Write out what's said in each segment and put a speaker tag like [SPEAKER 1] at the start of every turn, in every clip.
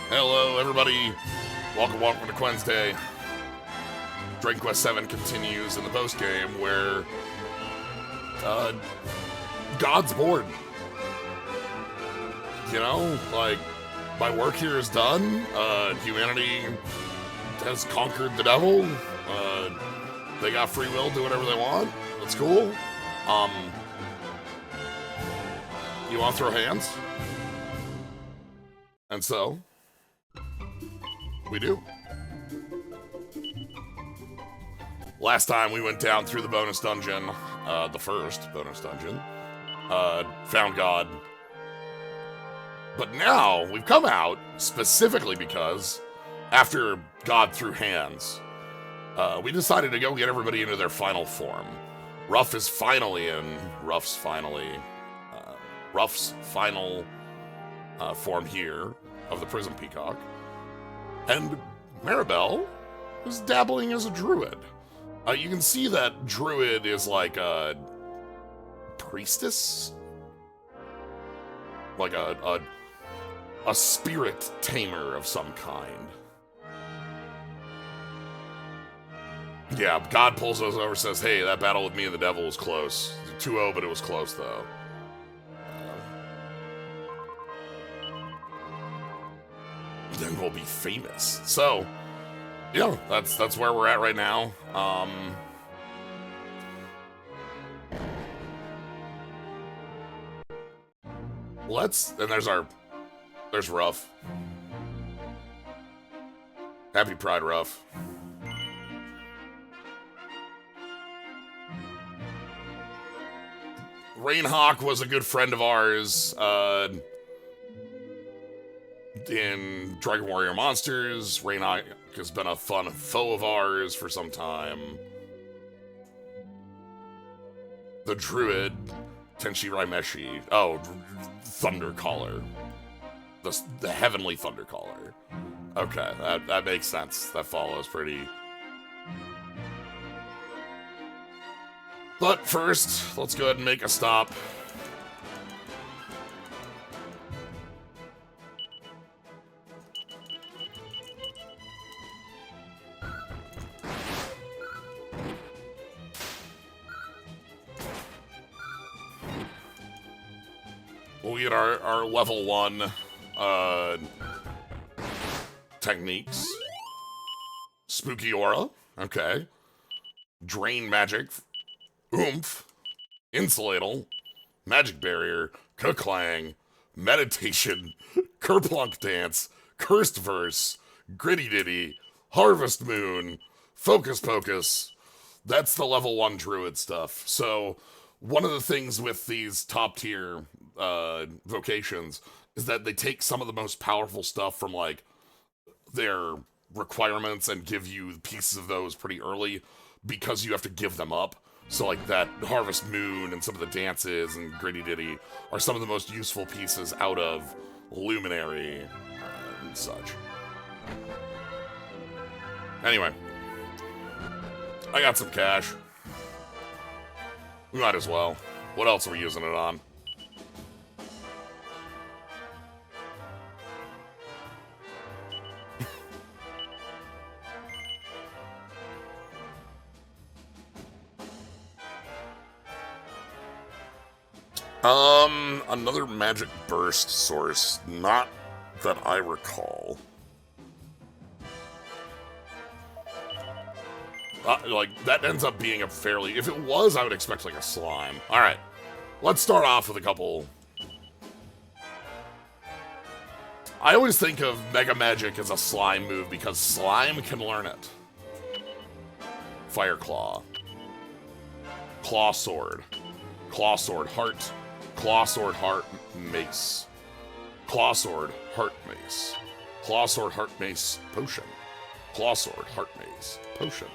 [SPEAKER 1] Hello, everybody. Welcome to Wednesday. Dragon Quest VII continues in the post-game where God's bored. You know, like, my work here is done. Humanity has conquered the devil. They got free will, do whatever they want. That's cool. You want to throw hands? And so, we do. Last time we went down through the bonus dungeon, the first bonus dungeon, found God. But now we've come out specifically because after God threw hands, we decided to go get everybody into their final form. Ruff is finally in. Ruff's final form here of the Prison Peacock. And Maribel is dabbling as a druid. You can see that druid is like a priestess, like a spirit tamer of some kind. Yeah, God pulls us over, says, "Hey, that battle with me and the devil was close. 2-0, but it was close though." Then we'll be famous. So, yeah, that's where we're at right now. There's Ruff. Happy Pride, Ruff. Rainhawk was a good friend of ours, in Dragon Warrior Monsters. Rainhawk has been a fun foe of ours for some time. The druid, Tenshi Raimeshi. Oh, Thundercaller. The Heavenly Thundercaller. Okay, that makes sense. That follows pretty. But first, let's go ahead and make a stop. We'll get our level 1 techniques. Spooky Aura, okay. Drain Magic, Oomph, Insulatal, Magic Barrier, Kuklang, Meditation, Kerplunk Dance, Cursed Verse, Gritty Ditty, Harvest Moon, Focus Pocus. That's the level 1 druid stuff. So, one of the things with these top tier vocations is that they take some of the most powerful stuff from like their requirements and give you pieces of those pretty early because you have to give them up. So like that Harvest Moon and some of the dances and Gritty Ditty are some of the most useful pieces out of Luminary and such. Anyway, I got some cash. We might as well. What else are we using it on? Another magic burst source. Not that I recall. Like, that ends up being a fairly... If it was, I would expect, like, a slime. Alright. Let's start off with a couple... I always think of Mega Magic as a slime move because slime can learn it. Fire Claw. Claw Sword. Claw Sword Heart. Claw Sword Heart Mace. Claw Sword Heart Mace. Claw Sword Heart Mace Potion. Claw Sword Heart Mace Potion.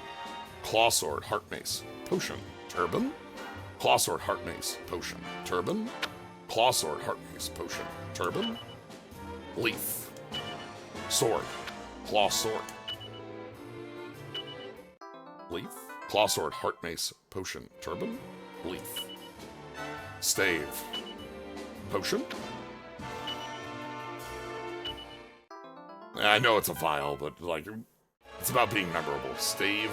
[SPEAKER 1] Claw Sword Heart Mace Potion. Turban. Claw Sword Heart Mace Potion. Turban. Claw Sword Heart Mace Potion. Turban. Leaf. Sword. Claw Sword. Leaf. Claw Sword Heart Mace Potion. Turban. Leaf. Stave. Potion. I know it's a vial, but, like, it's about being memorable. Stave.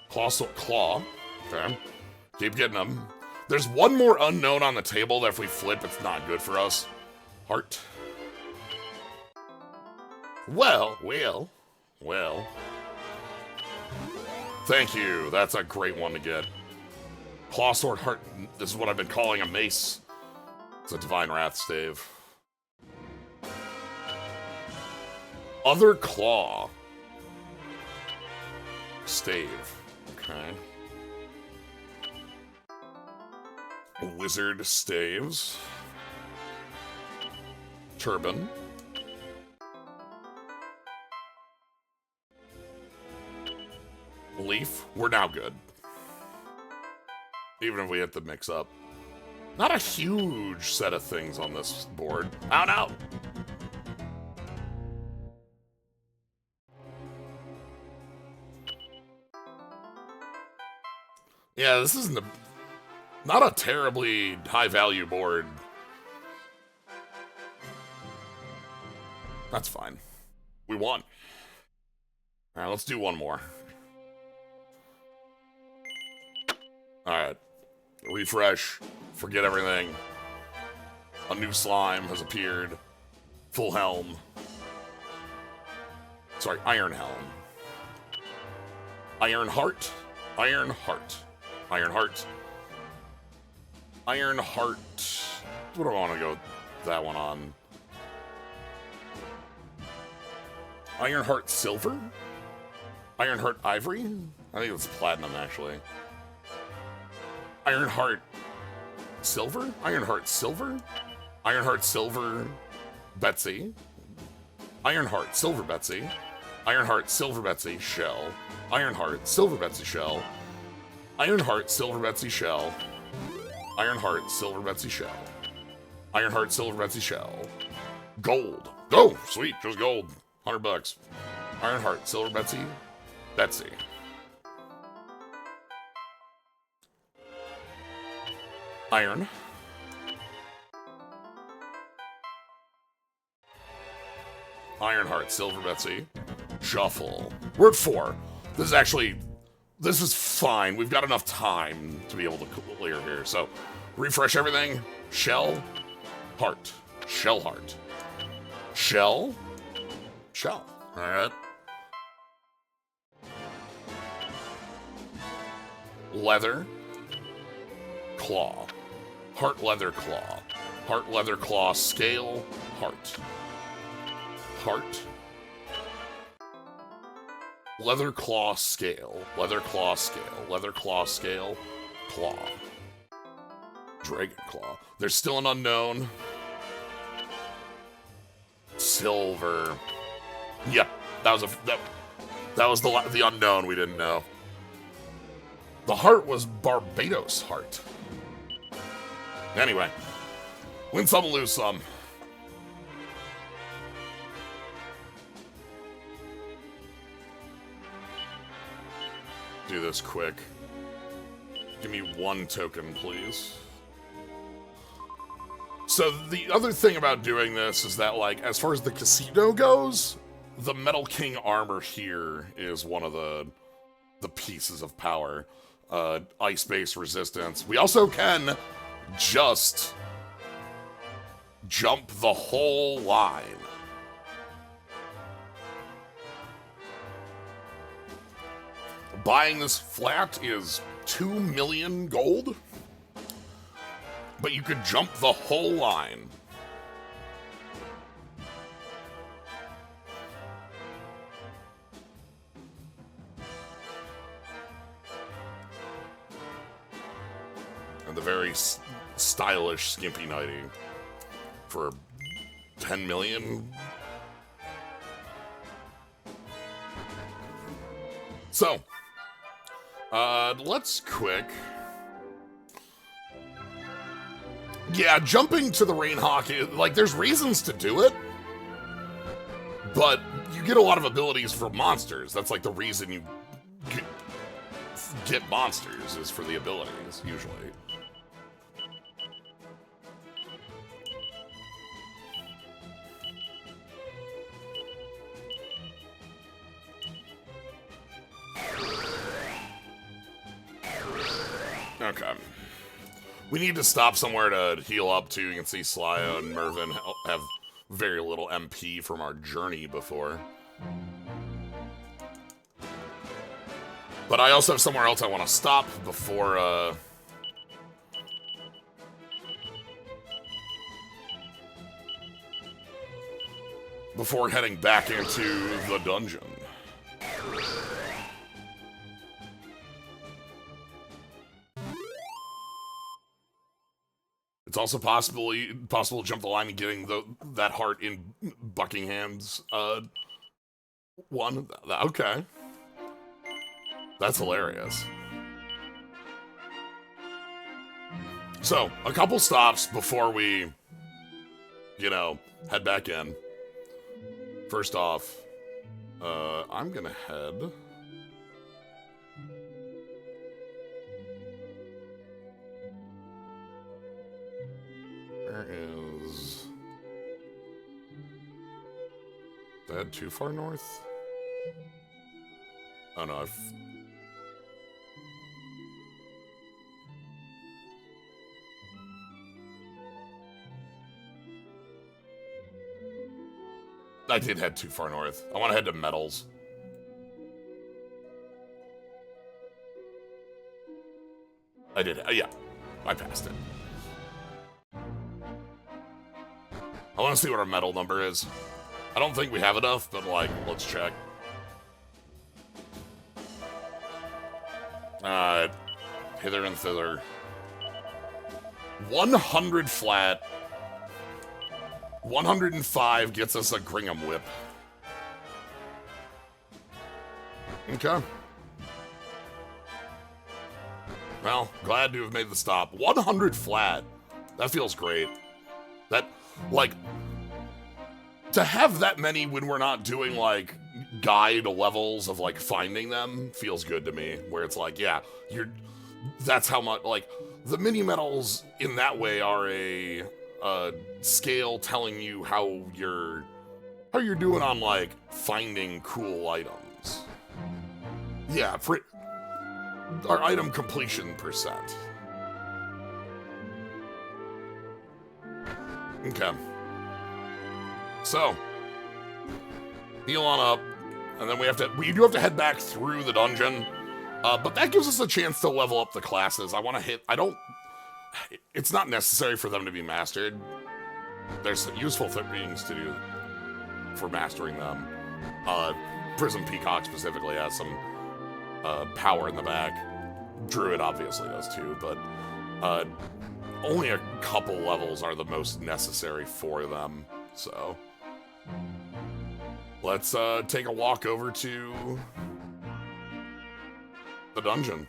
[SPEAKER 1] Claw. Okay. Keep getting them. There's one more unknown on the table that if we flip, it's not good for us. Heart. Well. Thank you. That's a great one to get. Claw Sword Heart. This is what I've been calling a mace. It's a Divine Wrath stave. Other Claw. Stave. Okay. Wizard staves. Turban. Leaf. We're now good. Even if we hit the mix up. Not a huge set of things on this board. Out, out! Yeah, this isn't not a terribly high-value board. That's fine. We won. Alright, let's do one more. Alright. Refresh. Forget everything. A new slime has appeared. Full helm. Sorry, Iron Helm. Iron Heart. Iron Heart. Iron Heart. Iron Heart. What do I want to go with that one on? Iron Heart Silver? Iron Heart Ivory? I think it's Platinum, actually. Iron Heart Silver? Iron Heart Silver? Iron Heart Silver Betsy. Iron Heart Silver Betsy. Iron Heart Silver Betsy Shell. Iron Heart Silver Betsy Shell. Iron Heart Silver Betsy Shell. Iron Heart Silver Betsy Shell. Iron Heart Silver Betsy Shell. Gold. Oh, sweet, just gold. $100. Iron Heart Silver Betsy. Betsy. Iron. Ironheart, Silver Betsy. Shuffle. We're at 4. This is fine. We've got enough time to be able to clear here. So, refresh everything. Shell. Heart. Shell heart. Shell. Shell. Alright. Leather. Claw. Heart leather claw. Heart leather claw scale. Heart. Heart. Leather claw scale. Leather claw scale. Leather claw scale. Claw. Dragon claw. There's still an unknown. Silver. Yep, that was the unknown we didn't know. The heart was Barbados heart. Anyway, win some, lose some. Do this quick. Give me 1 token, please. So the other thing about doing this is that, like, as far as the casino goes, the Metal King armor here is one of the pieces of power. Ice-based resistance. We also can just jump the whole line. Buying this flat is 2 million gold, but you could jump the whole line. And the very stylish Skimpy Nighty for 10 million. So, let's quick. Yeah, jumping to the Rainhawk, like, there's reasons to do it, but you get a lot of abilities from monsters. That's, like, the reason you get monsters, is for the abilities, usually. Okay. We need to stop somewhere to heal up too. You can see Slyo and Mervin have very little MP from our journey before. But I also have somewhere else I want to stop before, before heading back into the dungeon. It's also possible to jump the line and getting that heart in Buckingham's one. Okay. That's hilarious. So, a couple stops before we, you know, head back in. First off, I'm gonna head... Where is... Did I head too far north? Oh no, I've... I did head too far north. I want to head to Metals. I did. Yeah, I passed it. I want to see what our medal number is. I don't think we have enough, but like, let's check. Hither and thither. 100 flat. 105 gets us a Gringham Whip. Okay. Well, glad to have made the stop. 100 flat. That feels great. That, like, to have that many when we're not doing, like, guide levels of, like, finding them feels good to me. Where it's like, yeah, that's how much, like, the mini medals in that way are a scale telling you how you're doing on, like, finding cool items. Yeah, for our item completion percent. Okay. So, heal on up, and then we do have to head back through the dungeon, but that gives us a chance to level up the classes. It's not necessary for them to be mastered. There's useful things to do for mastering them. Prism Peacock specifically has some power in the back. Druid obviously does too, but only a couple levels are the most necessary for them, so... Let's take a walk over to the dungeon.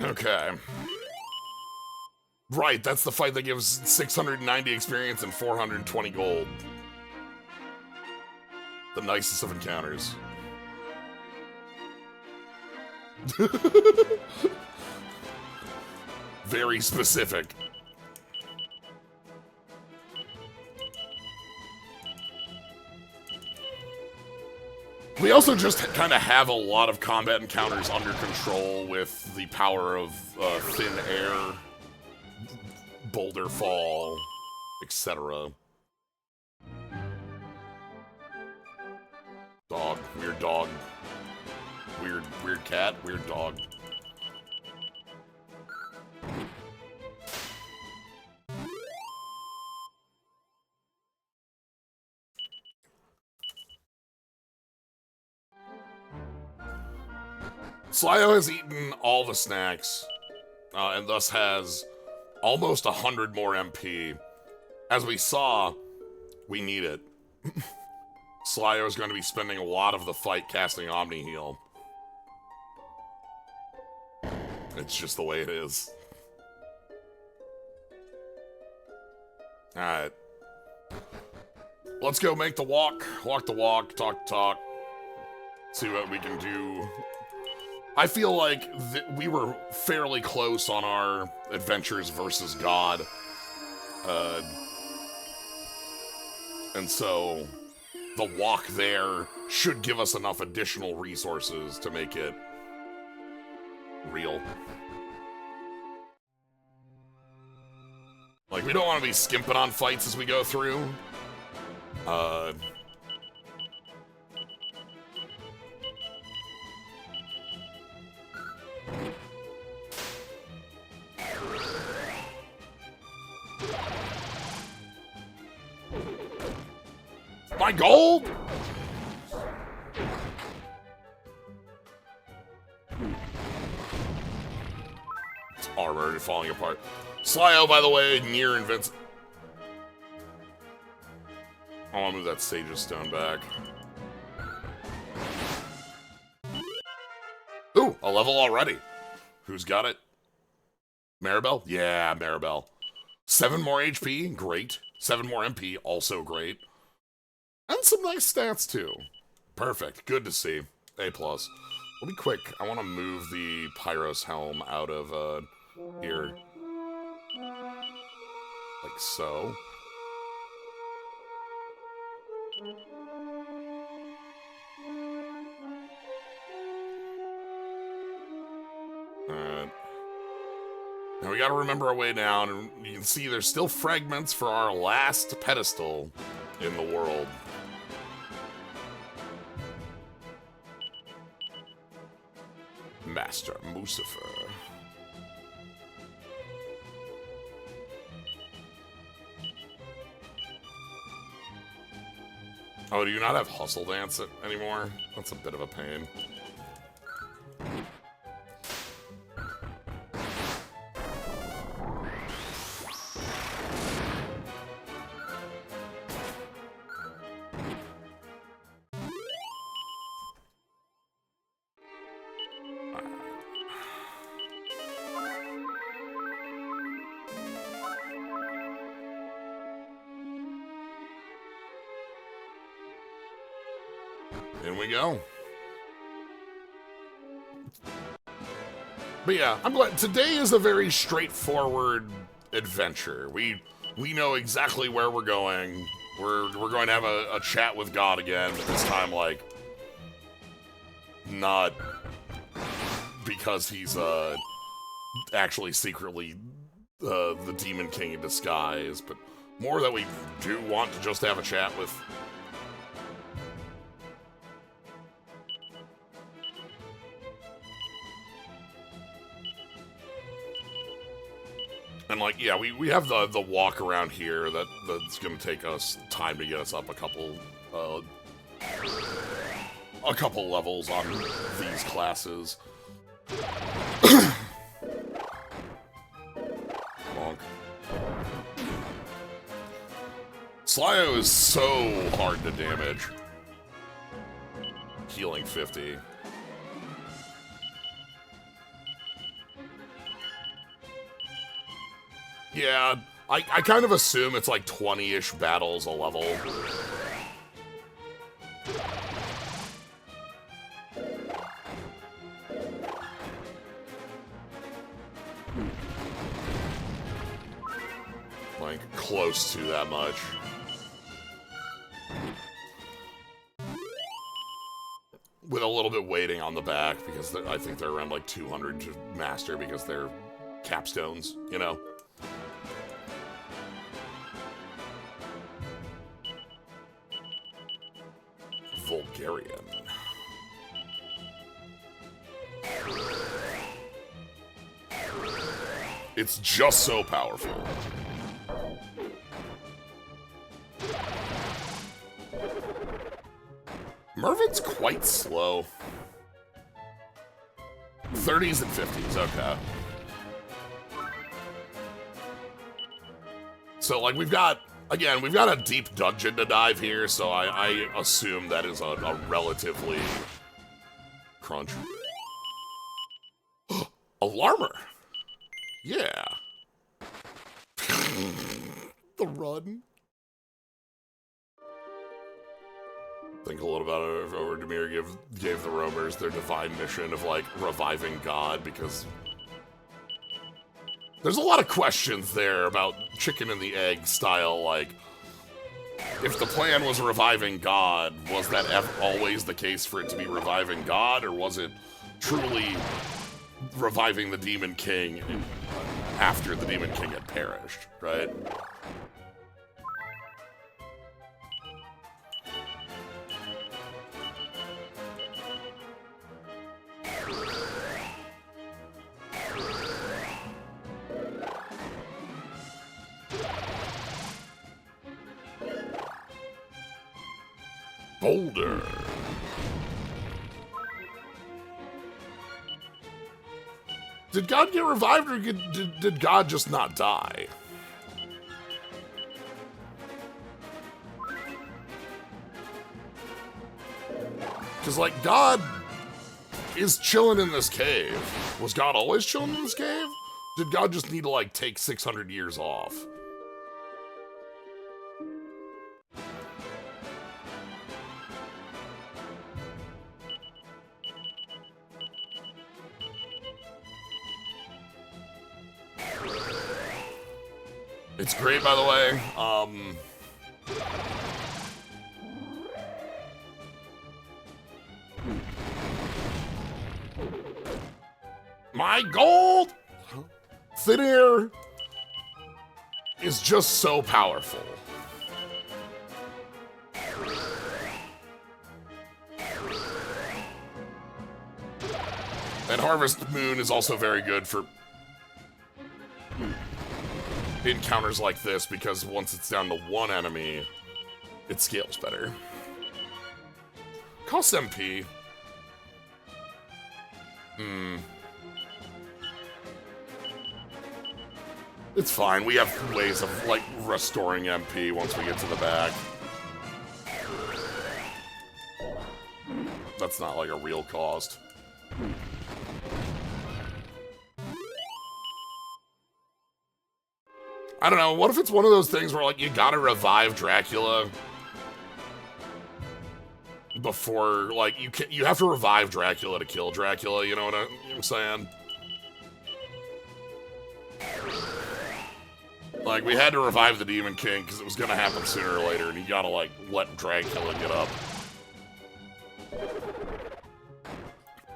[SPEAKER 1] Okay. Right, that's the fight that gives 690 experience and 420 gold. The nicest of encounters. Very specific. We also just kind of have a lot of combat encounters under control with the power of thin air, boulder fall, etc. Dog, weird dog. Weird cat, weird dog. Slyo has eaten all the snacks, and thus has almost 100 more MP. As we saw, we need it. Slyo is going to be spending a lot of the fight casting Omni Heal. It's just the way it is. Alright. Let's go make the walk, walk the walk, talk the talk, See what we can do. I feel like we were fairly close on our adventures versus God. And so the walk there should give us enough additional resources to make it real. Like, we don't want to be skimping on fights as we go through. My gold! It's armor falling apart. Slyo, by the way, near invincible. I want to move that Sage's Stone back. Ooh, a level already. Who's got it? Maribel? Yeah, Maribel. 7 more HP, great. 7 more MP, also great. And some nice stats, too. Perfect, good to see. A+. We'll be quick. I want to move the Pyros helm out of, here. Like so. Alright. Now we gotta remember our way down, and you can see there's still fragments for our last pedestal in the world. Master Mucifer. Oh, do you not have Hustle Dance anymore? That's a bit of a pain. In we go. But yeah, I'm glad. Today is a very straightforward adventure. We know exactly where we're going. We're going to have a chat with God again, but this time, like, not because he's actually secretly the Demon King in disguise, but more that we do want to just have a chat with. And, like, yeah, we have the walk around here that's gonna take us time to get us up a couple levels on these classes. Bonk. Slyo is so hard to damage. Healing 50. Yeah, I kind of assume it's like 20-ish battles a level. Like, close to that much. With a little bit waiting on the back, because I think they're around like 200 to master because they're capstones, you know? Vulgarian. It's just so powerful. Mervin's quite slow. 30s and 50s, okay. So, like, we've got a deep dungeon to dive here, so I assume that is a relatively crunch. Alarmer! Yeah. The run. Think a little about it. Over Dimir gave the roamers their divine mission of like reviving God, because there's a lot of questions there about chicken and the egg style. Like, if the plan was reviving God, was that always the case for it to be reviving God, or was it truly reviving the Demon King after the Demon King had perished, right? Boulder. Did God get revived, or did God just not die? Because, like, God is chilling in this cave. Was God always chilling in this cave? Did God just need to, like, take 600 years off? It's great, by the way. My gold! Thin air is just so powerful. And Harvest Moon is also very good for encounters like this, because once it's down to one enemy, it scales better. Cost MP. It's fine. We have ways of, like, restoring MP once we get to the back. That's not, like, a real cost. I don't know, what if it's one of those things where, like, you gotta revive Dracula before, like, you have to revive Dracula to kill Dracula, you know what I'm saying? Like, we had to revive the Demon King because it was gonna happen sooner or later, and you gotta, like, let Dracula get up.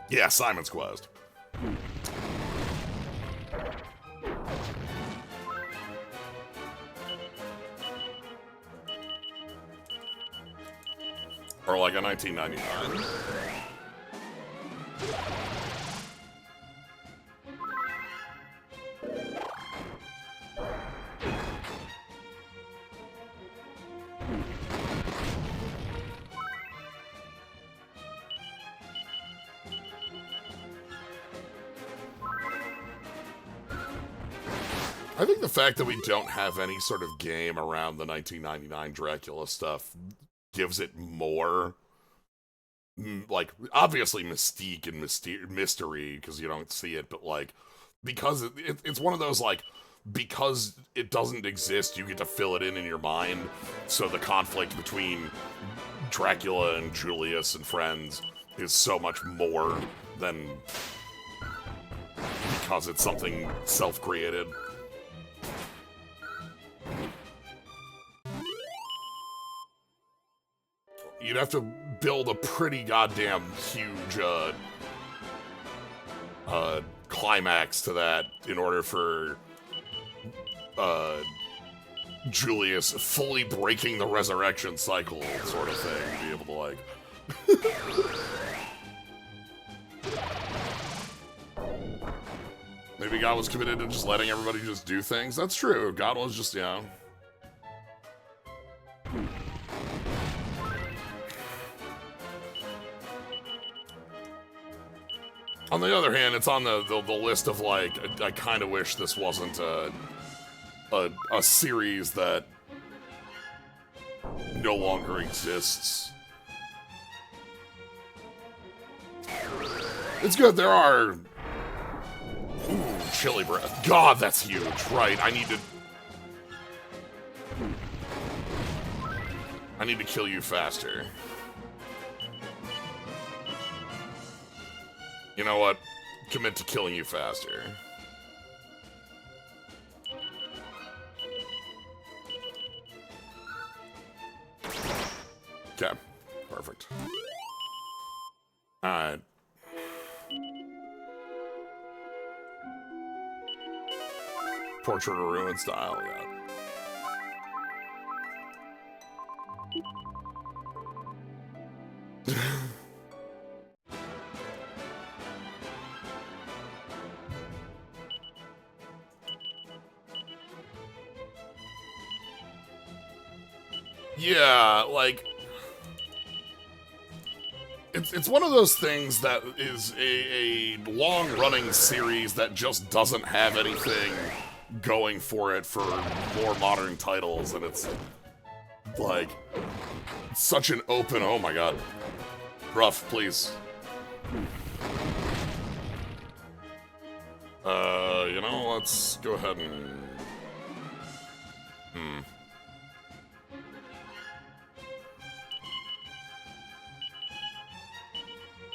[SPEAKER 1] Yeah, Simon's Quest. Or like a 1999. I think the fact that we don't have any sort of game around the 1999 Dracula stuff gives it more, like, obviously mystique and mystery, because you don't see it, but, like, because it's one of those, like, because it doesn't exist, you get to fill it in your mind, so the conflict between Dracula and Julius and friends is so much more than because it's something self-created. You'd have to build a pretty goddamn huge climax to that in order for Julius fully breaking the resurrection cycle sort of thing to be able to, like... Maybe God was committed to just letting everybody just do things. That's true. God was just, you know... On the other hand, it's on the list of, like, I kind of wish this wasn't a series that no longer exists. It's good, there are... Ooh, chilly breath. God, that's huge. Right, I need to kill you faster. You know what? Commit to killing you faster. Okay, perfect. Alright. Portrait of Ruin style, yeah. Yeah, like... It's one of those things that is a long-running series that just doesn't have anything going for it for more modern titles, and it's like such an open, oh my god. Rough, please. You know, let's go ahead and...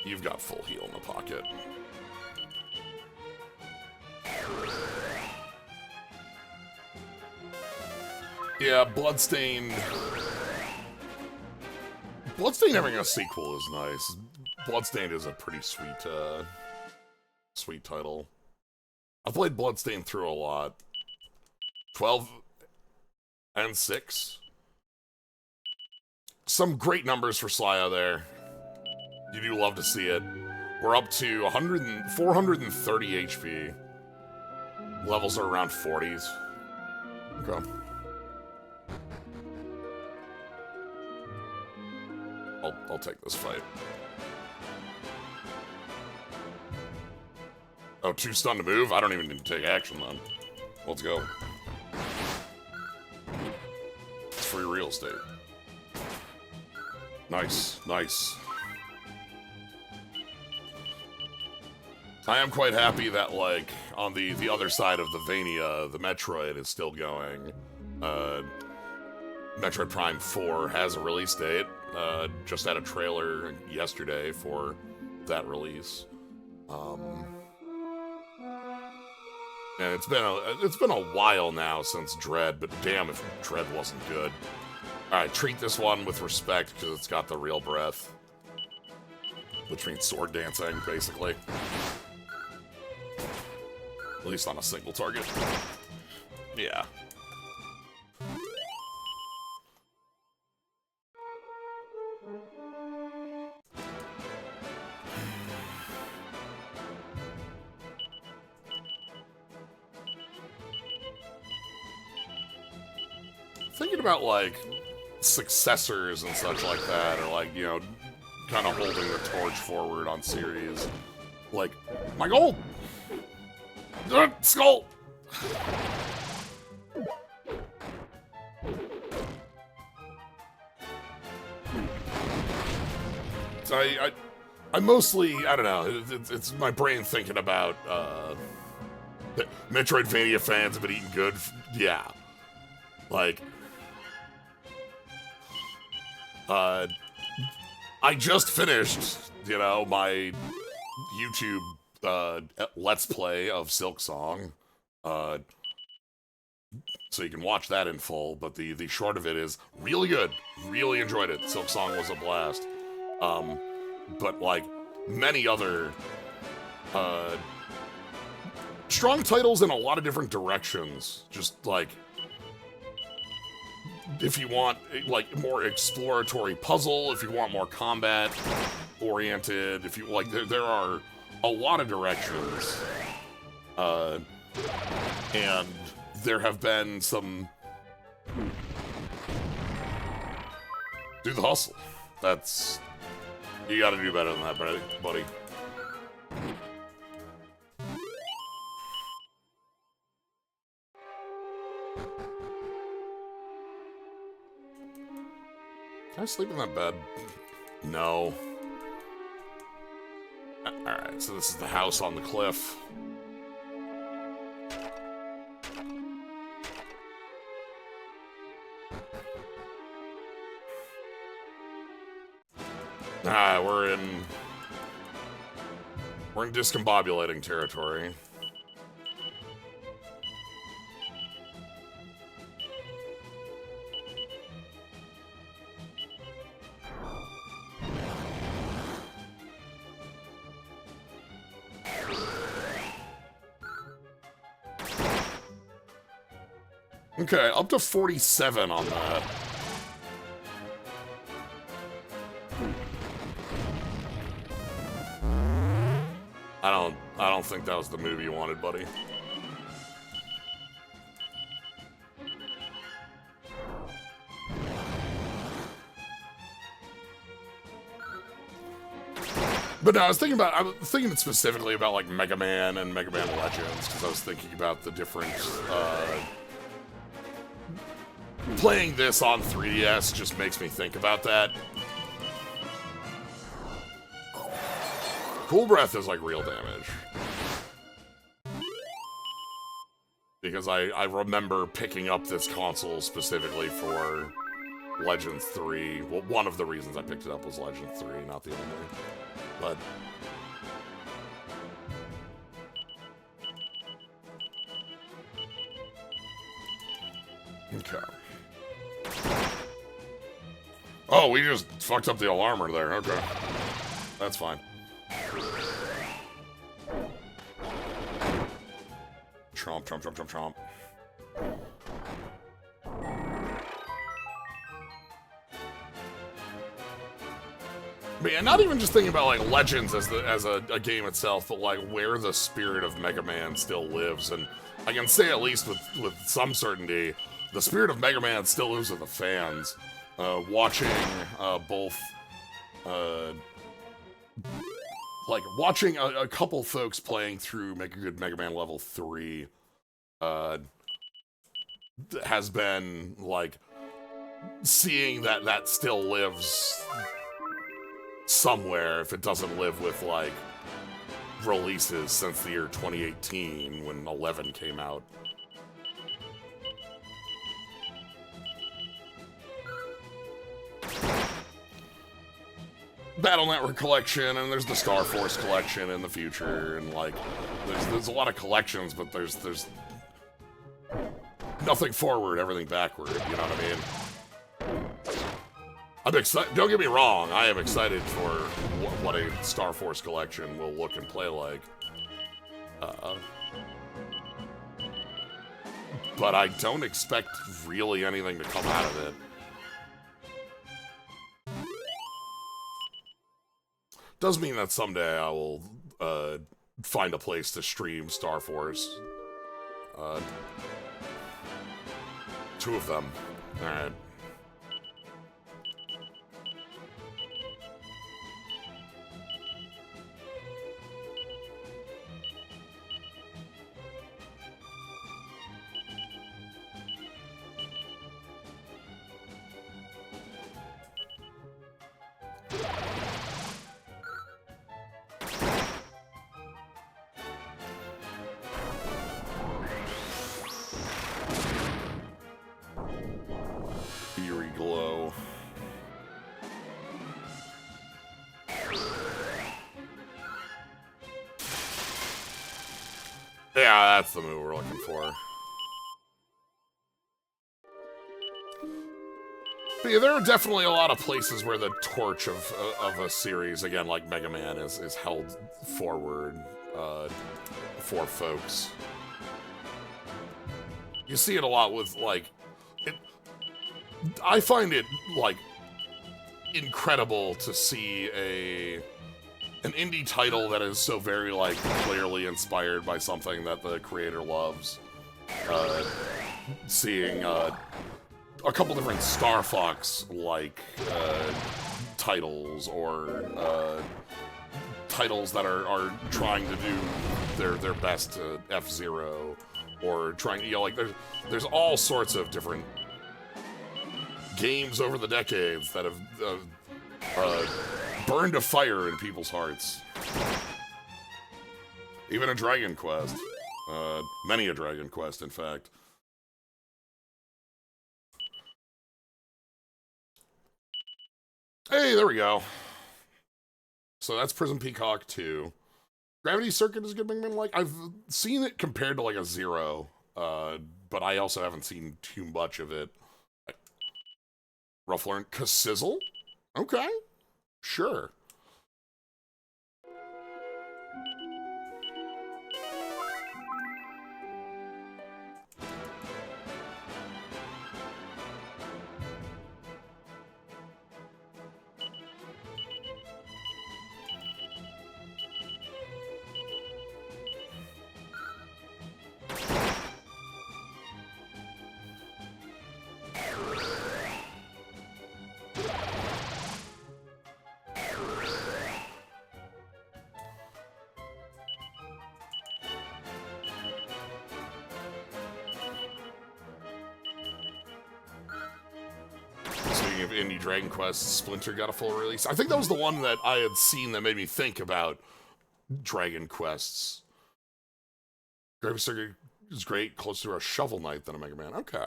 [SPEAKER 1] You've got full heal in the pocket. Yeah, Bloodstained... Bloodstained having a sequel is nice. Bloodstained is a pretty sweet, sweet title. I've played Bloodstained through a lot. 12 and 6. Some great numbers for Slya there. You do love to see it. We're up to 430 HP. Levels are around 40s. Okay. I'll take this fight. Oh, 2 stun to move? I don't even need to take action then. Let's go. It's free real estate. Nice, nice. I am quite happy that, like, on the other side of the Vania, the Metroid is still going. Metroid Prime 4 has a release date. Just had a trailer yesterday for that release. And it's been a while now since Dread, but damn if Dread wasn't good. Alright, treat this one with respect because it's got the real breath. Which means sword dancing, basically. At least on a single target. Yeah. Thinking about, like, successors and such like that, or, like, you know, kind of holding the torch forward on series. Like, my gold! Skull! So I mostly, I don't know, it's my brain thinking about, Metroidvania fans have been eating good, yeah. Like, I just finished, you know, my YouTube, Let's Play of Silksong, so you can watch that in full, but the short of it is really good. Really enjoyed it. Silksong was a blast. But like many other strong titles in a lot of different directions. Just like if you want like more exploratory puzzle, if you want more combat oriented, if you like there are a lot of directions. And there have been some... Do the hustle. That's... You gotta do better than that, buddy. Can I sleep in that bed? No. Alright, so this is the house on the cliff. We're in... We're in discombobulating territory. Okay, up to 47 on that. I don't think that was the move you wanted, buddy. But no, I was thinking specifically about like Mega Man and Mega Man Legends, because I was thinking about the different, playing this on 3DS just makes me think about that. Cool Breath is like real damage. Because I remember picking up this console specifically for Legends 3. Well, one of the reasons I picked it up was Legends 3, not the only. But okay. Oh, we just fucked up the alarmer there. Okay. That's fine. Chomp, chomp, chomp, chomp, chomp. But yeah, not even just thinking about like Legends as a game itself, but like where the spirit of Mega Man still lives. And I can say at least with some certainty, the spirit of Mega Man still lives with the fans. Watching both like watching a couple folks playing through Mega Man Level 3 has been like seeing that still lives somewhere, if it doesn't live with like releases since the year 2018 when 11 came out. Battle Network collection, and there's the Star Force collection in the future, and like there's a lot of collections, but there's nothing forward, everything backward, you know what I mean? I'm excited. Don't get me wrong, I am excited for what a Star Force collection will look and play like. But I don't expect really anything to come out of it. Does mean that someday I will find a place to stream Star Force. 2 of them. Alright. Glow. Yeah, that's the move we're looking for. But yeah, there are definitely a lot of places where the torch of a series, again, like Mega Man, is held forward for folks. You see it a lot with, like, I find it, like, incredible to see an indie title that is so very, like, clearly inspired by something that the creator loves. Seeing a couple different Star Fox-like titles, or titles that are trying to do their best to F-Zero, or trying, you know, like, there's all sorts of different games over the decades that have burned a fire in people's hearts. Even a Dragon Quest. Many a Dragon Quest, in fact. Hey, there we go. So that's Prison Peacock 2. Gravity Circuit is good Mega Man like. I've seen it compared to like a Zero, but I also haven't seen too much of it. Ruffler and Kassizzle? Okay, sure. Speaking of indie Dragon Quest, Splinter got a full release. I think that was the one that I had seen that made me think about Dragon Quests. Gravity Circuit is great, closer to a Shovel Knight than a Mega Man. Okay.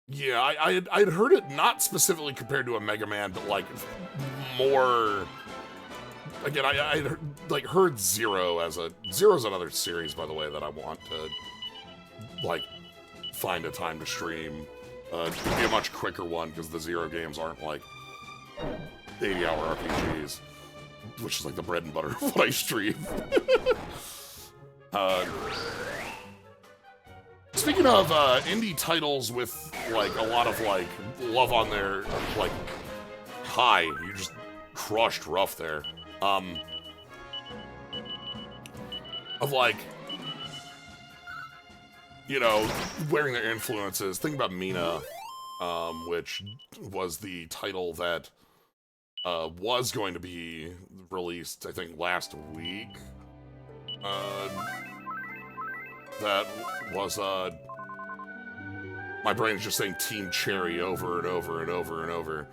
[SPEAKER 1] Yeah, I'd heard it not specifically compared to a Mega Man, but like more. Again, I like heard Zero as a Zero's another series, by the way, that I want to like find a time to stream. It'd be a much quicker one because the Zero games aren't like 80-hour RPGs, which is like the bread and butter of what I stream. Speaking of indie titles with like a lot of like love on their like high, you just crushed rough there. Of like, you know, wearing their influences. Think about Mina, which was the title that was going to be released, I think, last week. That was, my brain is just saying Team Cherry over and over and over and over.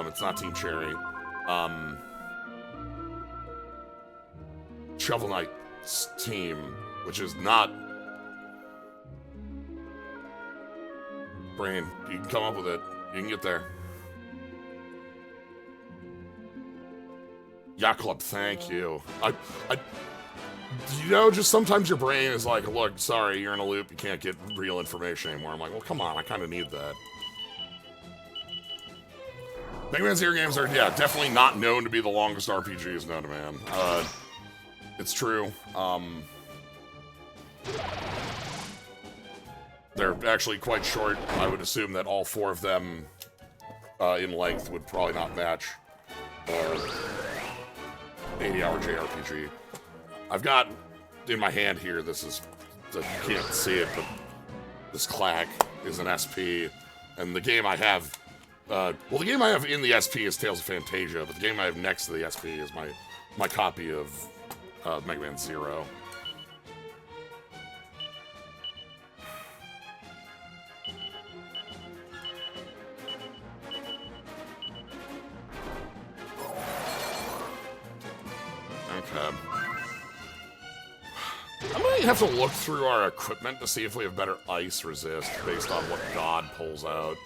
[SPEAKER 1] It's not Team Cherry. Shovel Knight's team, which is not... Brain, you can come up with it. You can get there. Yaklub, thank you. You know, just sometimes your brain is like, look, sorry, you're in a loop, you can't get real information anymore. I'm like, well, come on, I kind of need that. Mega Man Zero games are, yeah, definitely not known to be the longest RPGs known to man. It's true. They're actually quite short. I would assume that all four of them in length would probably not match 80-hour JRPG. I've got in my hand here, this is, you can't see it, but this clack is an SP, and the game I have, well, the game I have in the SP is Tales of Phantasia, but the game I have next to the SP is my copy of Mega Man Zero. Okay. I might have to look through our equipment to see if we have better ice resist based on what God pulls out.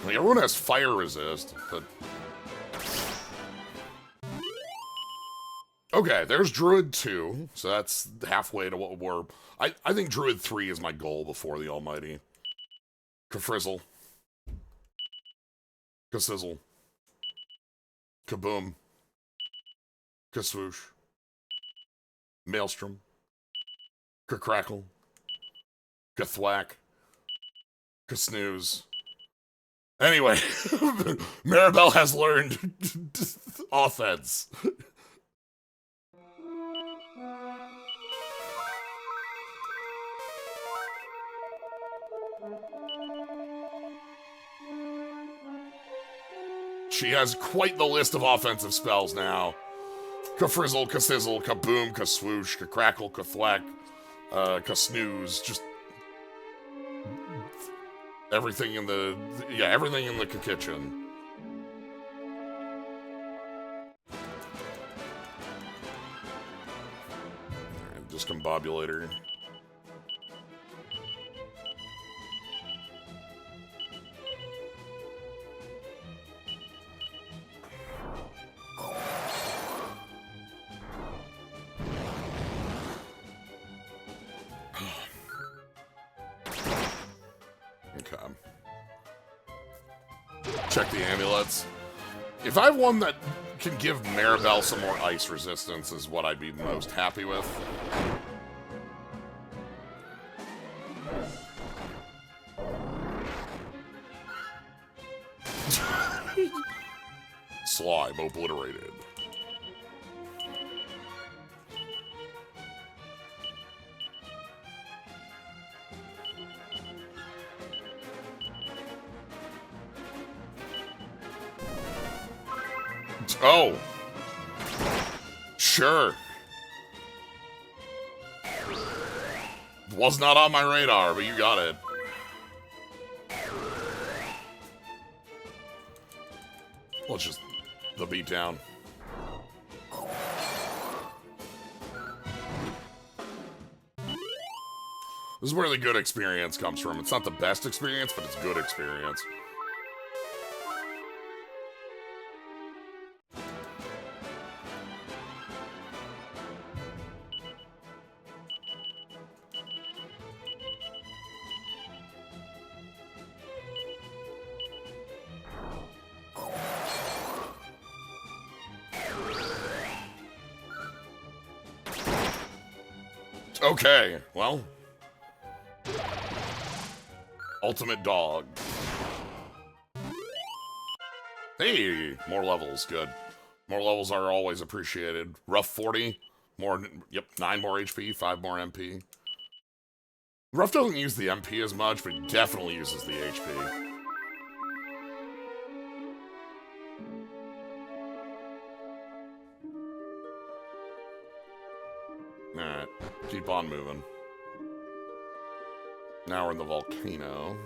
[SPEAKER 1] Like, everyone has fire resist, but... Okay, there's Druid 2, so that's halfway to what we're... I think Druid 3 is my goal before the Almighty. Kafrizzle. Kassizzle. Kaboom. Kaswoosh. Maelstrom. Kacrackle. Kathwack. Kasnooze. Anyway, Maribel has learned offense. She has quite the list of offensive spells now. Kafrizzle, Kassizzle, Kaboom, Kaswoosh, Kacrackle, Kathwack, Kasnooze, just everything in the, yeah, everything in the kitchen. Discombobulator. Okay. Check the amulets. If I have one that can give Maribel some more ice resistance is what I'd be most happy with. Slime obliterated. Oh. Sure. Was not on my radar, but you got it. Let's just the beat down. This is where the good experience comes from. It's not the best experience, but it's good experience. Okay, well. Ultimate dog. Hey, more levels, good. More levels are always appreciated. Rough 40, more, yep, 9 more HP, 5 more MP. Rough doesn't use the MP as much, but he definitely uses the HP. Alright, keep on moving. Now we're in the volcano.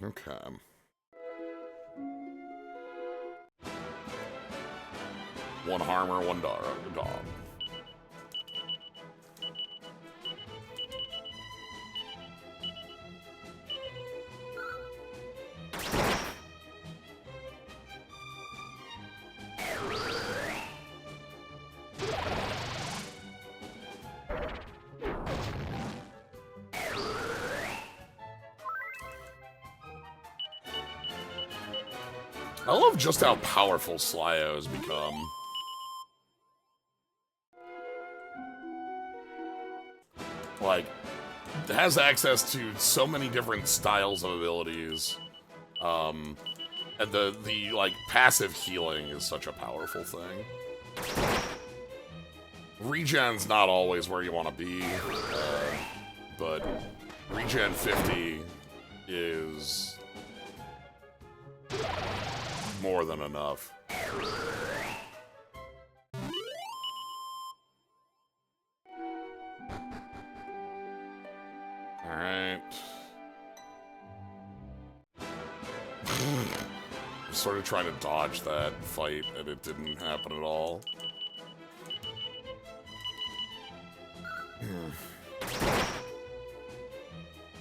[SPEAKER 1] Okay. One harmer, one dog. I love just how powerful Slyo has become. Like, has access to so many different styles of abilities. And the like, passive healing is such a powerful thing. Regen's not always where you want to be, but regen 50 is more than enough. Alright. I'm sort of trying to dodge that fight, and it didn't happen at all.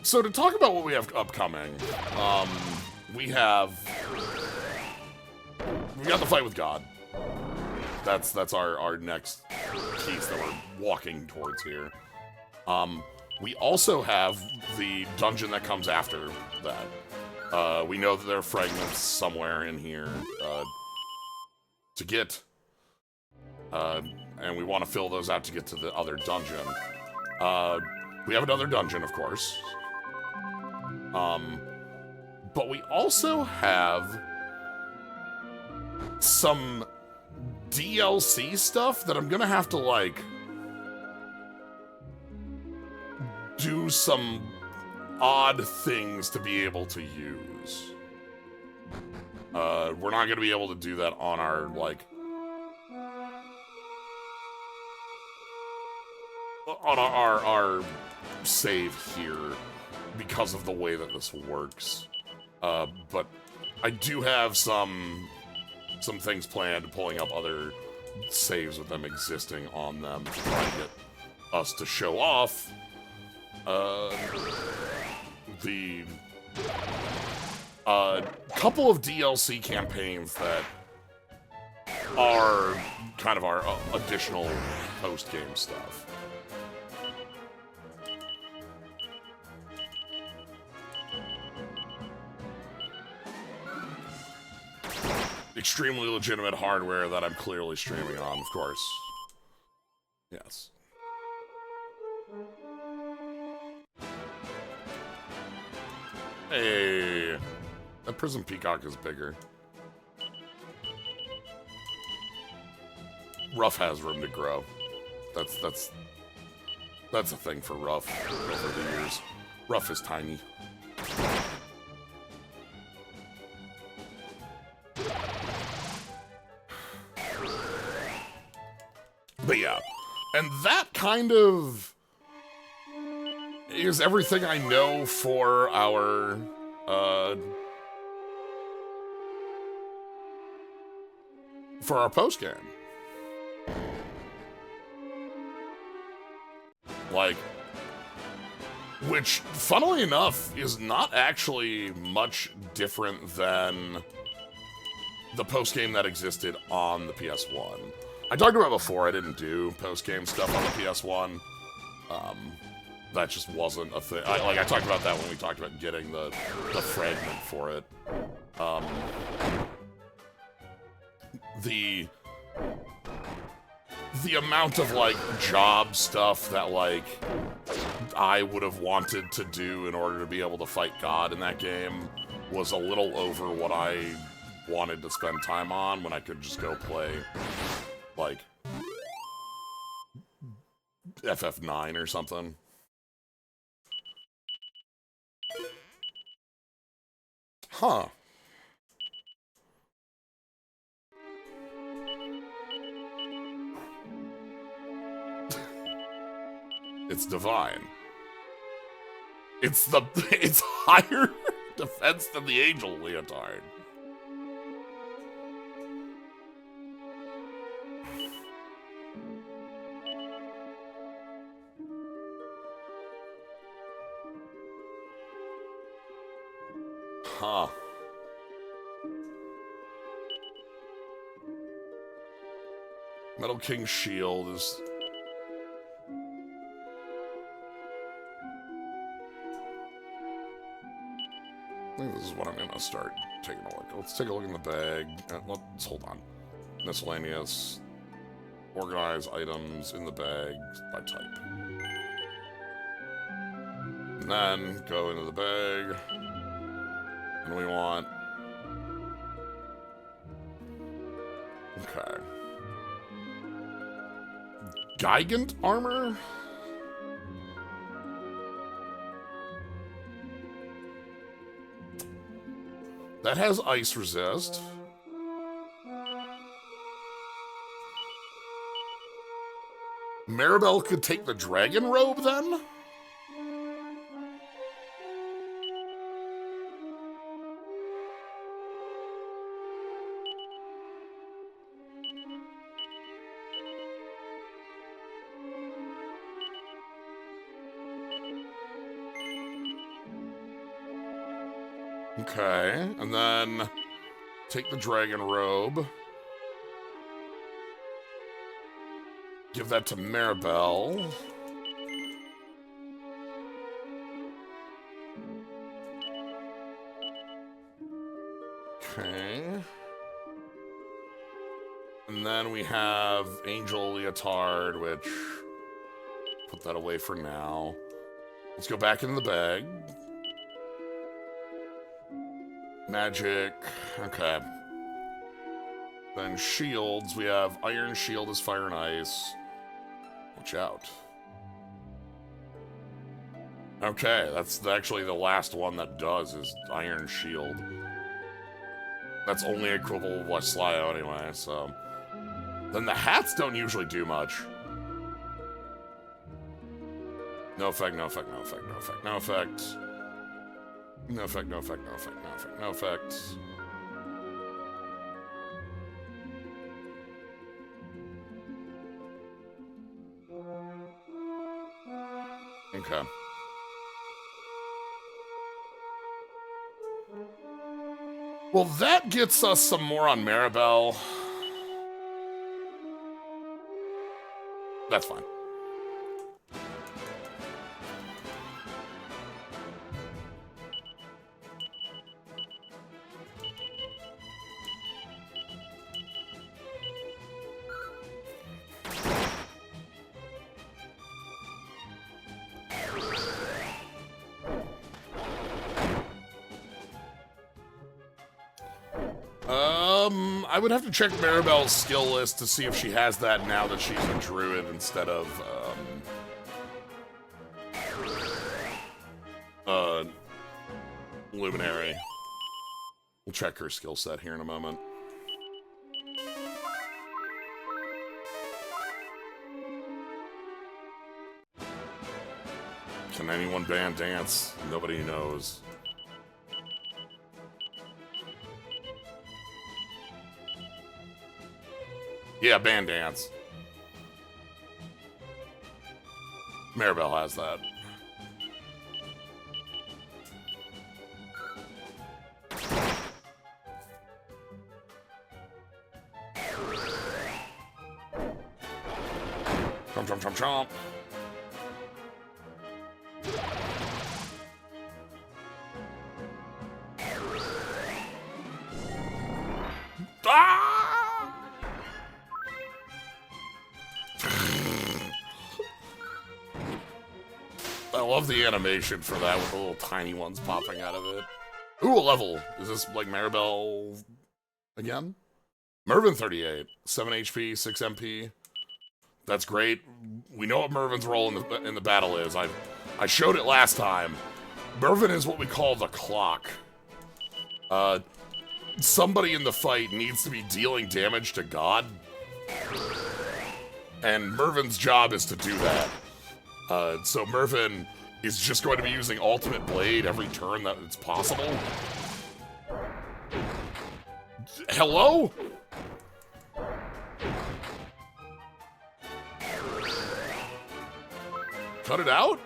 [SPEAKER 1] So to talk about what we have upcoming, we got the fight with God. That's our next piece that we're walking towards here. We also have the dungeon that comes after that. We know that there are fragments somewhere in here to get. And we want to fill those out to get to the other dungeon. We have another dungeon, of course. But we also have some DLC stuff that I'm gonna have to, like, do some odd things to be able to use. We're not gonna be able to do that on our, like... on our save here because of the way that this works. But I do have some things planned, pulling up other saves with them existing on them to try and get us to show off the couple of DLC campaigns that are kind of our additional post-game stuff. Extremely legitimate hardware that I'm clearly streaming on, of course. Yes. Hey, that Prism Peacock is bigger. Ruff has room to grow. That's a thing for Ruff over the years. Ruff is tiny. But yeah, and that kind of is everything I know for our post game. Like, which, funnily enough, is not actually much different than the post game that existed on the PS1. I talked about before, I didn't do post-game stuff on the PS1. That just wasn't a thing. I talked about that when we talked about getting the fragment for it. The amount of, like, job stuff that, like, I would have wanted to do in order to be able to fight God in that game was a little over what I wanted to spend time on when I could just go play, like, FF9 or something. Huh. It's divine. It's higher defense than the Angel Leotard. Huh. Metal King Shield is... I think this is what I'm gonna start taking a look. Let's take a look in the bag. Let's hold on. Miscellaneous. Organize items in the bag by type. And then go into the bag. And we want... Okay. Gigant armor? That has ice resist. Maribel could take the dragon robe then? Okay, and then take the dragon robe. Give that to Maribel. Okay. And then we have Angel Leotard, which... Put that away for now. Let's go back in the bag. Magic. Okay. Then shields. We have Iron Shield as Fire and Ice. Watch out. Okay, that's actually the last one that does is Iron Shield. That's only equivalent to Westlio anyway, so... Then the hats don't usually do much. No effect, no effect, no effect, no effect, no effect. No effect, no effect, no effect, no effect, no effect. Okay. Well, that gets us some more on Maribel. That's fine. I would have to check Maribel's skill list to see if she has that now that she's a druid instead of, Luminary. We'll check her skill set here in a moment. Can anyone ban dance? Nobody knows. Yeah, ban dance. Maribel has that. Chomp, chomp, chomp, chomp. Ah! I love the animation for that with the little tiny ones popping out of it. Ooh, a level. Is this like Maribel again? Mervin 38, 7 HP, 6 MP. That's great. We know what Mervin's role in the battle is. I showed it last time. Mervin is what we call the clock. Somebody in the fight needs to be dealing damage to God. And Mervin's job is to do that. So Mervin is just going to be using Ultimate Blade every turn that it's possible. Hello? Cut it out?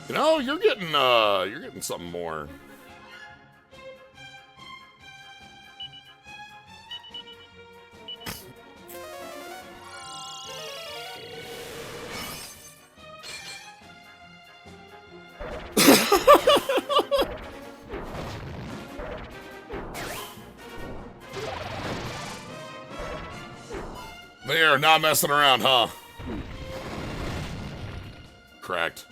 [SPEAKER 1] You know, you're getting something more. They are not messing around, huh? Correct.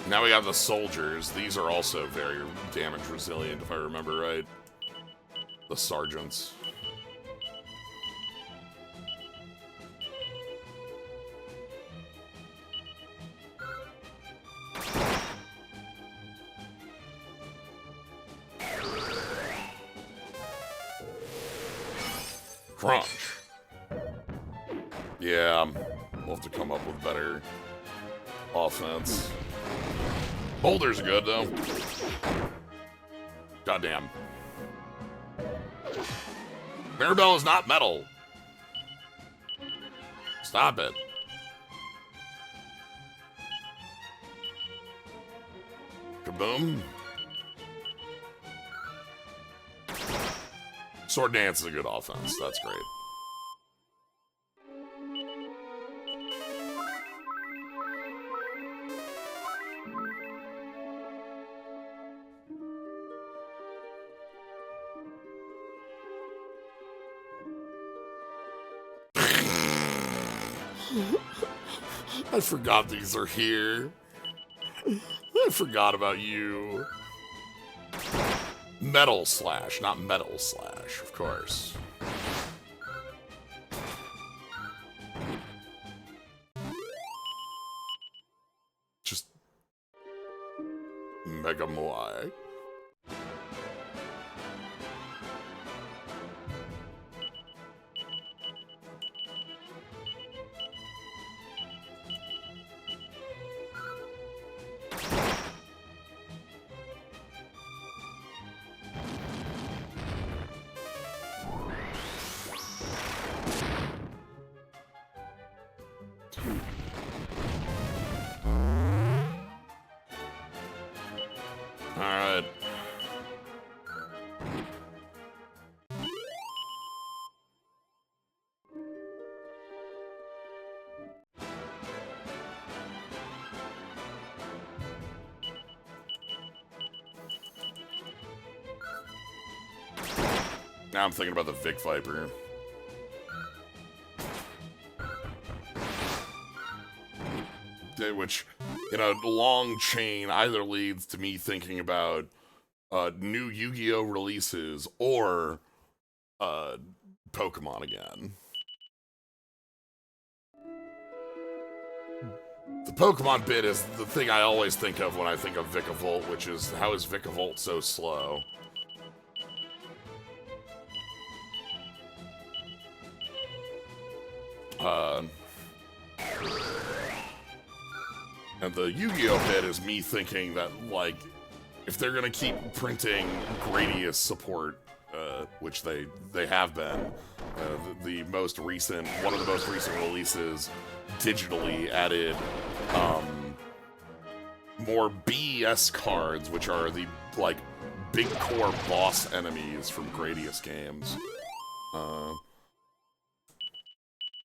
[SPEAKER 1] Now we got the soldiers. These are also very damage resilient, if I remember right. The sergeants. Crunch. Yeah, we'll have to come up with better offense. Boulders are good, though. Goddamn. Maribel is not metal. Stop it. Kaboom. Sword Dance is a good offense. That's great. I forgot these are here. I forgot about you. Metal Slash, not Metal Slash, of course. Mega Moai. Alright. Now I'm thinking about the Vic Viper. Which, in a long chain, either leads to me thinking about new Yu-Gi-Oh! Releases or Pokemon again. The Pokemon bit is the thing I always think of when I think of Vikavolt, which is, how is Vikavolt so slow? And the Yu-Gi-Oh! Bit is me thinking that, like, if they're gonna keep printing Gradius support, which they have been, the most recent, one of the most recent releases digitally added more BS cards, which are the, like, big core boss enemies from Gradius games.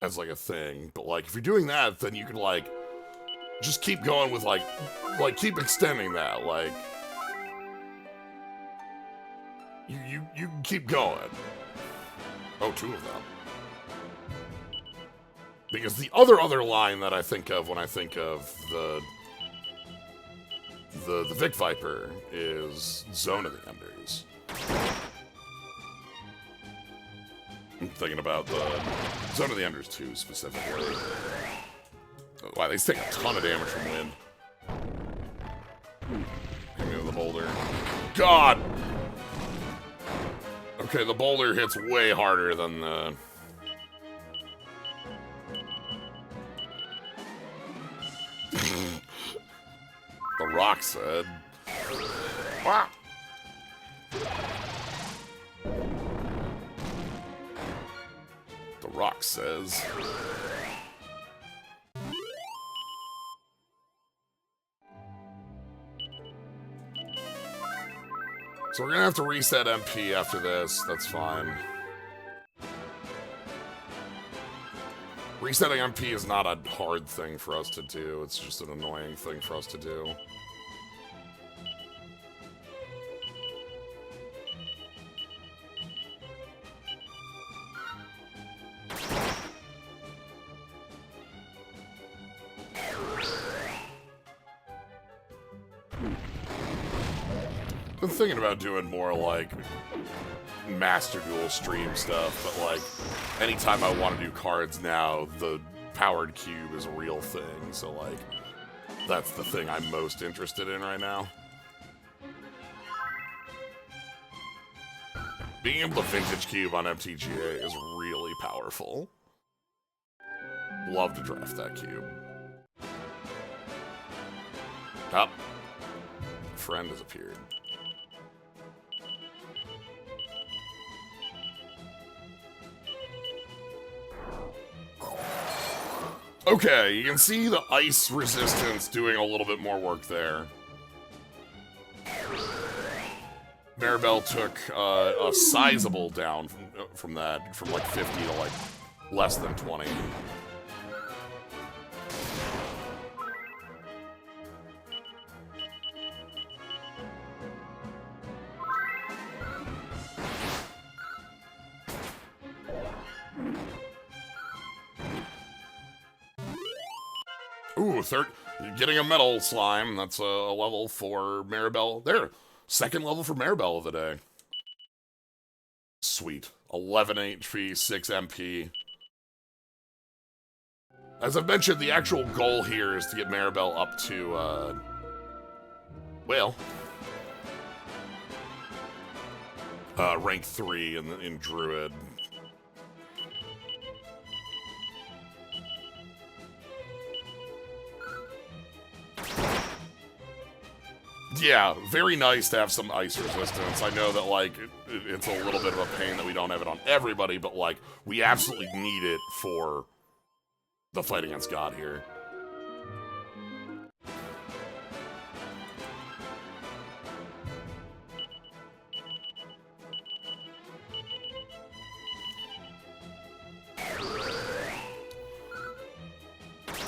[SPEAKER 1] As, like, a thing. But, like, if you're doing that, then you can, like, just keep going with, like, keep extending that, like... You can keep going. Oh, 2 of them. Because the other line that I think of when I think of the Vic Viper is Zone of the Enders. I'm thinking about the Zone of the Enders 2 specifically. Wow, they take a ton of damage from wind. Hit me with the boulder. God! Okay, the boulder hits way harder than the... The rock said. Ah! The rock says. So we're gonna have to reset MP after this, that's fine. Resetting MP is not a hard thing for us to do, it's just an annoying thing for us to do. Been thinking about doing more, like, Master Duel stream stuff, but, like, anytime I want to do cards now, the powered cube is a real thing, so, like, that's the thing I'm most interested in right now. Being able to vintage cube on MTGA is really powerful. Love to draft that cube. Up. Friend has appeared. Okay, you can see the ice resistance doing a little bit more work there. Maribel took a sizable down from that, from like 50 to like less than 20. Ooh, getting a metal slime. That's a level for Maribel. There, second level for Maribel of the day. Sweet. 11 HP, 6 MP. As I've mentioned, the actual goal here is to get Maribel up to Well, rank 3 in Druid. Yeah, very nice to have some ice resistance. I know that, like, it's a little bit of a pain that we don't have it on everybody, but, like, we absolutely need it for the fight against God here.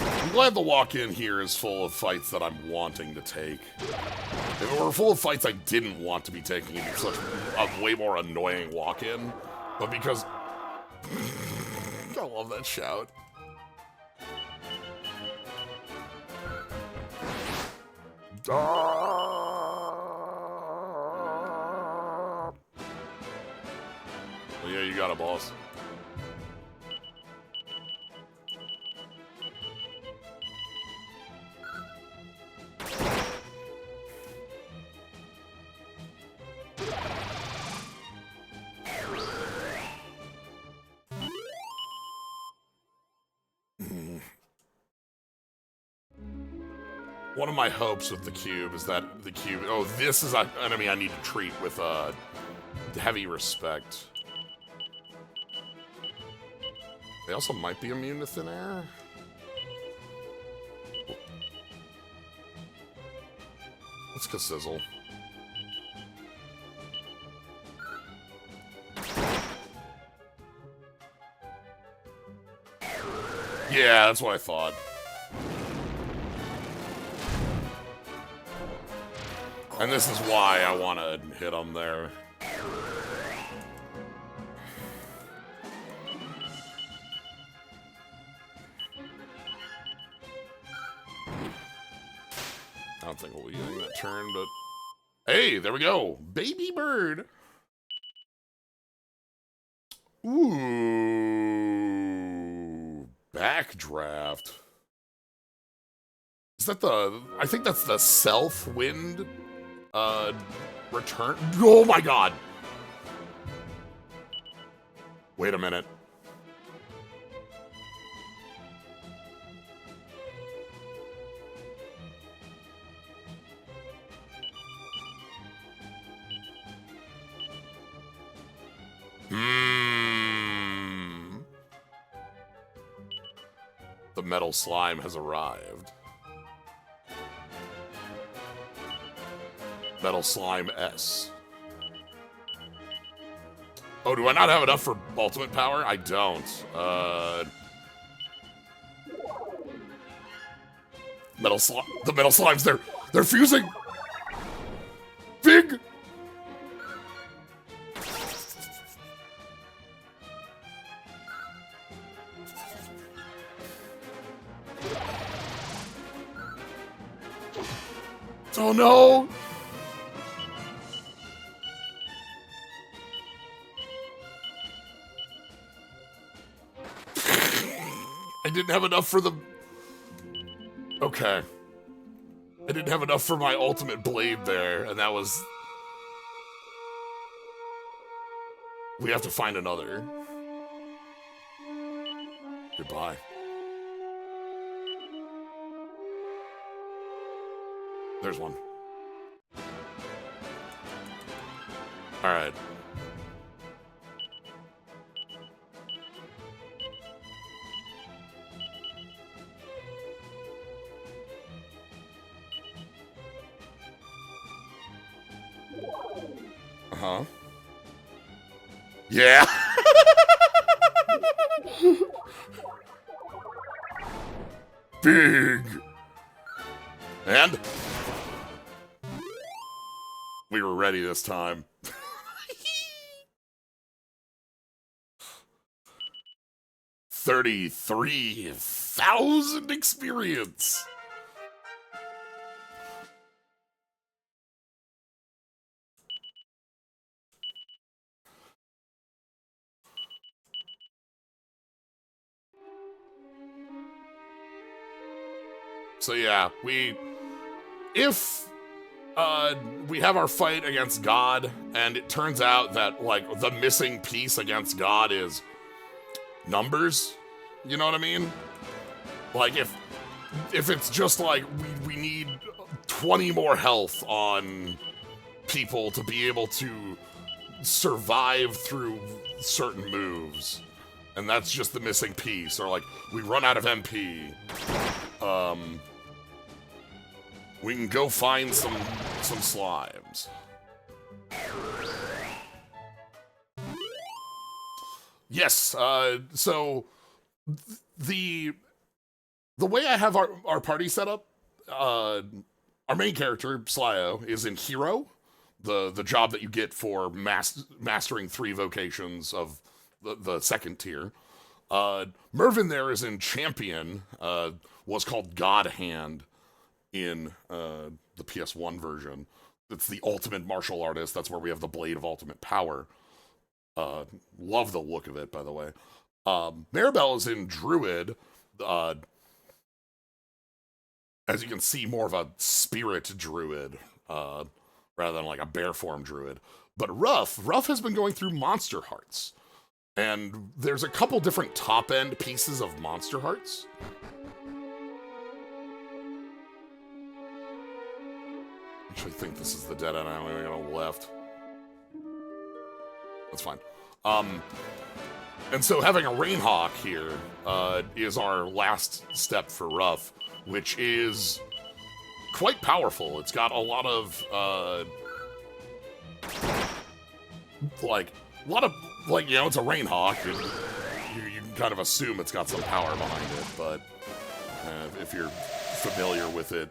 [SPEAKER 1] I'm glad the walk-in here is full of fights that I'm wanting to take. If it were full of fights I didn't want to be taking, it'd be such a way more annoying walk-in. But because... I love that shout. Well, yeah, you got a boss. One of my hopes with the cube is that the cube... Oh, this is an enemy I need to treat with heavy respect. They also might be immune to thin air. Let's go sizzle. Yeah, that's what I thought. And this is why I want to hit him there. I don't think we'll be getting that turn, but... Hey, there we go! Baby bird! Ooh... Backdraft. Is that the... I think that's the Self-Wind... return... Oh my god! Wait a minute. The metal slime has arrived. Metal Slime S. Oh, do I not have enough for ultimate power? I don't. The metal slimes, they're fusing! Big! Oh no! I didn't have enough for the... Okay. I didn't have enough for my ultimate blade there, and that was... We have to find another. Goodbye. There's one. Alright. Uh-huh. Yeah! Big! And? We were ready this time. 33,000 experience! So yeah, if uh, we have our fight against God, and it turns out that, like, the missing piece against God is numbers. You know what I mean? Like, if it's just like we need 20 more health on people to be able to survive through certain moves, and that's just the missing piece, or like we run out of MP, we can go find some slimes. Yes, so the way I have our party set up, our main character, Slyo, is in Hero, the job that you get for mastering 3 vocations of the second tier. Mervin there is in Champion, was called God Hand in the PS1 version. It's the ultimate martial artist. That's where we have the Blade of Ultimate Power. Love the look of it, by the way. Maribel is in Druid. As you can see, more of a spirit druid, rather than like a bear form druid. But Ruff has been going through Monster Hearts. And there's a couple different top-end pieces of Monster Hearts. I actually think this is the dead end. I only got a left. That's fine. And so having a Rainhawk here is our last step for Ruff, which is quite powerful. It's got a lot of, you know, it's a Rainhawk. You can kind of assume it's got some power behind it, but if you're familiar with it,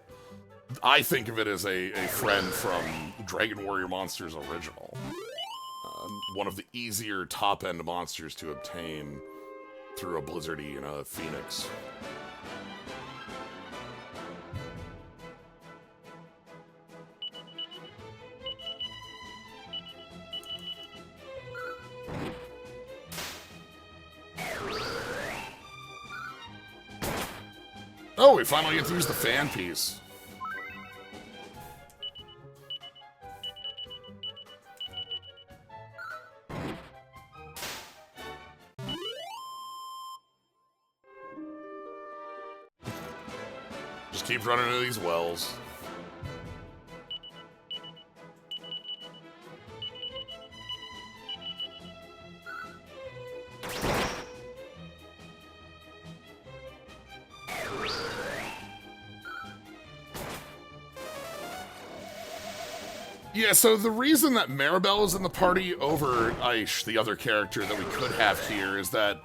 [SPEAKER 1] I think of it as a friend from Dragon Warrior Monsters original. One of the easier top-end monsters to obtain through a Blizzardy and a Phoenix. Oh, we finally get to use the fan piece. Just keep running into these wells. Yeah, so the reason that Maribel is in the party over Aish, the other character that we could have here, is that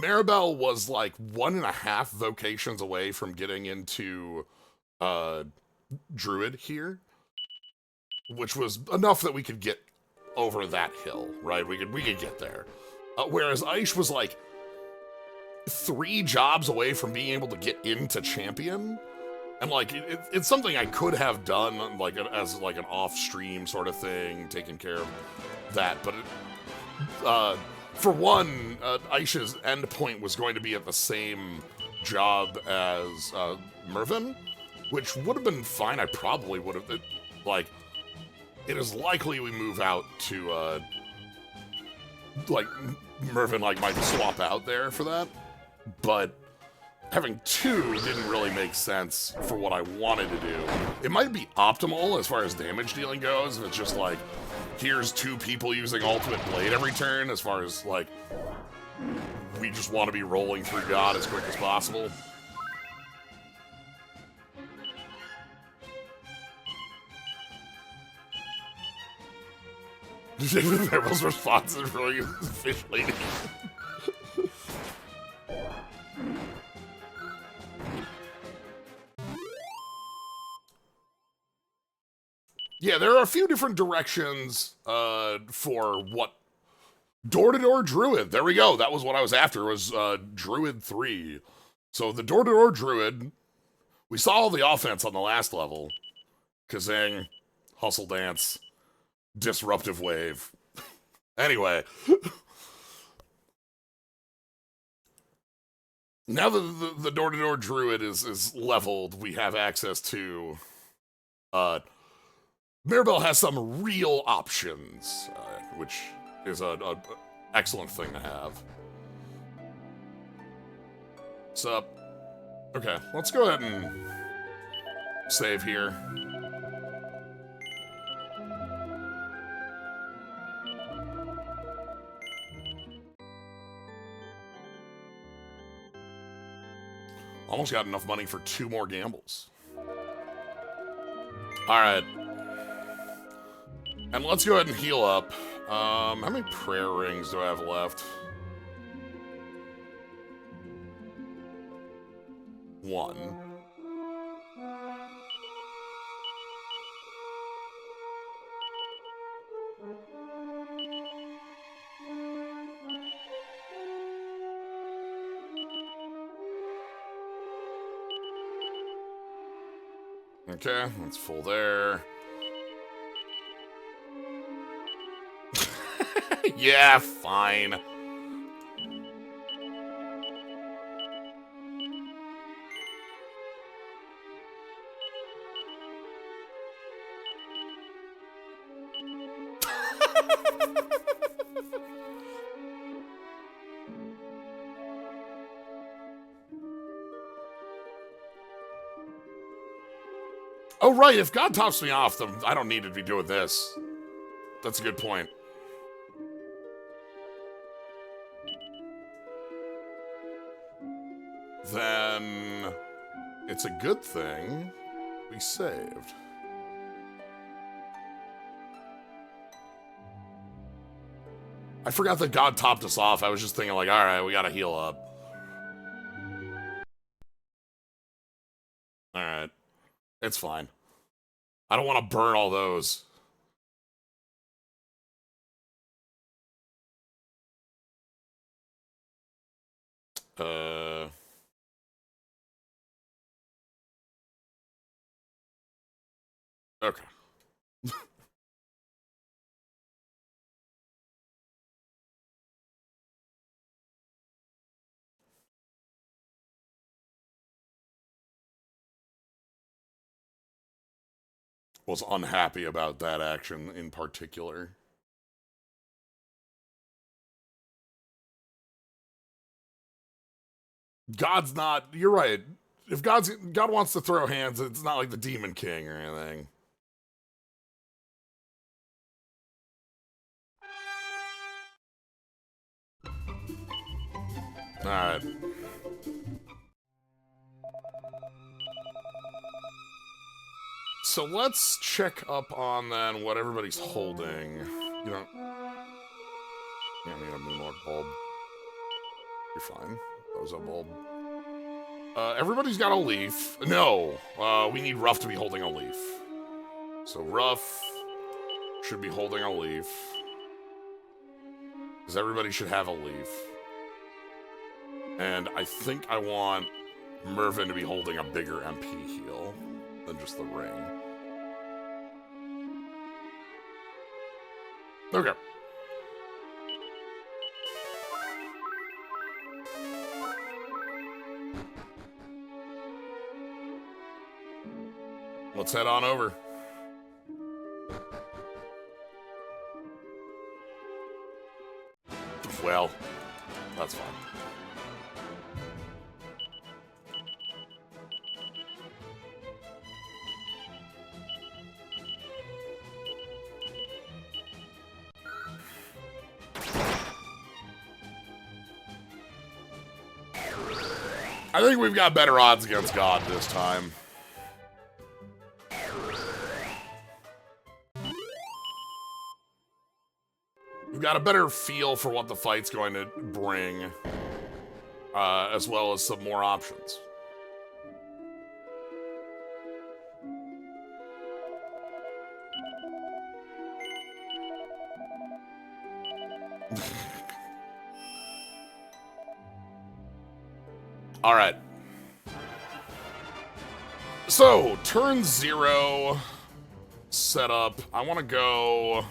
[SPEAKER 1] Maribel was like 1.5 vocations away from getting into Druid here, which was enough that we could get over that hill, right? We could get there. Whereas Aish was like 3 jobs away from being able to get into Champion. And like it's something I could have done like as like an off-stream sort of thing, taking care of that. But for one, Aisha's endpoint was going to be at the same job as Mervin, which would have been fine. I probably would have. It is likely we move out to like Mervin like might swap out there for that, but having 2 didn't really make sense for what I wanted to do. It might be optimal as far as damage dealing goes, if it's just like, here's 2 people using Ultimate Blade every turn, as far as like, we just want to be rolling through God as quick as possible. Everyone's response is really fish lady. Yeah, there are a few different directions for what door-to-door Druid. There we go. That was what I was after, was Druid 3. So the door-to-door Druid, we saw all the offense on the last level. Kazang, Hustle Dance, Disruptive Wave. Anyway. Now that the door-to-door Druid is leveled, we have access to Uh, Mirabelle has some real options, which is a excellent thing to have. So, okay, let's go ahead and save here. Almost got enough money for 2 more gambles. Alright. And let's go ahead and heal up. How many prayer rings do I have left? 1. Okay, that's full there. Yeah, fine. Oh, right, if God tops me off, then I don't need to be doing this. That's a good point. Then it's a good thing we saved. I forgot that God topped us off. I was just thinking like, alright, we gotta heal up. Alright. It's fine. I don't want to burn all those. Okay. Was unhappy about that action in particular. God's not. You're right. If God wants to throw hands, it's not like the Demon King or anything. All right. So let's check up on then what everybody's holding. You know, yeah, I need a Moonlord bulb. You're fine. Bozo bulb. Everybody's got a leaf. No, we need Ruff to be holding a leaf. So Ruff should be holding a leaf. Because everybody should have a leaf. And I think I want Mervin to be holding a bigger MP heal than just the ring. Okay. Let's head on over. Well, that's fine. I think we've got better odds against God this time. We've got a better feel for what the fight's going to bring, as well as some more options. All right. So, turn 0 setup. I want to go...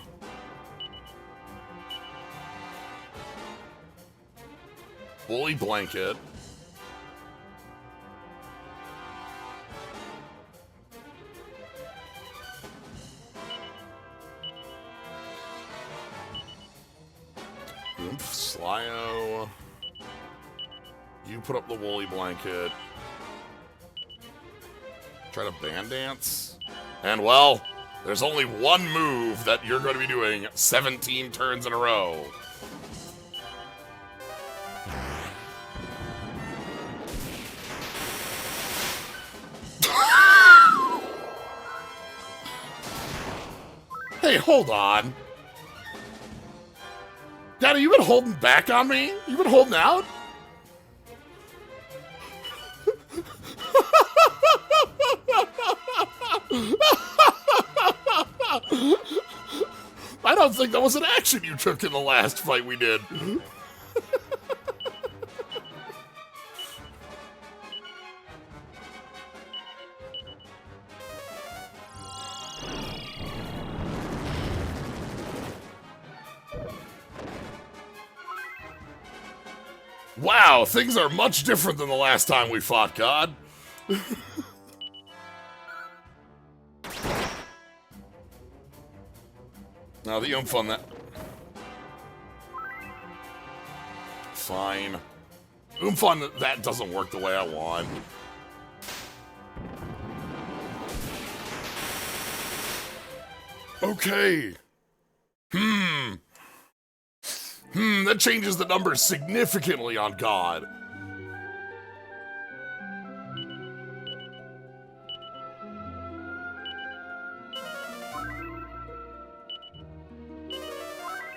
[SPEAKER 1] Woolly Blanket. Oomph, Slyo. You put up the woolly blanket. Try to band dance. And well, there's only one move that you're going to be doing 17 turns in a row. Hey, hold on. Daddy, you been holding back on me? You been holding out? I don't think that was an action you took in the last fight we did. Wow, things are much different than the last time we fought, God. Now the oomph on that. Fine. Oomph on that doesn't work the way I want. Okay. That changes the numbers significantly on God.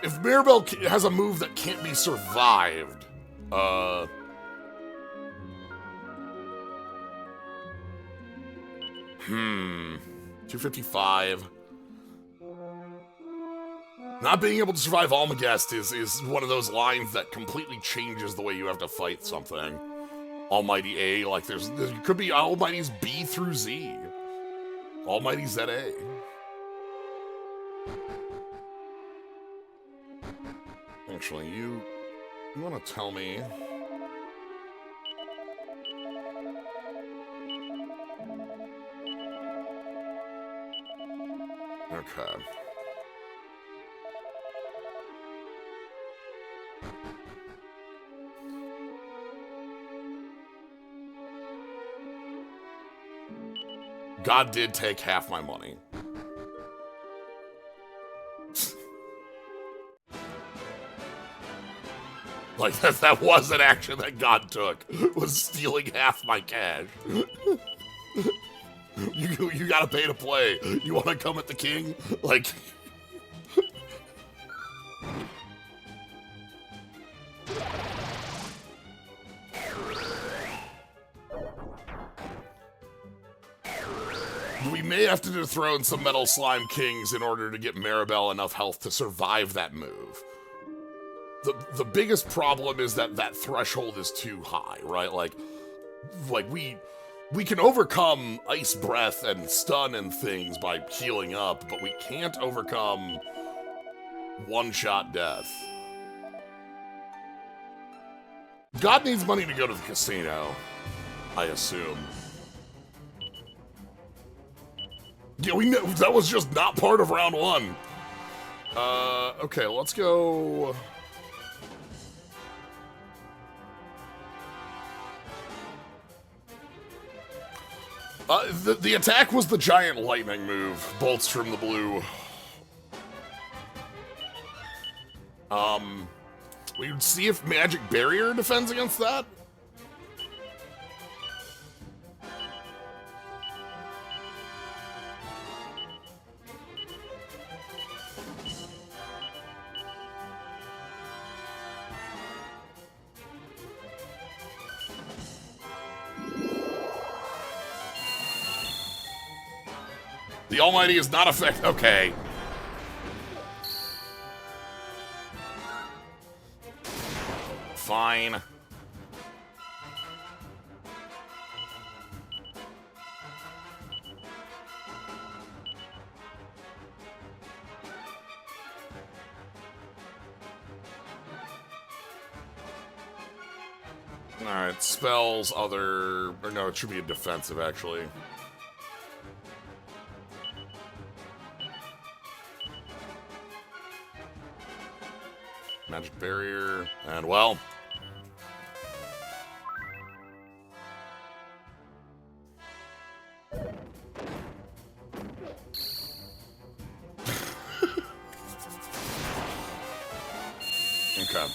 [SPEAKER 1] If Mirabelle has a move that can't be survived, 255. Not being able to survive Almagest is one of those lines that completely changes the way you have to fight something. Almighty A, like there could be Almighty's B through Z. Almighty ZA. Actually, you want to tell me? Okay. God did take half my money. Like, that was an action that God took, was stealing half my cash. You gotta pay to play. You wanna come at the king? Like... We may have to dethrone some Metal Slime Kings in order to get Mirabelle enough health to survive that move. The biggest problem is that threshold is too high, right? Like we can overcome Ice Breath and Stun and things by healing up, but we can't overcome one-shot death. God needs money to go to the casino, I assume. Yeah, we know that was just not part of round one. Okay, let's go. The attack was the giant lightning move, bolts from the blue. We would see if Magic Barrier defends against that. The Almighty is not effective. Okay. Fine. Alright, spells, other... Or no, it should be a defensive, actually. Magic barrier. And, well... Okay.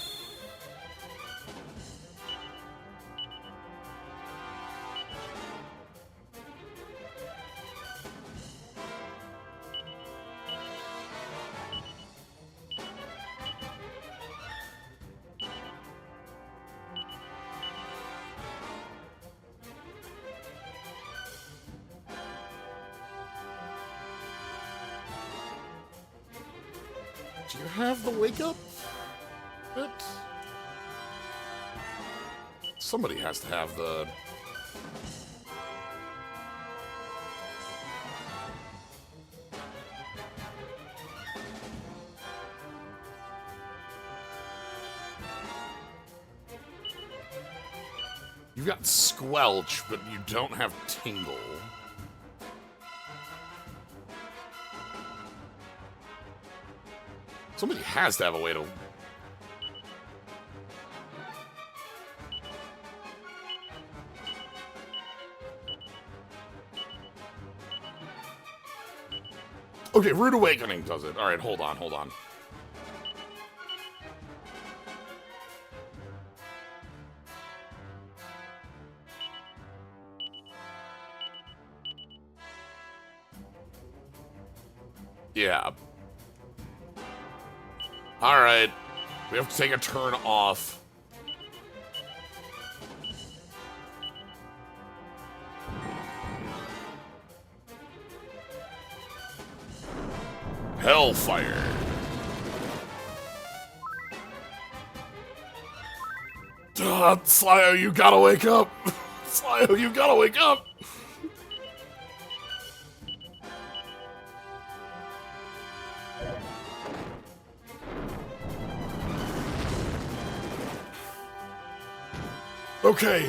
[SPEAKER 1] Do you have the wake up bit? Somebody has to have the... You've got Squelch, but you don't have Tingle. Somebody has to have a way to... Okay, Rude Awakening does it. Alright, hold on, hold on. Yeah. Alright. We have to take a turn off. Hellfire. Slyo, you gotta wake up. Slyo, you gotta wake up. Okay.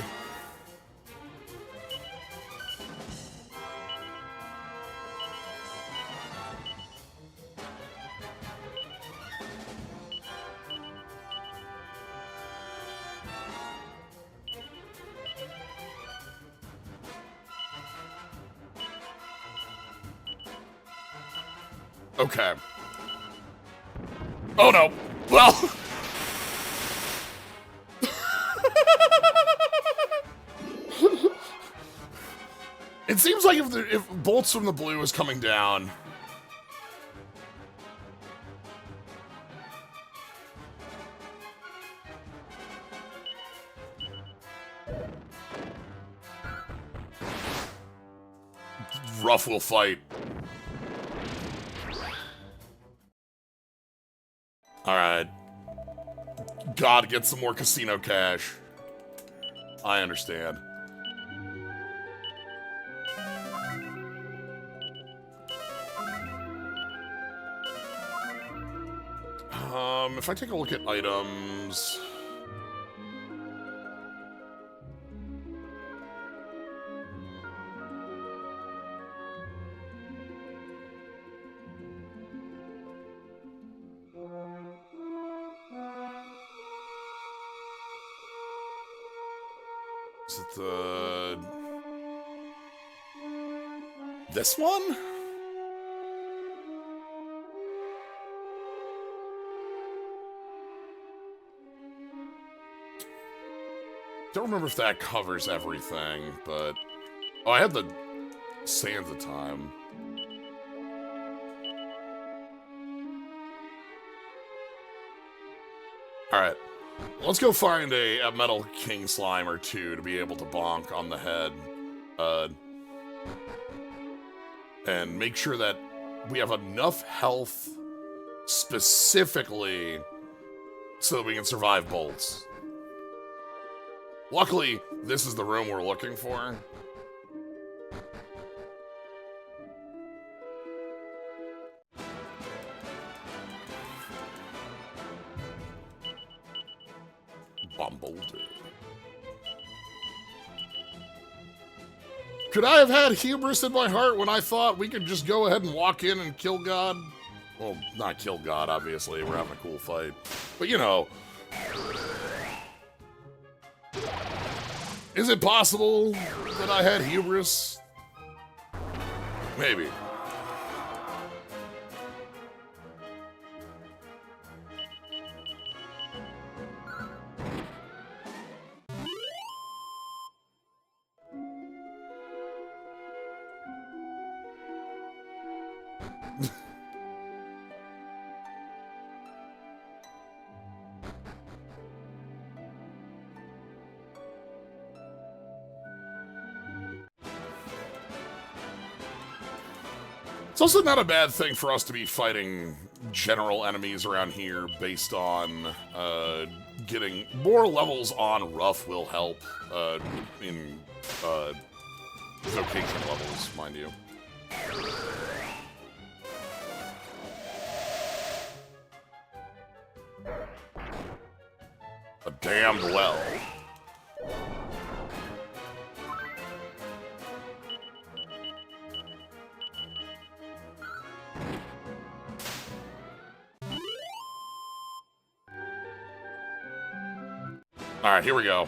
[SPEAKER 1] Okay. Oh no. Well. It seems like if bolts from the blue is coming down. Ruff will fight. Alright. Gotta get some more casino cash. I understand. If I take a look at items... Is it the... This one? Don't remember if that covers everything, but... Oh, I had the Sands of Time. Alright. Let's go find a Metal King Slime or two to be able to bonk on the head. And make sure that we have enough health specifically so that we can survive bolts. Luckily, this is the room we're looking for. Bumblebee. Could I have had hubris in my heart when I thought we could just go ahead and walk in and kill God? Well, not kill God, obviously. We're having a cool fight. But, you know... Is it possible that I had hubris? Maybe. It's also not a bad thing for us to be fighting general enemies around here based on getting more levels on Rough will help in vocation levels, mind you. A damned well. Alright, here we go.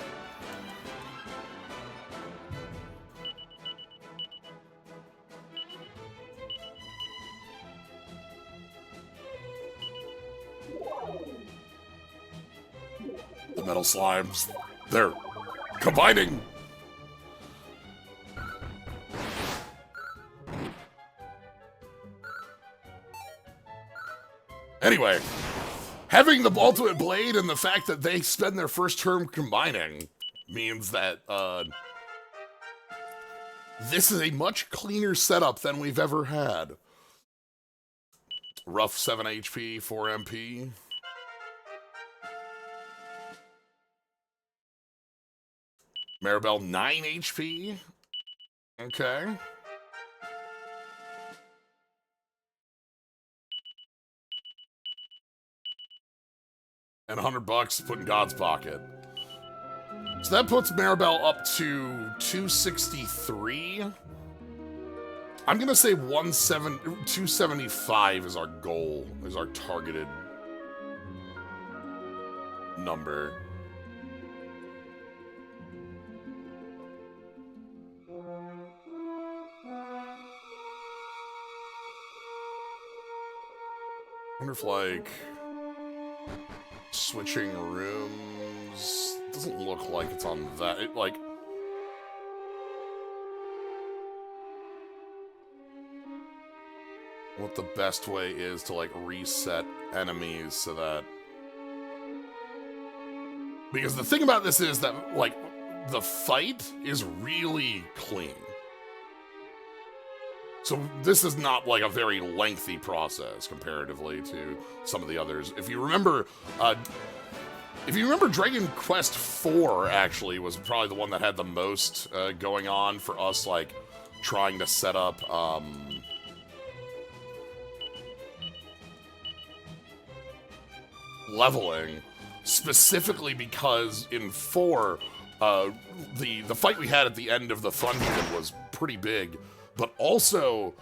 [SPEAKER 1] The metal slimes, they're combining! Anyway, having the ultimate blade and the fact that they spend their first turn combining means that this is a much cleaner setup than we've ever had. Rough 7 HP, 4 MP. Maribel 9 HP. Okay. And $100 to put in God's pocket. So that puts Maribel up to 263. I'm gonna say 275 is our goal, is our targeted number. I wonder if, like, switching rooms doesn't look like it's on that. It, like, what the best way is to, like, reset enemies so that, because the thing about this is that, like, the fight is really clean. So this is not like a very lengthy process comparatively to some of the others. If you remember Dragon Quest IV actually was probably the one that had the most going on for us, like trying to set up leveling, specifically because in 4 the fight we had at the end of the Fun Kingdom was pretty big. But also,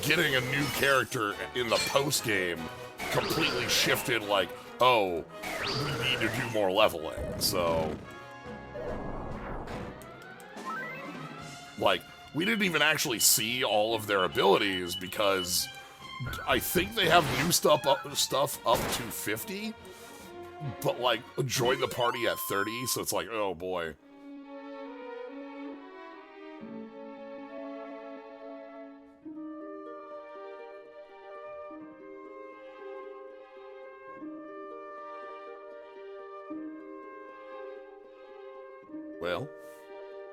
[SPEAKER 1] getting a new character in the post-game completely shifted, like, oh, we need to do more leveling, so... Like, we didn't even actually see all of their abilities, because I think they have new stuff up to 50, but, like, join the party at 30, so it's like, oh boy.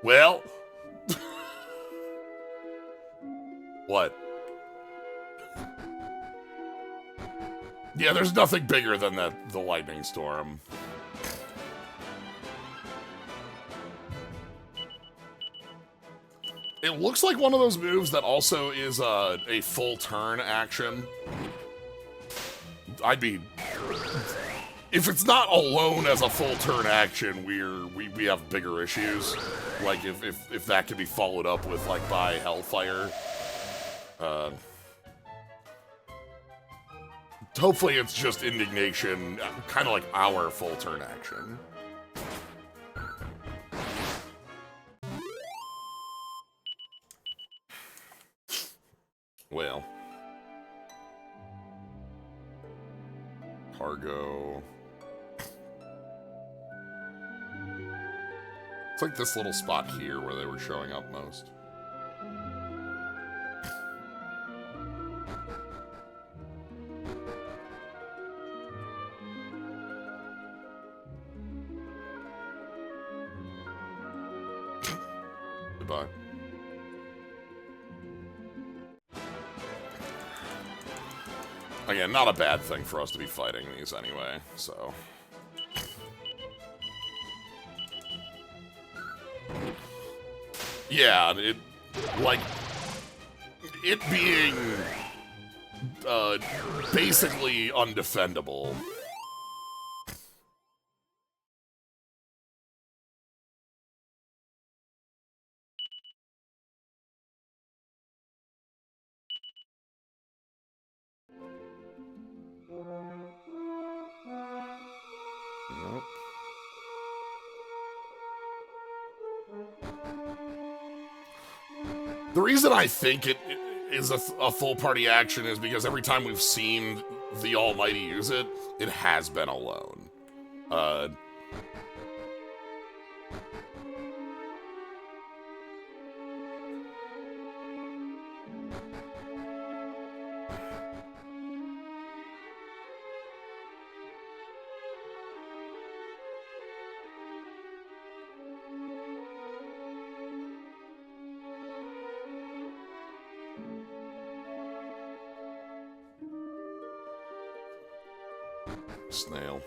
[SPEAKER 1] Well. What? Yeah, there's nothing bigger than the lightning storm. It looks like one of those moves that also is a full turn action. I'd be... If it's not alone as a full turn action, we have bigger issues. Like if that could be followed up with, like, by Hellfire. Hopefully it's just indignation, kind of like our full turn action. Well. Cargo. It's like this little spot here where they were showing up most. Goodbye. Again, not a bad thing for us to be fighting these anyway, so... Yeah, it... like... it being... basically undefendable. Nope. The reason I think it is a full party action is because every time we've seen the Almighty use it, it has been alone. Snail.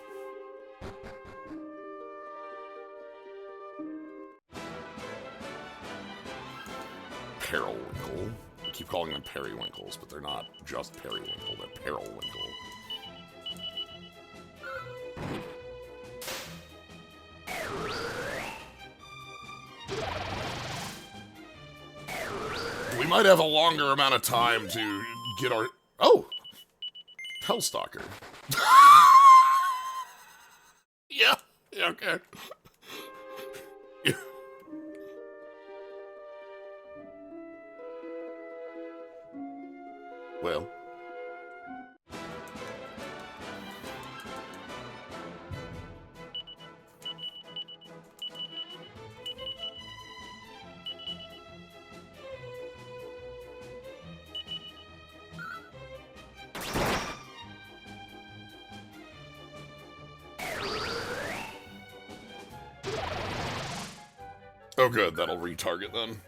[SPEAKER 1] Periwinkle. I keep calling them periwinkles, but they're not just periwinkle, they're periwinkle. We might have a longer amount of time to get our... Oh! Hellstalker. Yeah, okay. Yeah. Well. Oh good, that'll retarget then.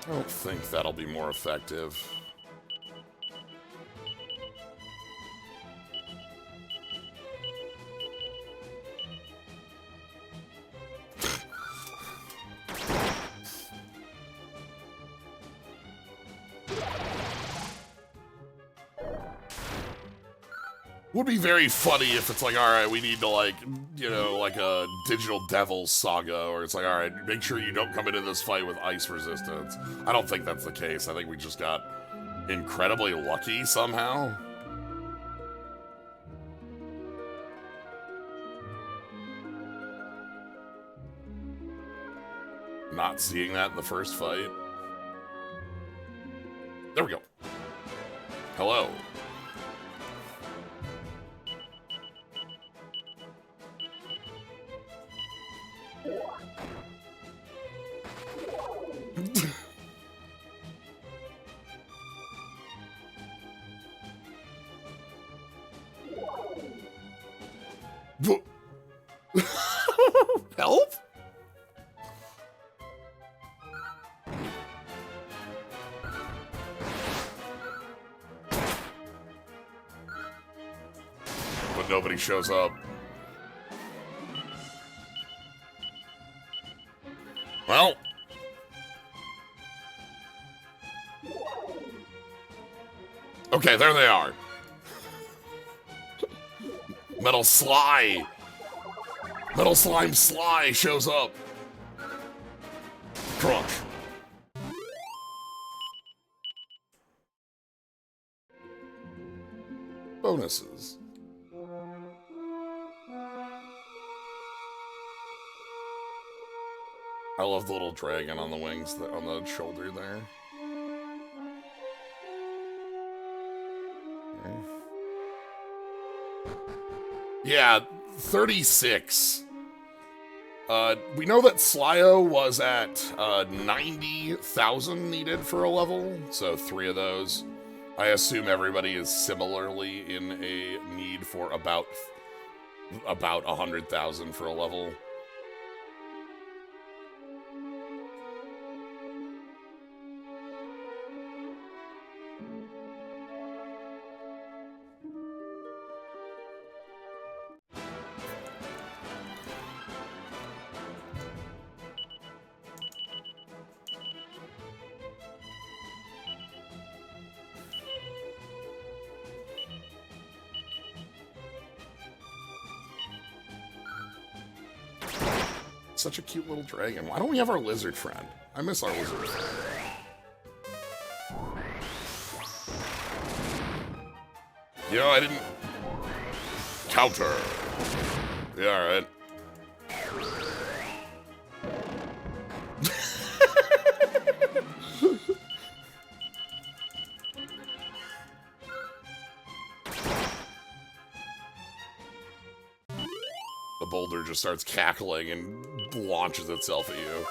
[SPEAKER 1] I don't think that'll be more effective. Would be very funny if it's like, alright, we need to like, you know, like a Digital Devils saga, or it's like, alright, make sure you don't come into this fight with ice resistance. I don't think that's the case. I think we just got incredibly lucky somehow. Not seeing that in the first fight. There we go. Hello. Help? But nobody shows up. Well. Okay, there they are. Metal Sly. Metal Slime Sly shows up. Crunch. Bonuses. I love the little dragon on the wings, on the shoulder there. Okay. Yeah, 36. We know that Slyo was at 90,000 needed for a level, so 3 of those. I assume everybody is similarly in a need for about 100,000 for a level. Such a cute little dragon. Why don't we have our lizard friend? I miss our lizard friend. You know, I didn't... Counter. Yeah, alright. The boulder just starts cackling and launches itself at you.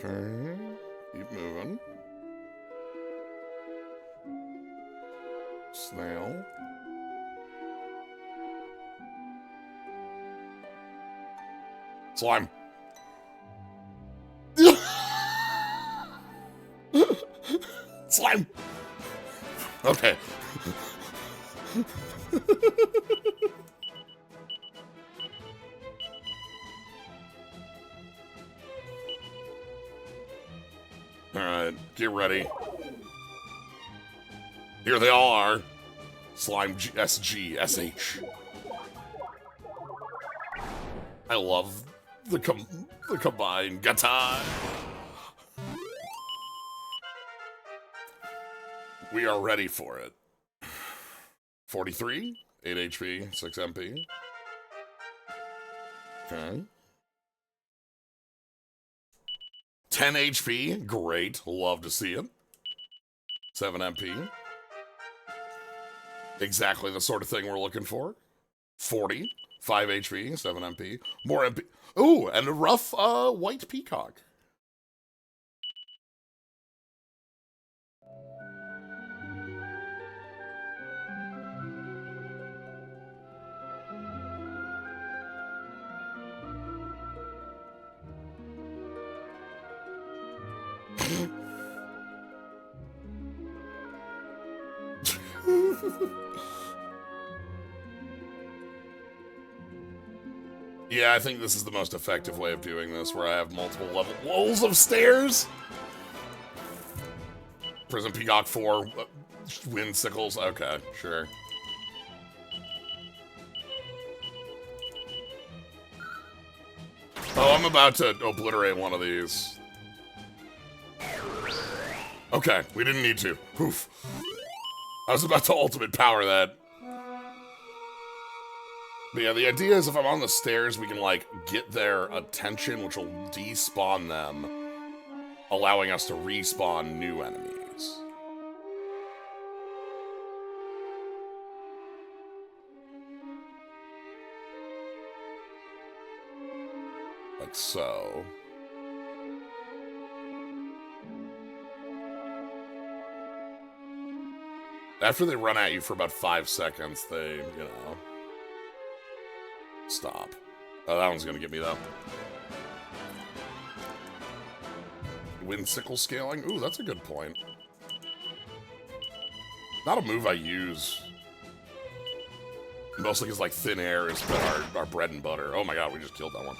[SPEAKER 1] Okay, keep moving. Snail. Slime. Slime. Okay. Alright, get ready. Here they all are. Slime SG, SH. I love the combined Gatai. We are ready for it. 43, 8 HP, 6 MP. Okay. 10 HP, great, love to see it. 7 MP. Exactly the sort of thing we're looking for. 40, 5 HP, 7 MP. More MP. Ooh, and a rough white peacock. Yeah, I think this is the most effective way of doing this, where I have multiple levels of stairs. Prison Peacock 4, wind sickles. Okay, sure. Oh, I'm about to obliterate one of these. Okay, we didn't need to. Poof. I was about to ultimate power that. But yeah, the idea is if I'm on the stairs, we can, like, get their attention, which will despawn them, allowing us to respawn new enemies. Like so. After they run at you for about 5 seconds, they, stop. Oh, that one's gonna get me, though. Windsickle scaling? Ooh, that's a good point. Not a move I use. Mostly because, like, thin air has been our bread and butter. Oh my god, we just killed that one.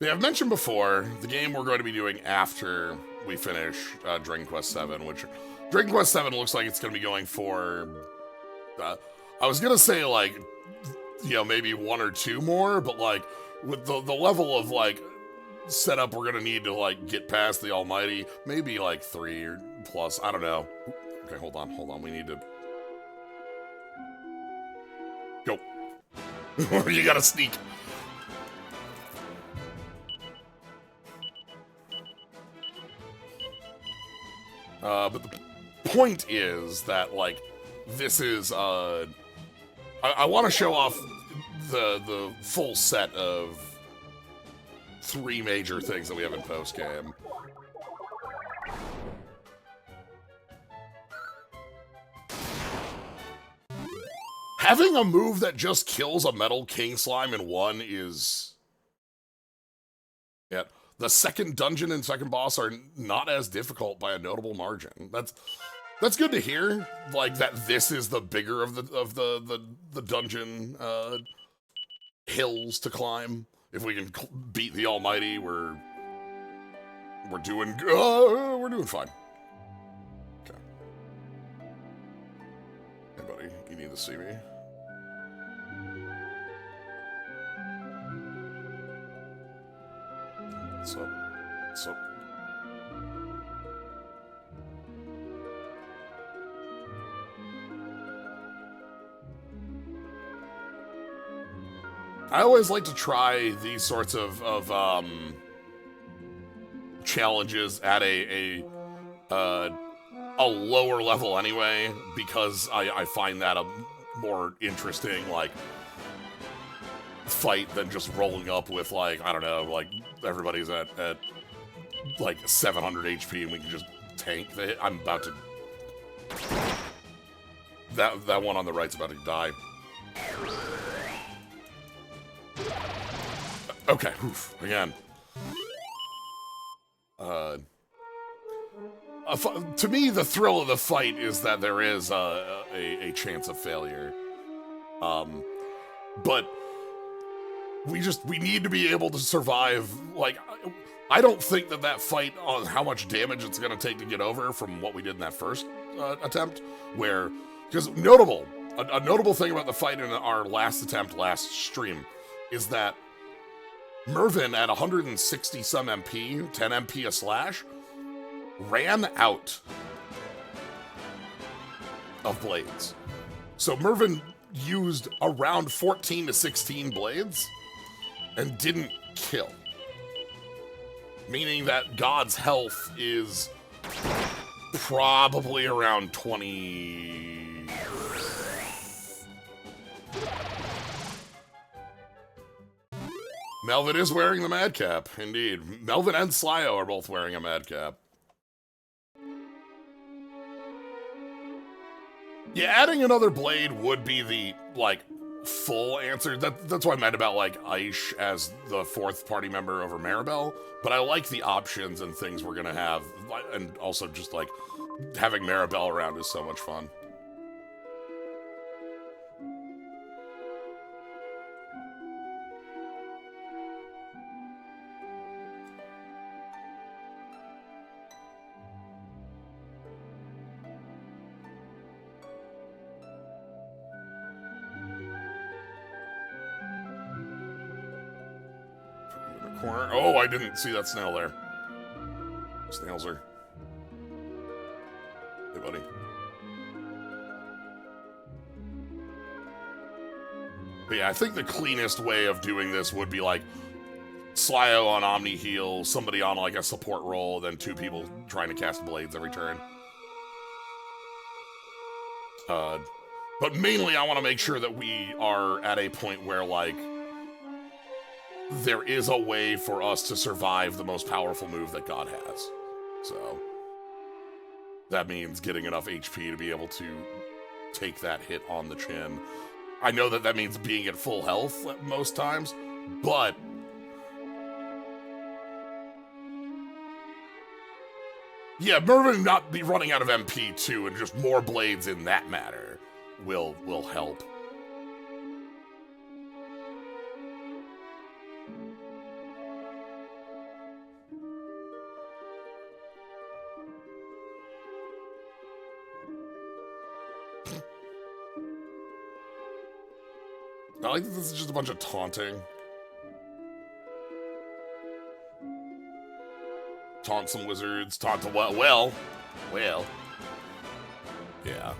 [SPEAKER 1] Yeah, I've mentioned before, the game we're going to be doing after we finish Dragon Quest VII, which Dragon Quest VII looks like it's going to be going for, I was going to say, like, maybe 1 or 2 more, but, like, with the level of, like, setup we're going to need to, like, get past the Almighty, maybe, like, 3 or plus, I don't know. Okay, hold on, we need to... Go. You gotta sneak. But the point is that, like, this is, I want to show off the full set of 3 major things that we have in post-game. Having a move that just kills a Metal King Slime in 1 is... Yeah. The second dungeon and second boss are not as difficult by a notable margin. That's good to hear. Like, that this is the bigger of the dungeon hills to climb. If we can beat the Almighty, we're doing fine. Okay. Hey, buddy, you need to see me. What's up? I always like to try these sorts of challenges at a lower level anyway, because I find that a more interesting, like, fight than just rolling up with, like, I don't know, like, everybody's at like 700 HP and we can just tank the hit. I'm about to... That one on the right's about to die. Okay, oof, again. To me, the thrill of the fight is that there is a chance of failure. But we need to be able to survive. Like, I don't think that fight on how much damage it's going to take to get over from what we did in that first attempt, where, because a notable thing about the fight in our last attempt, last stream, is that Mervyn at 160 some MP, 10 MP a slash, ran out of blades. So Mervyn used around 14 to 16 blades and didn't kill. Meaning that God's health is probably around 20... Melvin is wearing the madcap, indeed. Melvin and Slyo are both wearing a madcap. Yeah, adding another blade would be the, like, full answer. That's what I meant about, like, Aish as the 4th party member over Maribel. But I like the options and things we're gonna have. And also just, like, having Maribel around is so much fun. Corner. Oh, I didn't see that snail there. Snails are... Hey, buddy. But yeah, I think the cleanest way of doing this would be, like, Slyo on Omni Heal, somebody on, like, a support role, then 2 people trying to cast blades every turn. But mainly, I want to make sure that we are at a point where, like, there is a way for us to survive the most powerful move that God has. So, that means getting enough HP to be able to take that hit on the chin. I know that that means being at full health most times, but yeah, Mervin not be running out of MP too, and just more blades in that matter will help. I like that this is just a bunch of taunting. Taunt some wizards, taunt the well. Yeah.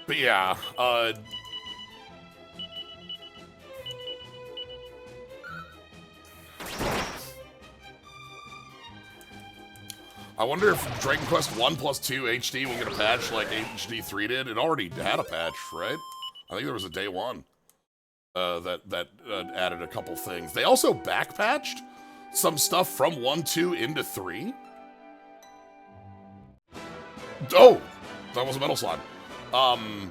[SPEAKER 1] But yeah, I wonder if Dragon Quest 1 plus 2 HD will get a patch like HD 3 did. It already had a patch, right? I think there was a day one that added a couple things. They also backpatched some stuff from 1.2 into 3. Oh, that was a metal slime. From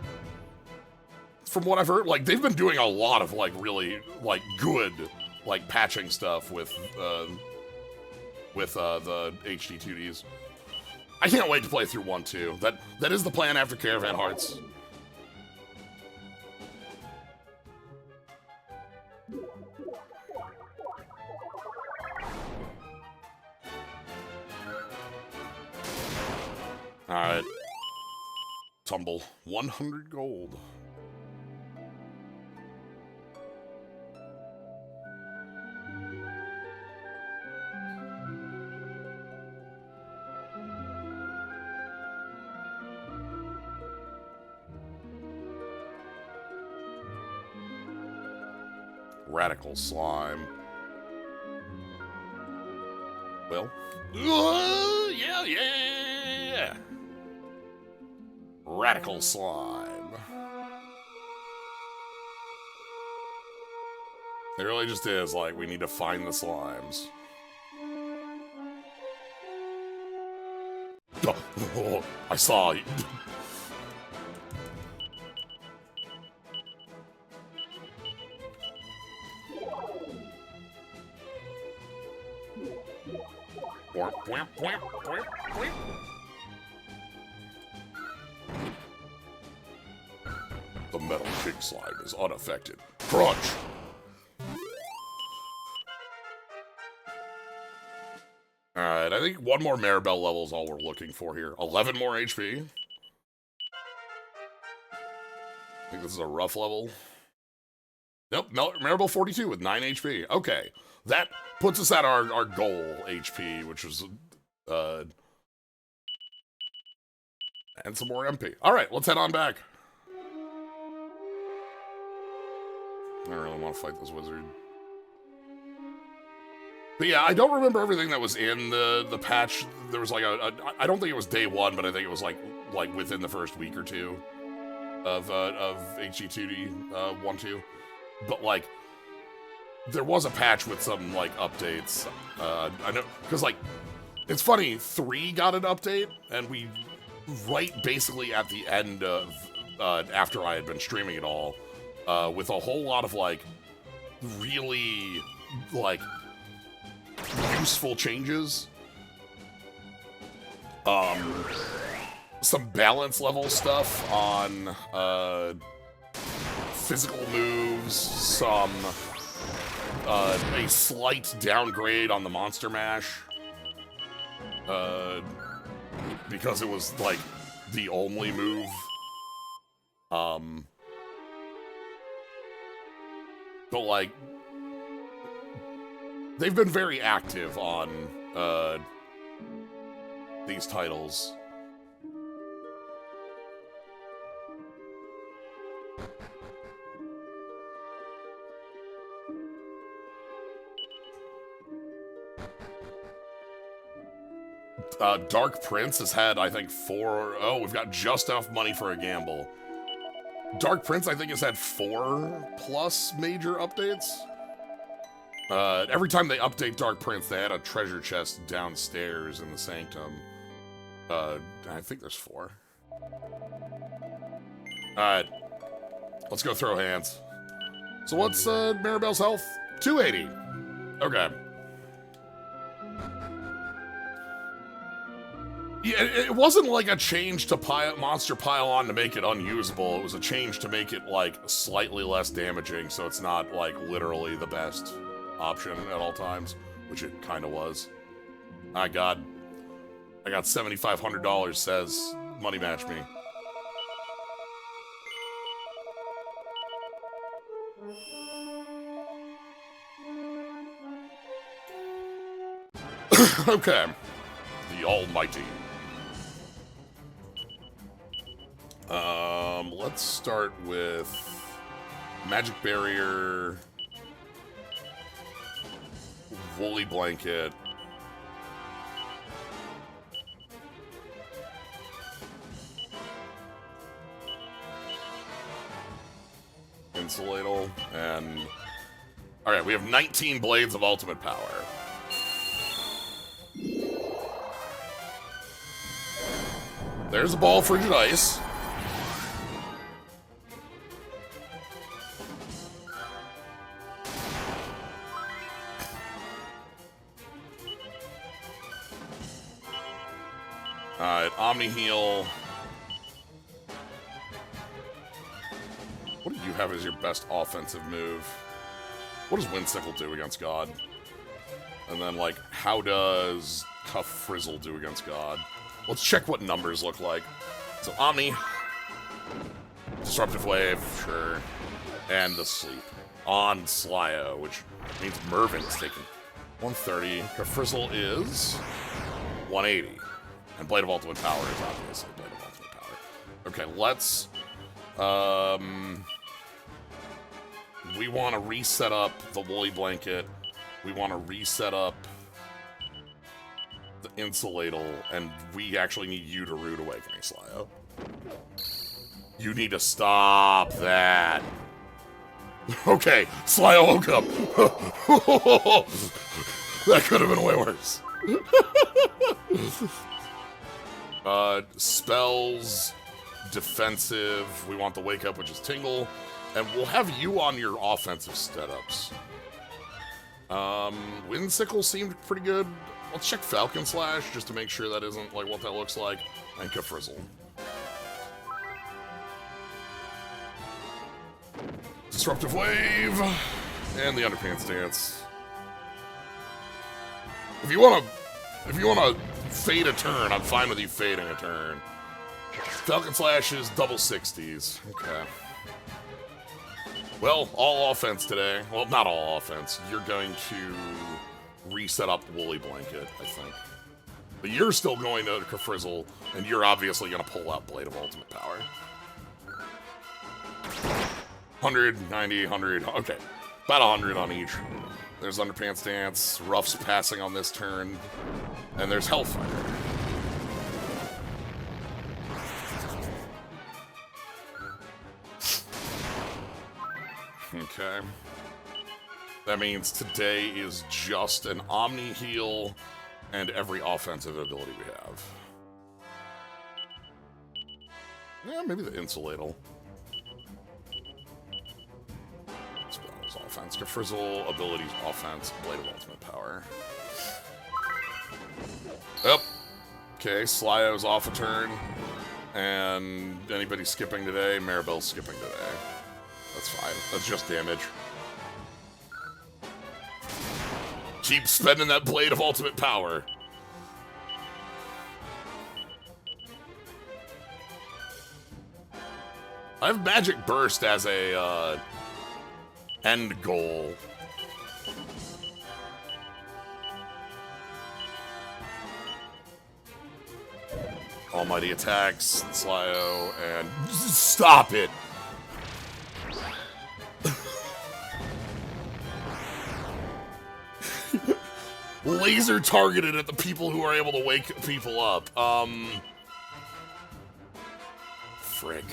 [SPEAKER 1] what I've heard, like they've been doing a lot of like really like good like patching stuff with the HD 2Ds. I can't wait to play through 1.2. That is the plan after Caravan Hearts. Alright. Tumble. 100 gold. Radical slime. Well. Yeah. Radical slime. It really just is, like, we need to find the slimes. Oh, I saw you. The metal pig slime is unaffected. Crunch! Alright, I think one more Maribel level is all we're looking for here. 11 more HP. I think this is a rough level. Nope, Maribel 42 with 9 HP. Okay, that puts us at our goal HP, which was... and some more MP. Alright, let's head on back. I don't really want to fight this wizard. But yeah, I don't remember everything that was in the patch. There was like I don't think it was day one, but I think it was like within the first week or two of HG2D 1.2. But like, there was a patch with some like updates. I know, because like, it's funny, 3 got an update, and we right basically at the end of after I had been streaming it all, with a whole lot of like really like useful changes. Some balance level stuff on physical moves, some a slight downgrade on the monster mash, because it was like the only move. But like, they've been very active on these titles. Dark Prince has had, I think, 4... Oh, we've got just enough money for a gamble. Dark Prince, I think, has had 4+ major updates. Every time they update Dark Prince, they add a treasure chest downstairs in the Sanctum. I think there's 4. Alright. Let's go throw hands. So what's Maribel's health? 280. Okay. Yeah, it wasn't like a change to monster pile on to make it unusable. It was a change to make it, like, slightly less damaging, so it's not, like, literally the best option at all times, which it kind of was. My God. I got $7,500, says Money Match Me. Okay. The Almighty. Let's start with Magic Barrier, Woolly Blanket, Insulatal, and... Alright, we have 19 Blades of Ultimate Power. There's a ball, Frigid Ice. Alright, Omni Heal. What do you have as your best offensive move? What does Windsickle do against God? And then, like, how does Cuff Frizzle do against God? Let's check what numbers look like. So, Omni. Disruptive Wave, sure. And the Sleep. On Slyo, which means Mervyn is taking 130. Cuff Frizzle is 180. And Blade of Ultimate Power is obviously Blade of Ultimate Power. Okay, let's... we want to reset up the Woolly Blanket. We want to reset up the Insulatal, and we actually need you to Rude Awakening, Slyo. You need to stop that. Okay, Slyo woke up. That could have been way worse. Spells, defensive, we want the Wake Up, which is Tingle, and we'll have you on your offensive setups. Windsickle seemed pretty good. Let's check Falcon Slash, just to make sure that isn't, like, what that looks like, and Kafrizzle. Disruptive Wave, and the Underpants Dance. If you wanna fade a turn, I'm fine with you fading a turn. Falcon Slash is double 60s. Okay. Well, all offense today. Well, not all offense. You're going to reset up Woolly Blanket, I think. But you're still going to Kafrizzle, and you're obviously going to pull out Blade of Ultimate Power. 100, 90, 100. Okay. About 100 on each. There's Underpants Dance, Ruff's passing on this turn, and there's Hellfire. Okay. That means today is just an Omni Heal and every offensive ability we have. Yeah, maybe the Insulatal. Spells, offense. Kafrizzle, abilities, offense, Blade of Ultimate Power. Yep. Okay, Slyo's off a turn. And anybody skipping today? Maribel's skipping today. That's fine. That's just damage. Keep spending that Blade of Ultimate Power. I have Magic Burst as a, end goal. Almighty attacks, Slyo, and... Stop it! laser targeted at the people who are able to wake people up. Frick.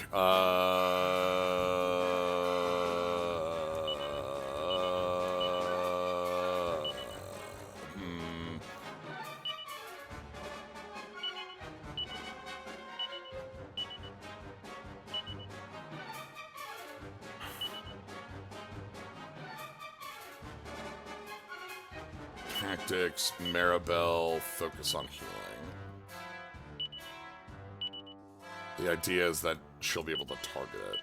[SPEAKER 1] Tactics, Maribel, focus on healing. The idea is that she'll be able to target it.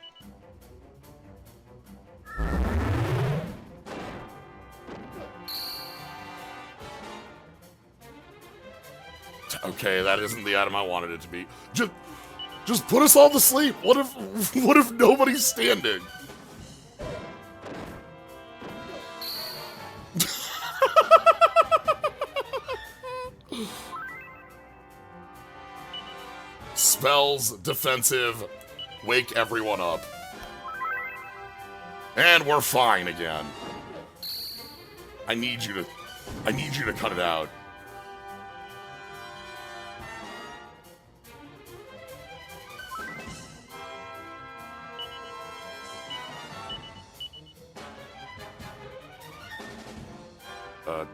[SPEAKER 1] Okay, that isn't the item I wanted it to be. Just put us all to sleep. What if nobody's standing? Spells, defensive, wake everyone up. And we're fine again. I need you to cut it out.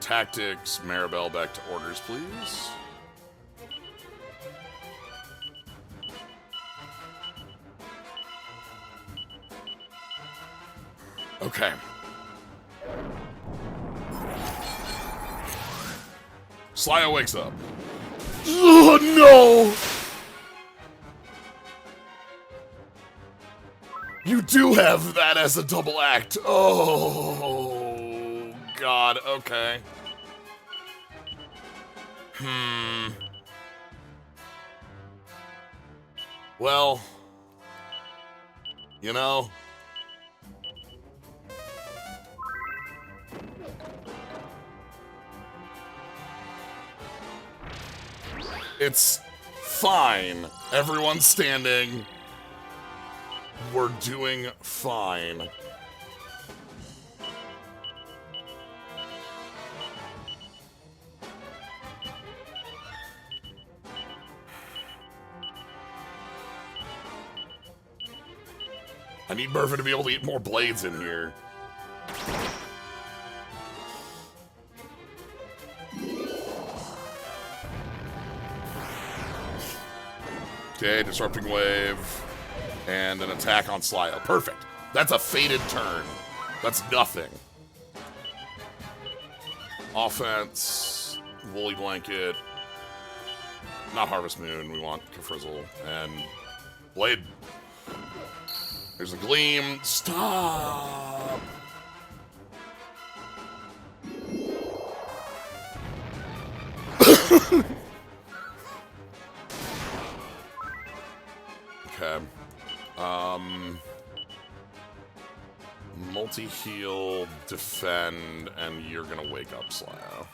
[SPEAKER 1] Tactics, Maribel back to orders, please. Okay. Slyo wakes up. Oh, no! You do have that as a double act. Oh, God. Okay. Well, you know... It's fine. Everyone's standing. We're doing fine. I need Mervin to be able to get more blades in here. Okay, Disrupting Wave, and an attack on Slyo. Perfect. That's a fated turn. That's nothing. Offense, Woolly Blanket, not Harvest Moon, we want Kafrizzle, and Blade. There's a Gleam. Stop! Okay. Multi-heal, defend, and you're gonna wake up Slyo.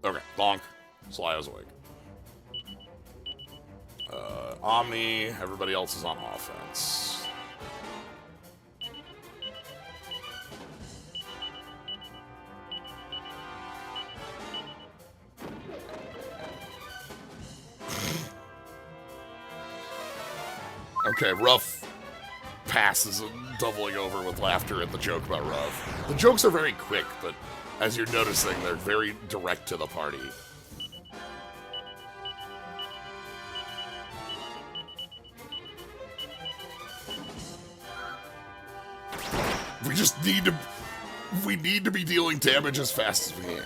[SPEAKER 1] Okay, bonk. Slyo's awake. Omni, everybody else is on offense. Okay, Ruff passes doubling over with laughter at the joke about Ruff. The jokes are very quick, but as you're noticing, they're very direct to the party. We need to be dealing damage as fast as we can.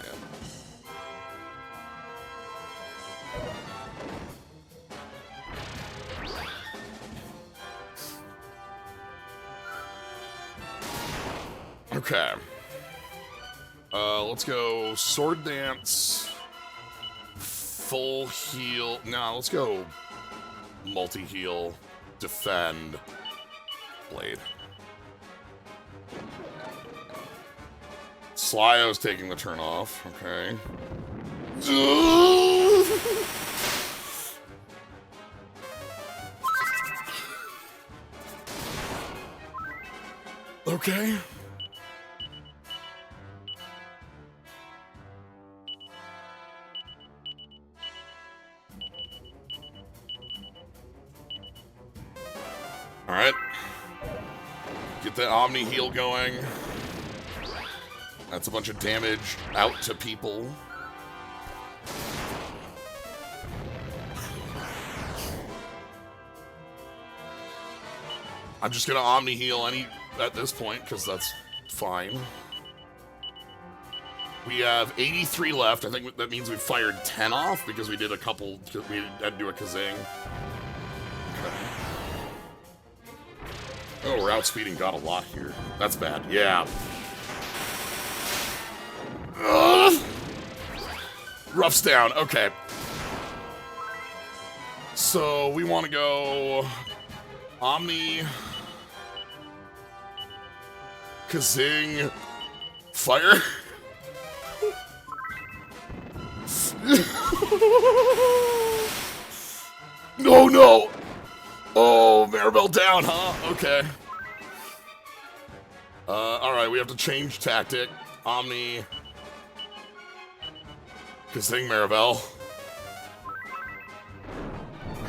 [SPEAKER 1] Okay. Let's go Sword Dance, full heal. No, let's go multi-heal, defend, Blade. Slyo's taking the turn off, okay. Okay. Alright. Get the Omni heal going. That's a bunch of damage out to people. I'm just gonna Omni heal at this point, because that's fine. We have 83 left. I think that means we fired 10 off because we did a couple. We had to do a Kazing. Okay. Oh, we're outspeeding God a lot here. That's bad. Yeah. Rough's down. Okay. So we want to go Omni, Kazing, fire. No. Oh, Maribel down, huh? Okay. Alright, we have to change tactic. Omni, Kazing, Maribel.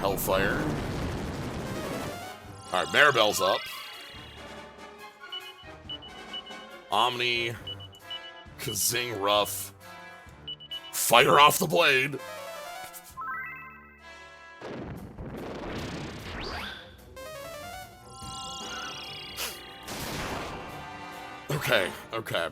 [SPEAKER 1] Hellfire. Alright, Maribel's up. Omni, Kazing, Rough. Fire off the blade. Okay.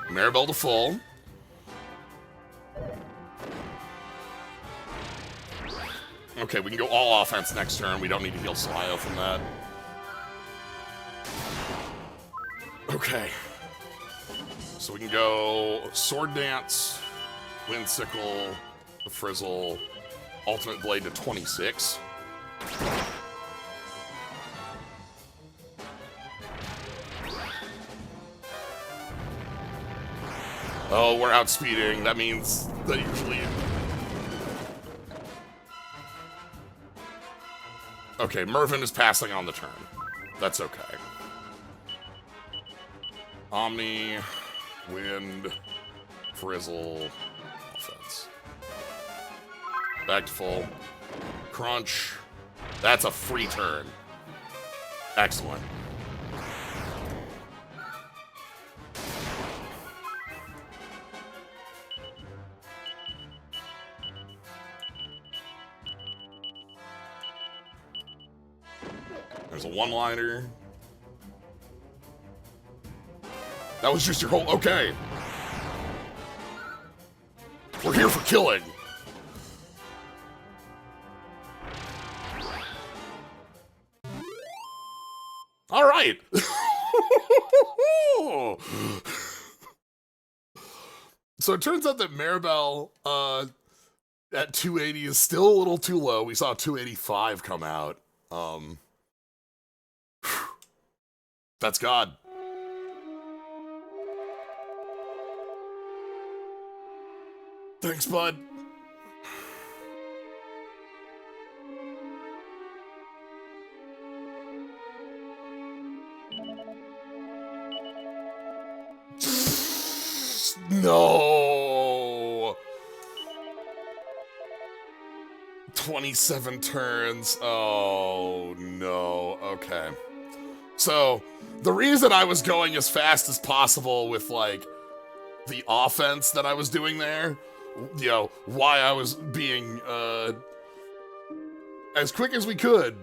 [SPEAKER 1] Maribel to full. Okay, we can go all offense next turn. We don't need to heal Slyo from that. Okay. So we can go Sword Dance, Windsickle, the Frizzle, Ultimate Blade to 26. Oh, we're outspeeding. That means that usually... Okay, Mervin is passing on the turn. That's okay. Omni, Wind, Frizzle, offense. Back to full. Crunch. That's a free turn. Excellent. There's a one-liner. That was just your whole... Okay. We're here for killing. All right. So it turns out that Maribel at 280 is still a little too low. We saw 285 come out. That's God. Thanks, bud. No. 27 turns. Oh, no. Okay. So, the reason I was going as fast as possible with, like, the offense that I was doing there, you know, why I was being, as quick as we could,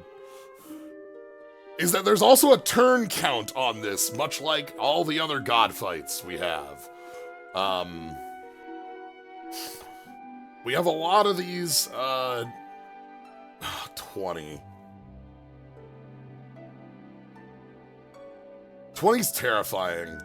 [SPEAKER 1] is that there's also a turn count on this, much like all the other God fights we have. We have a lot of these, 20. 20's terrifying.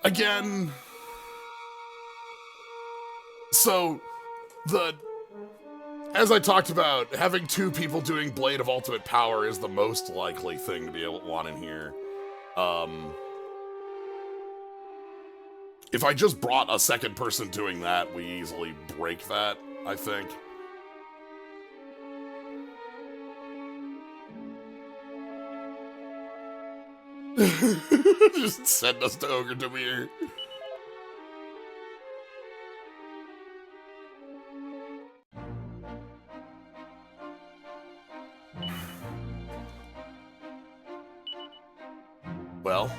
[SPEAKER 1] again, so as I talked about, having two people doing Blade of Ultimate Power is the most likely thing to be able to want in here. If I just brought a second person doing that, we easily break that, I think. Just send us to Ogre Demir. Well.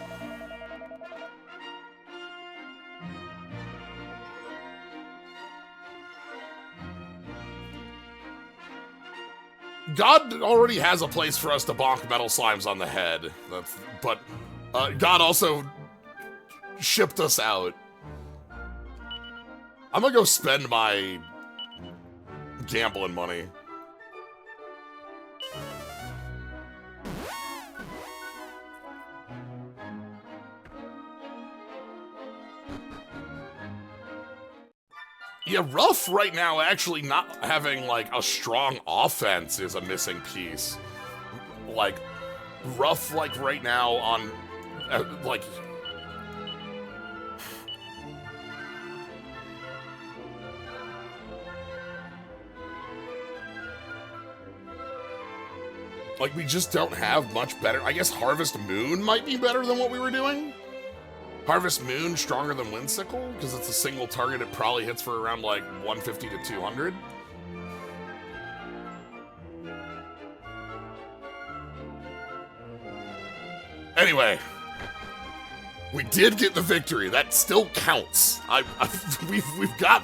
[SPEAKER 1] God already has a place for us to bonk metal slimes on the head. But God also shipped us out. I'm gonna go spend my gambling money. Yeah, Rough right now actually not having, like, a strong offense is a missing piece. Like, Rough, like, right now on, like... Like, we just don't have much better... I guess Harvest Moon might be better than what we were doing? Harvest Moon stronger than Windsickle? Because it's a single target, it probably hits for around, like, 150 to 200. Anyway. We did get the victory. That still counts. We've got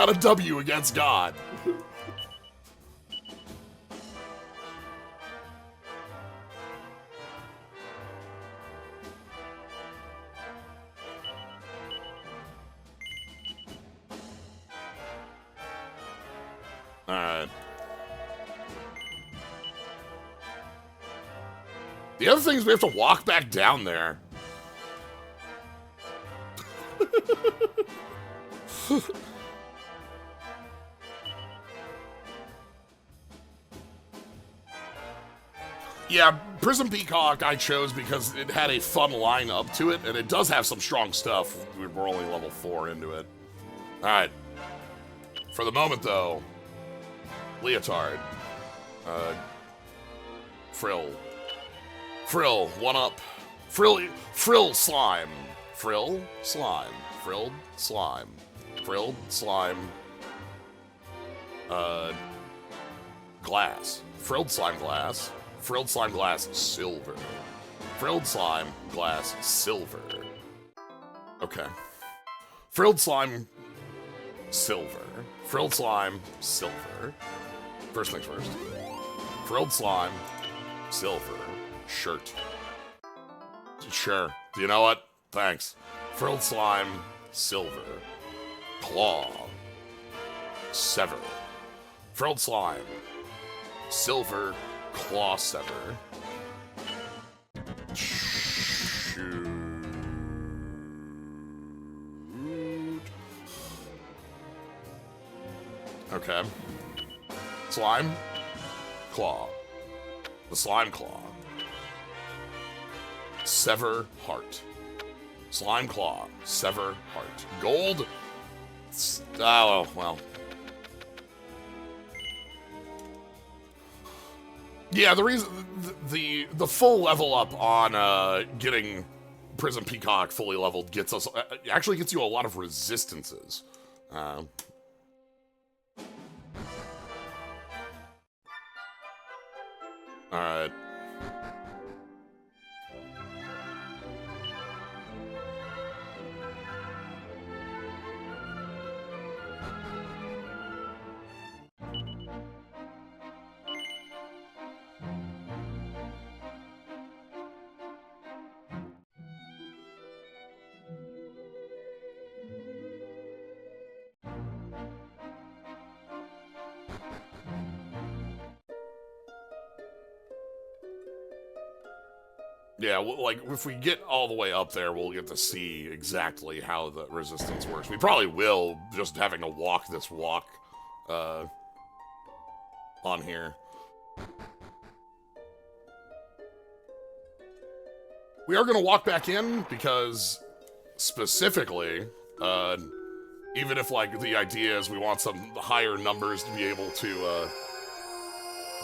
[SPEAKER 1] a W against God. Alright. The other thing is we have to walk back down there. Yeah, Prism Peacock I chose because it had a fun line up to it, and it does have some strong stuff. We're only level 4 into it. Alright. For the moment, though, Leotard. Frill. Frill, 1-up. Frill Slime. Frill Slime. Frilled Slime. Frilled Slime. Glass. Frilled Slime Glass. Frilled Slime Glass Silver. Frilled Slime Glass Silver. Okay. Frilled Slime Silver. Frilled Slime Silver. First things first. Frilled Slime Silver. Shirt. Sure. You know what? Thanks. Frilled Slime Silver. Claw. Sever. Frilled Slime Silver. Claw Sever. Shoot. Okay. Slime. Claw. The Slime Claw. Sever Heart. Slime Claw. Sever Heart. Gold. Oh, well. Yeah, the reason the full level up on getting Prism Peacock fully leveled gets us actually gets you a lot of resistances. All right. Yeah, well, like, if we get all the way up there, we'll get to see exactly how the resistance works. We probably will, just having to walk this walk, on here. We are going to walk back in, because, specifically, even if, like, the idea is we want some higher numbers to be able to,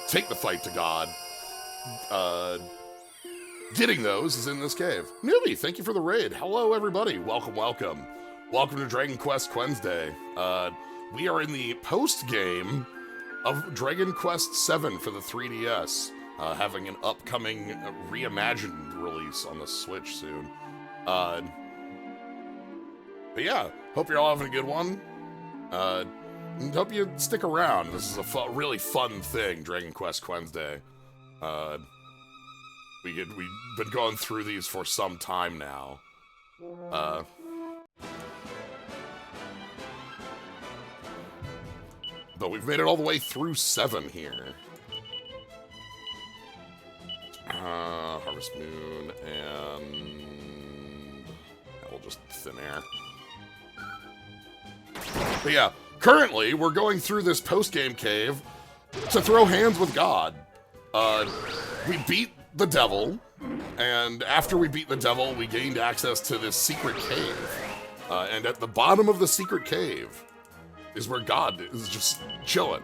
[SPEAKER 1] take the fight to God, getting those is in this cave. Newbie, thank you for the raid. Hello, everybody. Welcome, welcome. Welcome to Dragon Quest Wednesday. We are in the post-game of Dragon Quest VII for the 3DS, having an upcoming reimagined release on the Switch soon. But yeah, hope you're all having a good one. And hope you stick around. This is a really fun thing, Dragon Quest Wednesday. We've been going through these for some time now. But we've made it all the way through 7 here. Harvest Moon and... we'll just thin air. But yeah, currently we're going through this post-game cave to throw hands with God. We beat the devil, and after we beat the devil, we gained access to this secret cave. And at the bottom of the secret cave is where God is just chilling.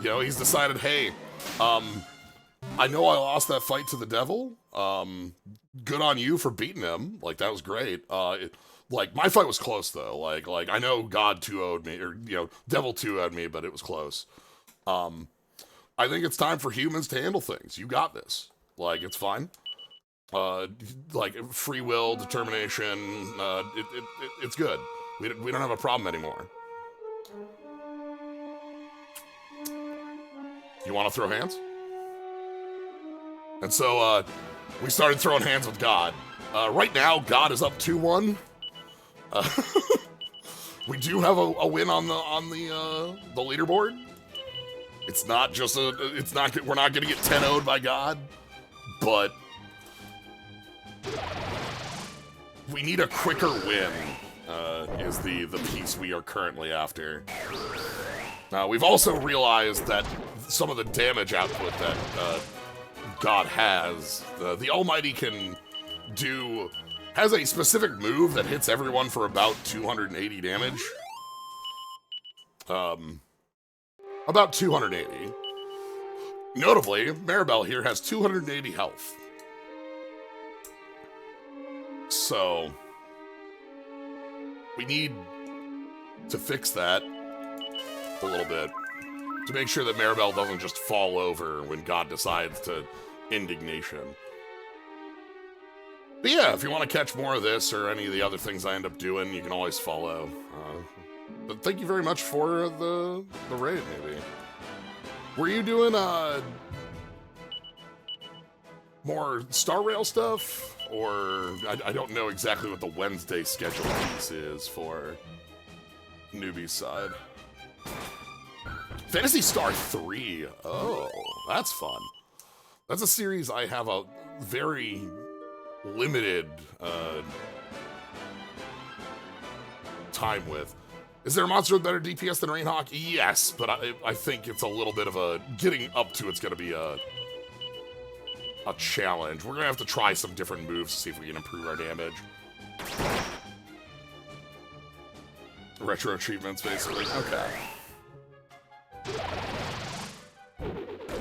[SPEAKER 1] You know, he's decided, hey, I know I lost that fight to the devil. Good on you for beating him. Like, that was great. Like, my fight was close, though. Like, I know God 2-0'd me, or, you know, Devil 2-0'd me, but it was close. I think it's time for humans to handle things. You got this. Like, it's fine. Like, free will, determination, it's good. We don't have a problem anymore. You want to throw hands? And so, we started throwing hands with God. Right now, God is up 2-1. We do have a win on the leaderboard. It's not just we're not gonna get 10-0'd by God, but we need a quicker win, is the piece we are currently after. We've also realized that some of the damage output that God has, the Almighty has a specific move that hits everyone for about 280 damage. About 280. Notably, Maribel here has 280 health. So, we need to fix that a little bit to make sure that Maribel doesn't just fall over when God decides to indignation. But yeah, if you want to catch more of this or any of the other things I end up doing, you can always follow. But thank you very much for the raid, maybe. Were you doing more Star Rail stuff? Or I don't know exactly what the Wednesday schedule piece is for Newbie's side. Phantasy Star 3. Oh, that's fun. That's a series I have a very limited time with. Is there a monster with better DPS than Rainhawk? Yes, but I think it's a little bit of a... Getting up to it's going to be a challenge. We're going to have to try some different moves to see if we can improve our damage. Retro achievements, basically. Okay.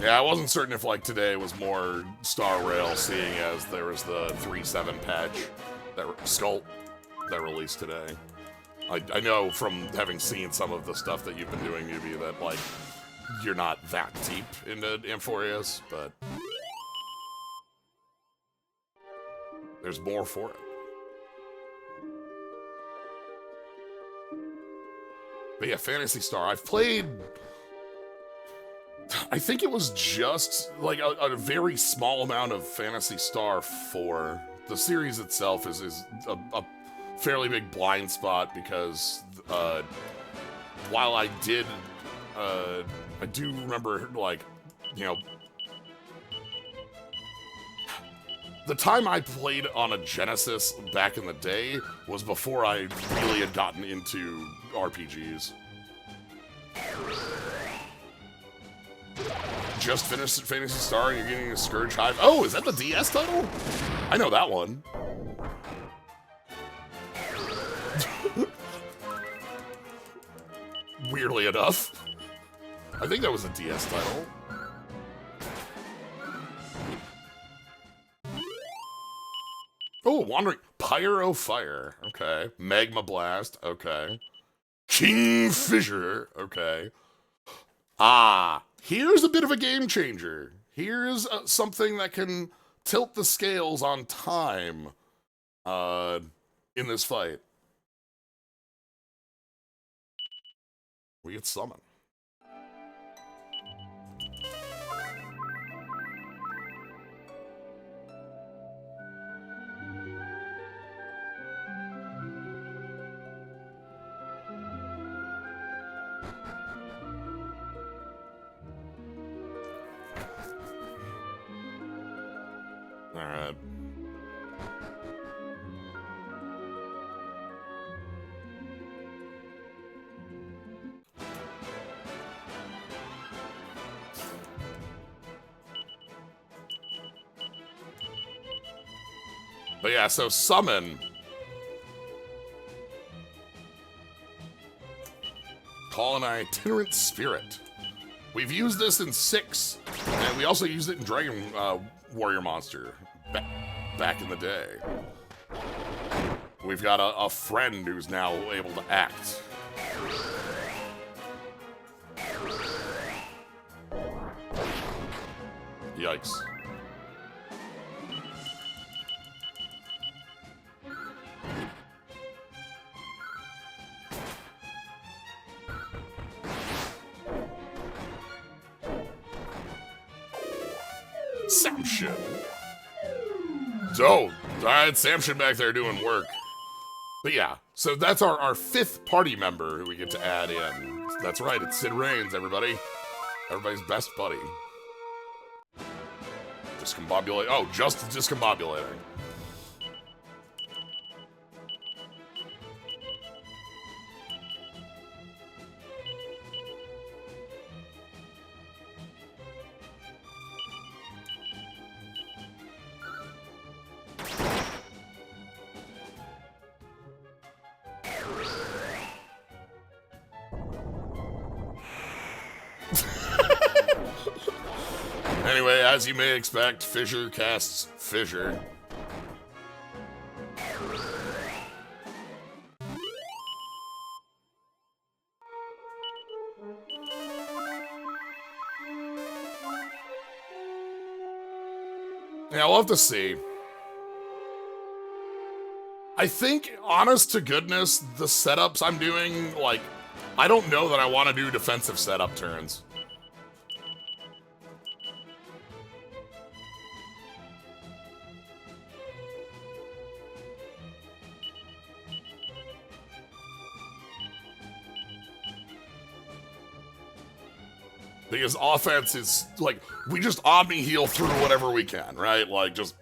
[SPEAKER 1] Yeah, I wasn't certain if, like, today was more Star Rail, seeing as there was the 3.7 patch, Skull, that released today. I know from having seen some of the stuff that you've been doing, Newbie, that, like, you're not that deep into Amphorius, but there's more for it. But yeah, Phantasy Star. I've played... I think it was just, like, a very small amount of Phantasy Star 4. The series itself is a fairly big blind spot because while I do remember, like, you know, the time I played on a Genesis back in the day was before I really had gotten into RPGs. Just finished Phantasy Star and you're getting a Scourge Hive. Oh, is that the DS title? I know that one. Weirdly enough. I think that was a DS title. Oh, Wandering Pyro Fire. Okay. Magma Blast. Okay. Kingfisher. Okay. Ah, here's a bit of a game changer. Here's something that can tilt the scales on time in this fight. We get Summon. Alright. But yeah, so Summon. Call an itinerant spirit. We've used this in 6, and we also used it in Dragon Warrior Monster back in the day. We've got a friend who's now able to act. Yikes. Samson. So, alright, Samson back there doing work. But yeah, so that's our 5th party member who we get to add in. That's right, it's Cid Raines, everybody. Everybody's best buddy. Discombobulate. Oh, just discombobulating. Anyway, as you may expect, Fissure casts Fissure. Yeah, we'll have to see. I think, honest to goodness, the setups I'm doing, like, I don't know that I want to do defensive setup turns. Because offense is, like, we just Omni heal through whatever we can, right? Like, just...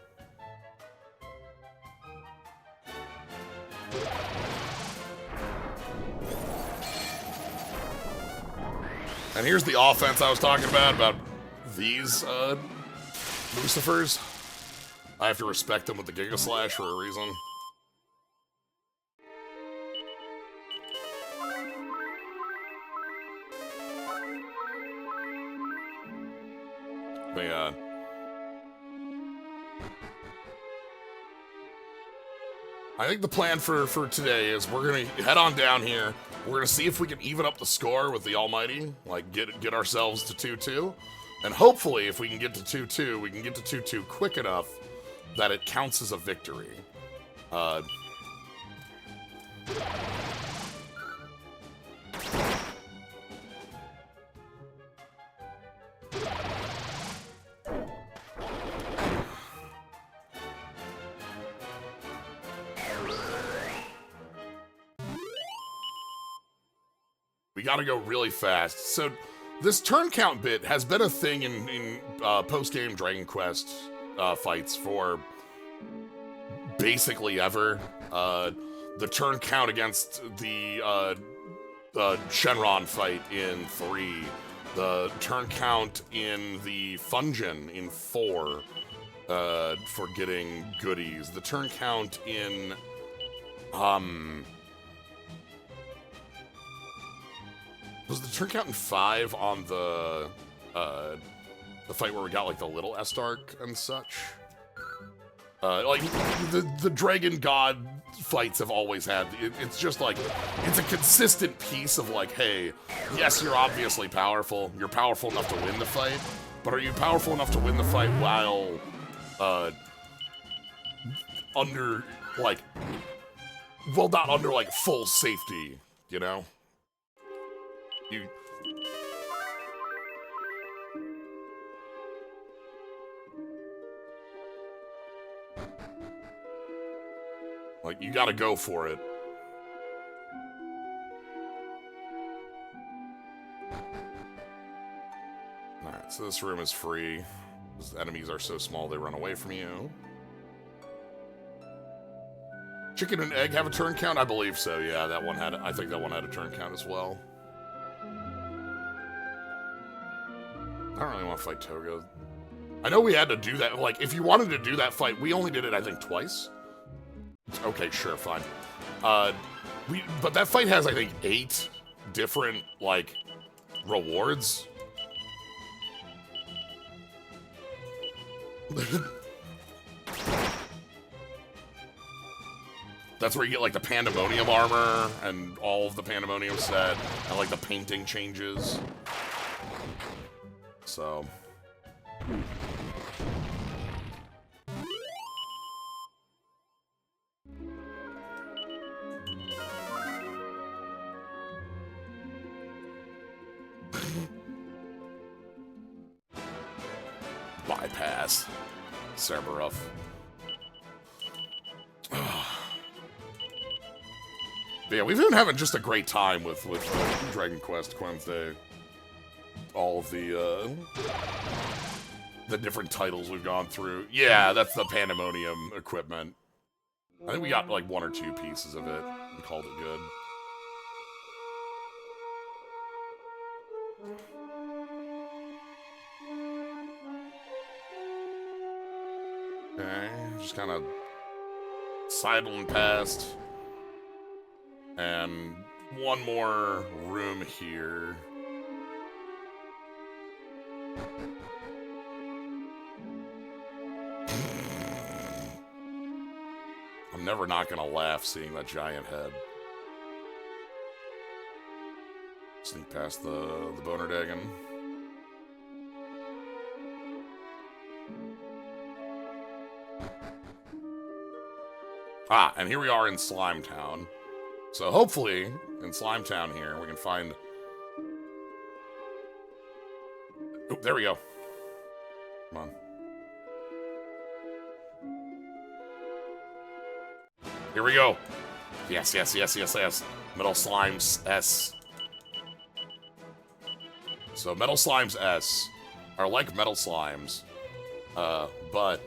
[SPEAKER 1] And here's the offense I was talking about these, Lucifers. I have to respect them with the Giga Slash for a reason. But yeah. I think the plan for today is we're gonna head on down here. We're gonna see if we can even up the score with the Almighty, like get ourselves to 2-2. And hopefully if we can get to 2-2, we can get to 2-2 quick enough that it counts as a victory. We gotta go really fast. So this turn count bit has been a thing in post-game Dragon Quest fights for basically ever. The turn count against the Shenron fight in 3, the turn count in the Fungeon in 4 for getting goodies, the turn count in was the turn count in 5 on the fight where we got like the little Estark and such? Like the Dragon God fights have always had. It's just like it's a consistent piece of like, hey, yes, you're obviously powerful. You're powerful enough to win the fight, but are you powerful enough to win the fight while under like, well, not under like full safety, you know? You. Like, you gotta go for it. Alright, so this room is free. Because enemies are so small they run away from you. Chicken and egg have a turn count? I believe so, yeah. That one had, I think that one had a turn count as well. I don't really want to fight Toga. I know we had to do that. Like, if you wanted to do that fight, we only did it, I think, twice. Okay, sure, fine. But that fight has, I think, 8 different, like, rewards. That's where you get, like, the Pandemonium armor and all of the Pandemonium set, and, like, the painting changes. So... Bypass. Cerberus. Yeah, we've been having just a great time with Dragon Quest Wednesday. All of the different titles we've gone through. Yeah, that's the Pandemonium equipment. I think we got like 1 or 2 pieces of it and called it good. Okay, just kind of sidling past. And one more room here. I'm never not gonna laugh seeing that giant head. Sneak past the Boner Dagon. Ah, and here we are in Slime Town. So hopefully, in Slime Town here, we can find... Oh, there we go. Come on. Here we go. Yes, yes, yes, yes, yes. Metal Slimes S. So Metal Slimes S are like Metal Slimes, but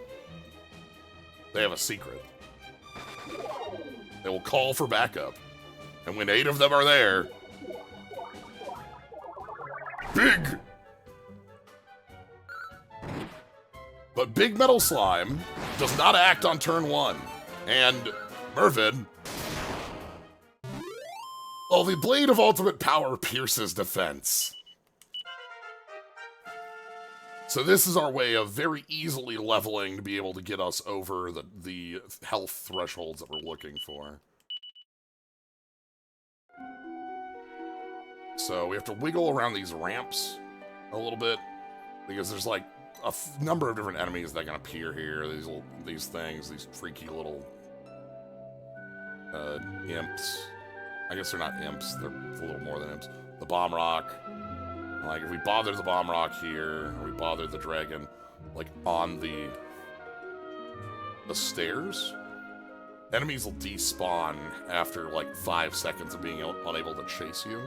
[SPEAKER 1] they have a secret. They will call for backup. And when 8 of them are there... Big! But Big Metal Slime does not act on turn 1. And Mervin... Well, the Blade of Ultimate Power pierces defense. So this is our way of very easily leveling to be able to get us over the health thresholds that we're looking for. So we have to wiggle around these ramps a little bit, because there's like a number of different enemies that can appear here. These things, these freaky little imps. I guess they're not imps, they're a little more than imps. The Bomb Rock. Like, if we bother the Bomb Rock here, or we bother the dragon, like, on the stairs, enemies will despawn after, like, 5 seconds of being unable to chase you.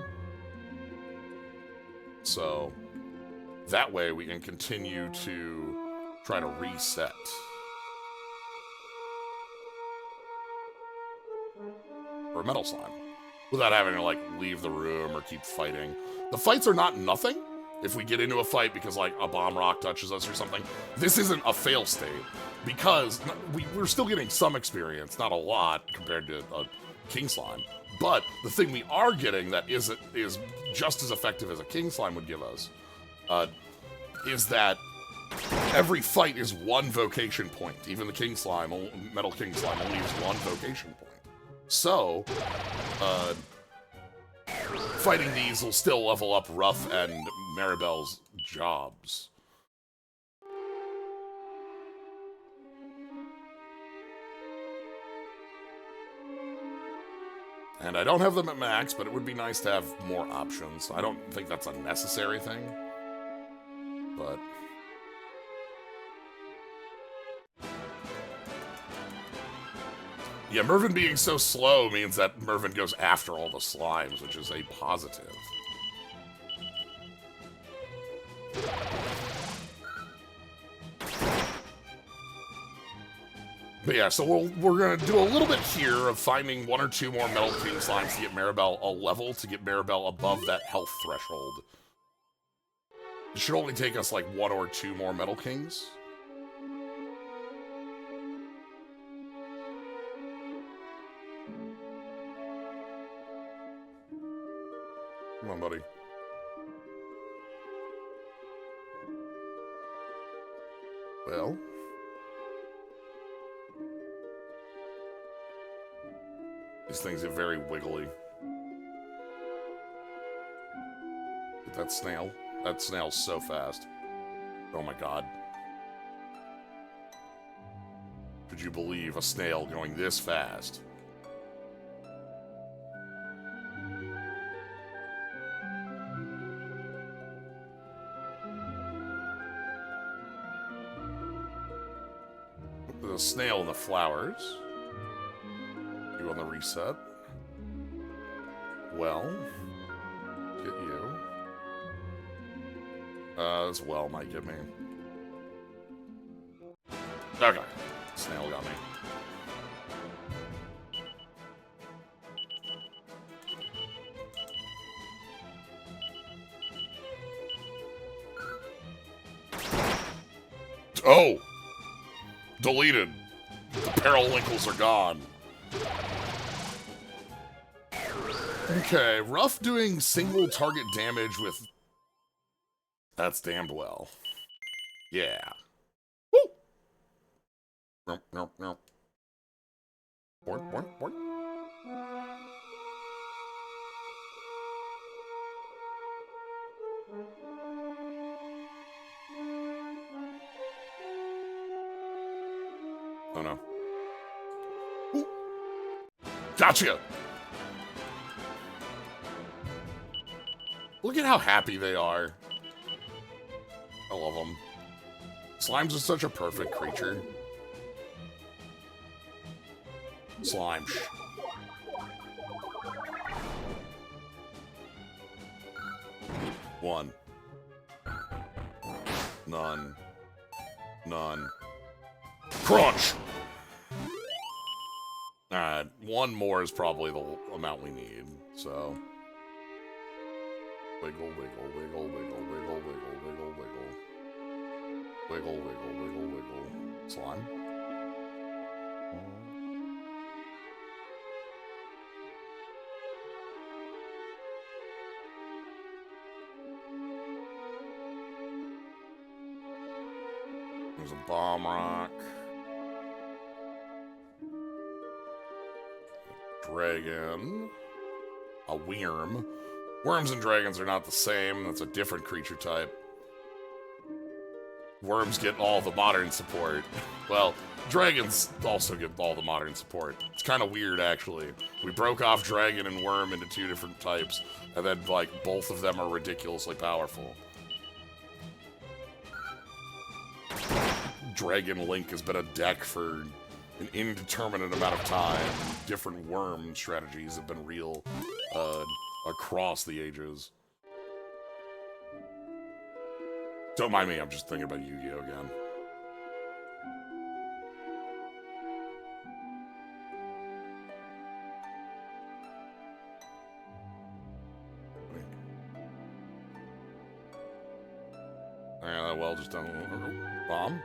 [SPEAKER 1] So, that way we can continue to try to reset. for a metal slime without having to, like, leave the room or keep fighting. The fights are not nothing. If we get into a fight because, like, a bomb rock touches us or something, this isn't a fail state because we're still getting some experience, not a lot compared to a king slime. But the thing we are getting that is just as effective as a king slime would give us is that every fight is one vocation point. Even the king slime, metal king slime, only has one vocation point. So, fighting these will still level up Ruff and Maribel's jobs. And I don't have them at max, but it would be nice to have more options. I don't think that's a necessary thing, but... Yeah, Mervin being so slow means that Mervin goes after all the slimes, which is a positive. But yeah, so we're gonna do a little bit here of finding one or two more Metal King slimes to get Maribel a level, to get Maribel above that health threshold. It should only take us like one or two more Metal Kings. Come on, buddy. Well. These things get very wiggly. That snail. That snail's so fast. Oh my god. Could you believe a snail going this fast? There's a snail in the flowers. You on the reset. Well, get you. This well might get me. Okay. Snail got me. Oh! Deleted. The Periwinkles are gone. Okay, Ruff doing single target damage with... That's damned well. Yeah. Woo! Nope, nope, nope. Bork, bork, bork. Oh no. Ooh. Gotcha! Look at how happy they are. I love them. Slimes are such a perfect creature. Slime. One. None. None. Crunch! Alright, one more is probably the amount we need, so... Wiggle, wiggle, wiggle, wiggle, wiggle, wiggle, wiggle, wiggle. Wiggle, wiggle, wiggle, wiggle. Slime. There's a bomb rock. Dragon. A worm. Worms and dragons are not the same. That's a different creature type. Worms get all the modern support. Well, dragons also get all the modern support. It's kind of weird, actually. We broke off dragon and worm into two different types, and then, like, both of them are ridiculously powerful. Dragon Link has been a deck for an indeterminate amount of time. Different worm strategies have been real, across the ages. Don't mind me, I'm just thinking about Yu-Gi-Oh! Again. well just done. Bomb?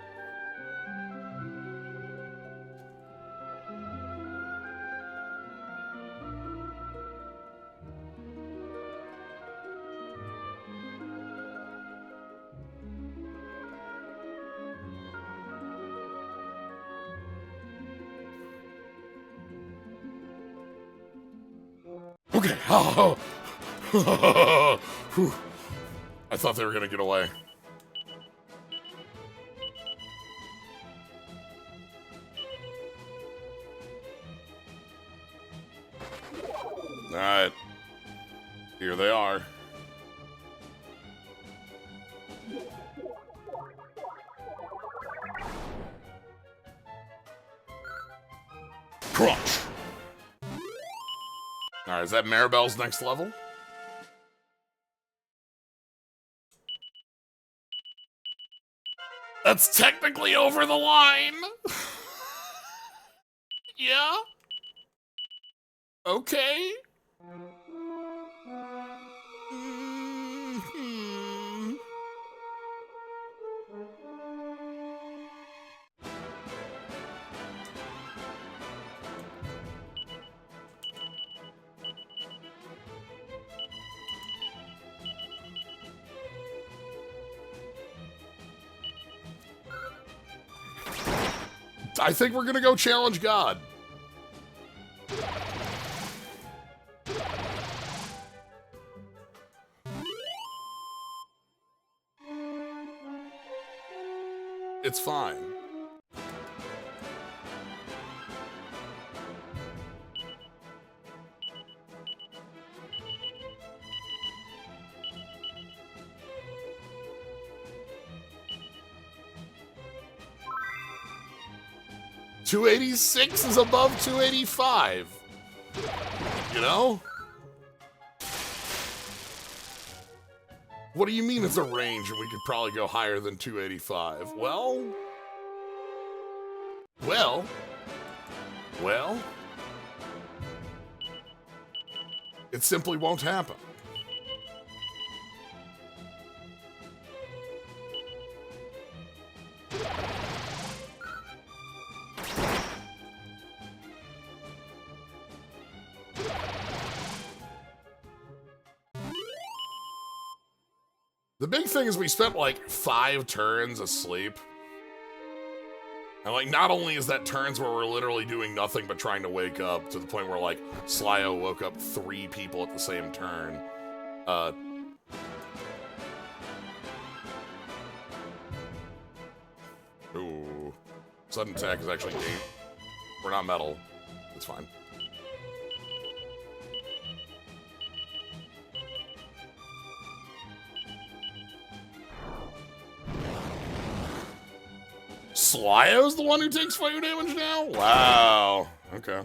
[SPEAKER 1] Okay. Oh. I thought they were gonna get away. Alright. Here they are. Crunch! Alright, is that Maribel's next level? That's technically over the line! Yeah? Okay. Mm-hmm. I think we're gonna go challenge God. It's fine. $286 is above 285. You know? What do you mean it's a range and we could probably go higher than 285? Well... It simply won't happen. The big thing is we spent like 5 turns asleep. And like, not only is that turns where we're literally doing nothing but trying to wake up, to the point where like, Slyo woke up 3 people at the same turn. Ooh. Sudden attack is actually game. We're not metal. It's fine. Slyo's the one who takes fire damage now? Wow. Okay.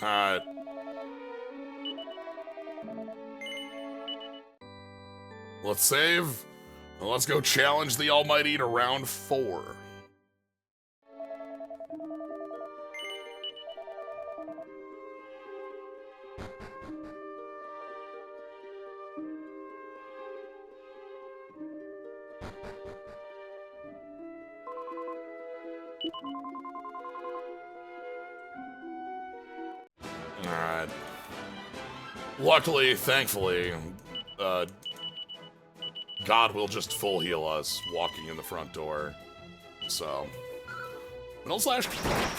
[SPEAKER 1] Alright. Let's save. And let's go challenge the Almighty to round 4. Alright. Luckily, thankfully, God will just full heal us walking in the front door. So. Metal Slash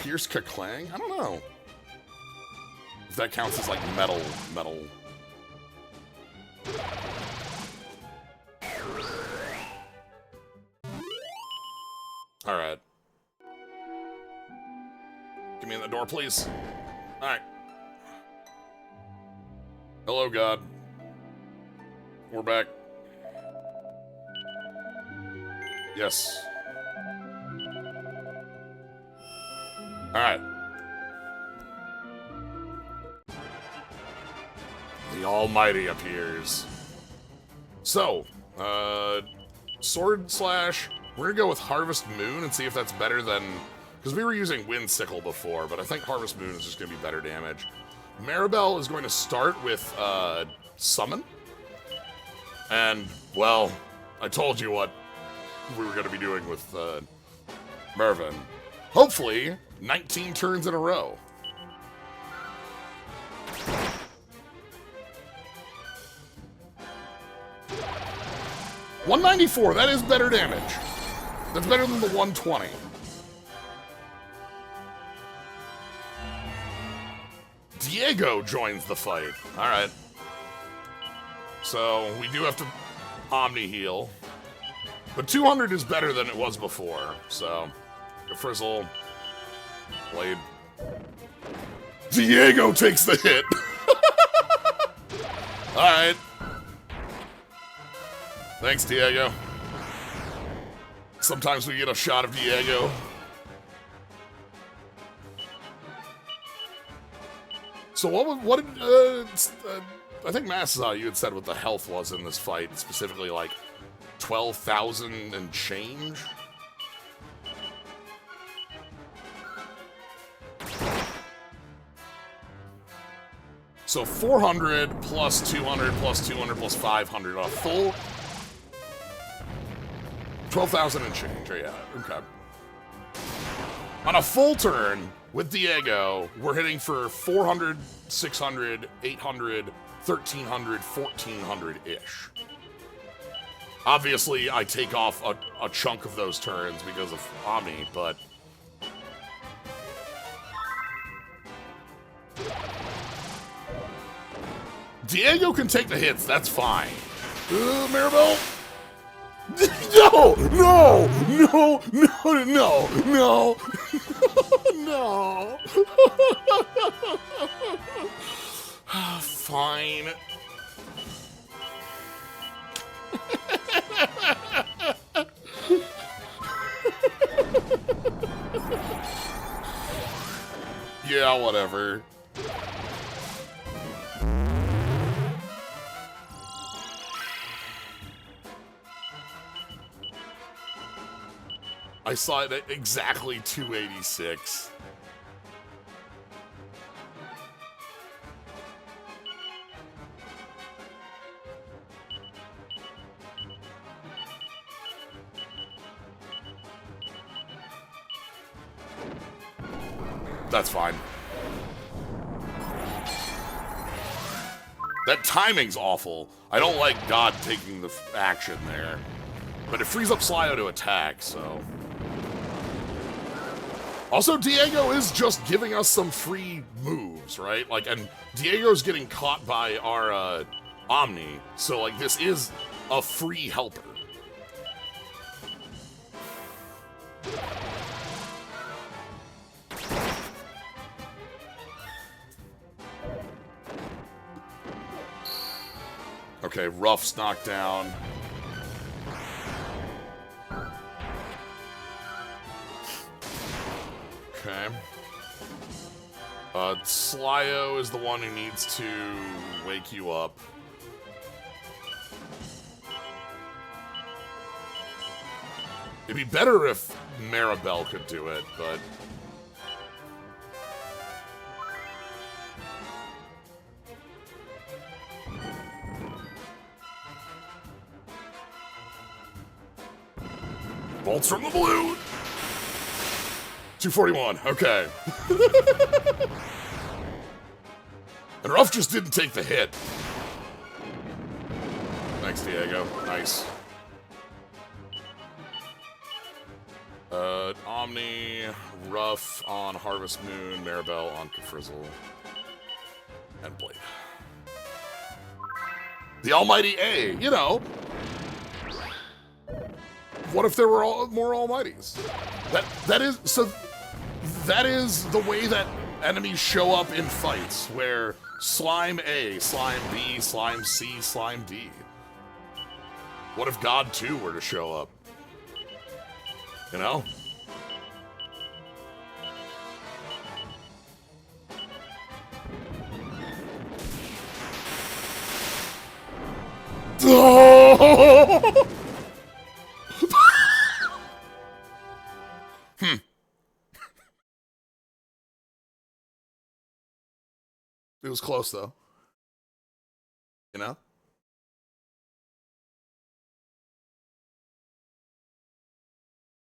[SPEAKER 1] Pierce Kaklang? I don't know. If that counts as like metal. Alright. Get me in the door, please. Alright. Hello, God. We're back. Yes. Alright. The Almighty appears. So, Sword Slash. We're gonna go with Harvest Moon and see if that's better than... Because we were using Wind Sickle before, but I think Harvest Moon is just gonna be better damage. Maribel is going to start with, Summon. And, well, I told you what we were gonna be doing with, Mervin. Hopefully, 19 turns in a row. $194, that is better damage. That's better than the 120. Diego joins the fight. Alright. So, we do have to Omni heal. But 200 is better than it was before, so... Frizzle. Blade. Diego takes the hit! Alright. Thanks, Diego. Sometimes we get a shot of Diego. So what did, I think Massaw, you had said what the health was in this fight, specifically like 12,000 and change? So 400 plus 200 plus 200 plus 500 on a full 12,000 and change. Yeah, okay. On a full turn with Diego, we're hitting for 400, 600, 800, 1,300, 1,400-ish. Obviously, I take off a chunk of those turns because of Omni, but... Diego can take the hits, that's fine. Maribel? No! No! No! No! No! No! No! Fine. Yeah, whatever. I saw it at exactly 286. That's fine. That timing's awful. I don't like God taking the action there. But it frees up Slyo to attack, so... Also, Diego is just giving us some free moves, right? Like, and Diego's getting caught by our, Omni, so, like, this is a free helper. Okay, Ruff's knocked down. Okay. Slyo is the one who needs to wake you up. It'd be better if Maribel could do it, but... Bolts from the blue! 241, okay. And Ruff just didn't take the hit. Thanks, Diego. Nice. Omni, Ruff on Harvest Moon, Maribel on Kafrizzle, and Blade. The almighty A, you know. What if there were more almighties? That is the way that enemies show up in fights, where Slime A, Slime B, Slime C, Slime D. What if God 2 were to show up? You know? Oh! It was close though. You know?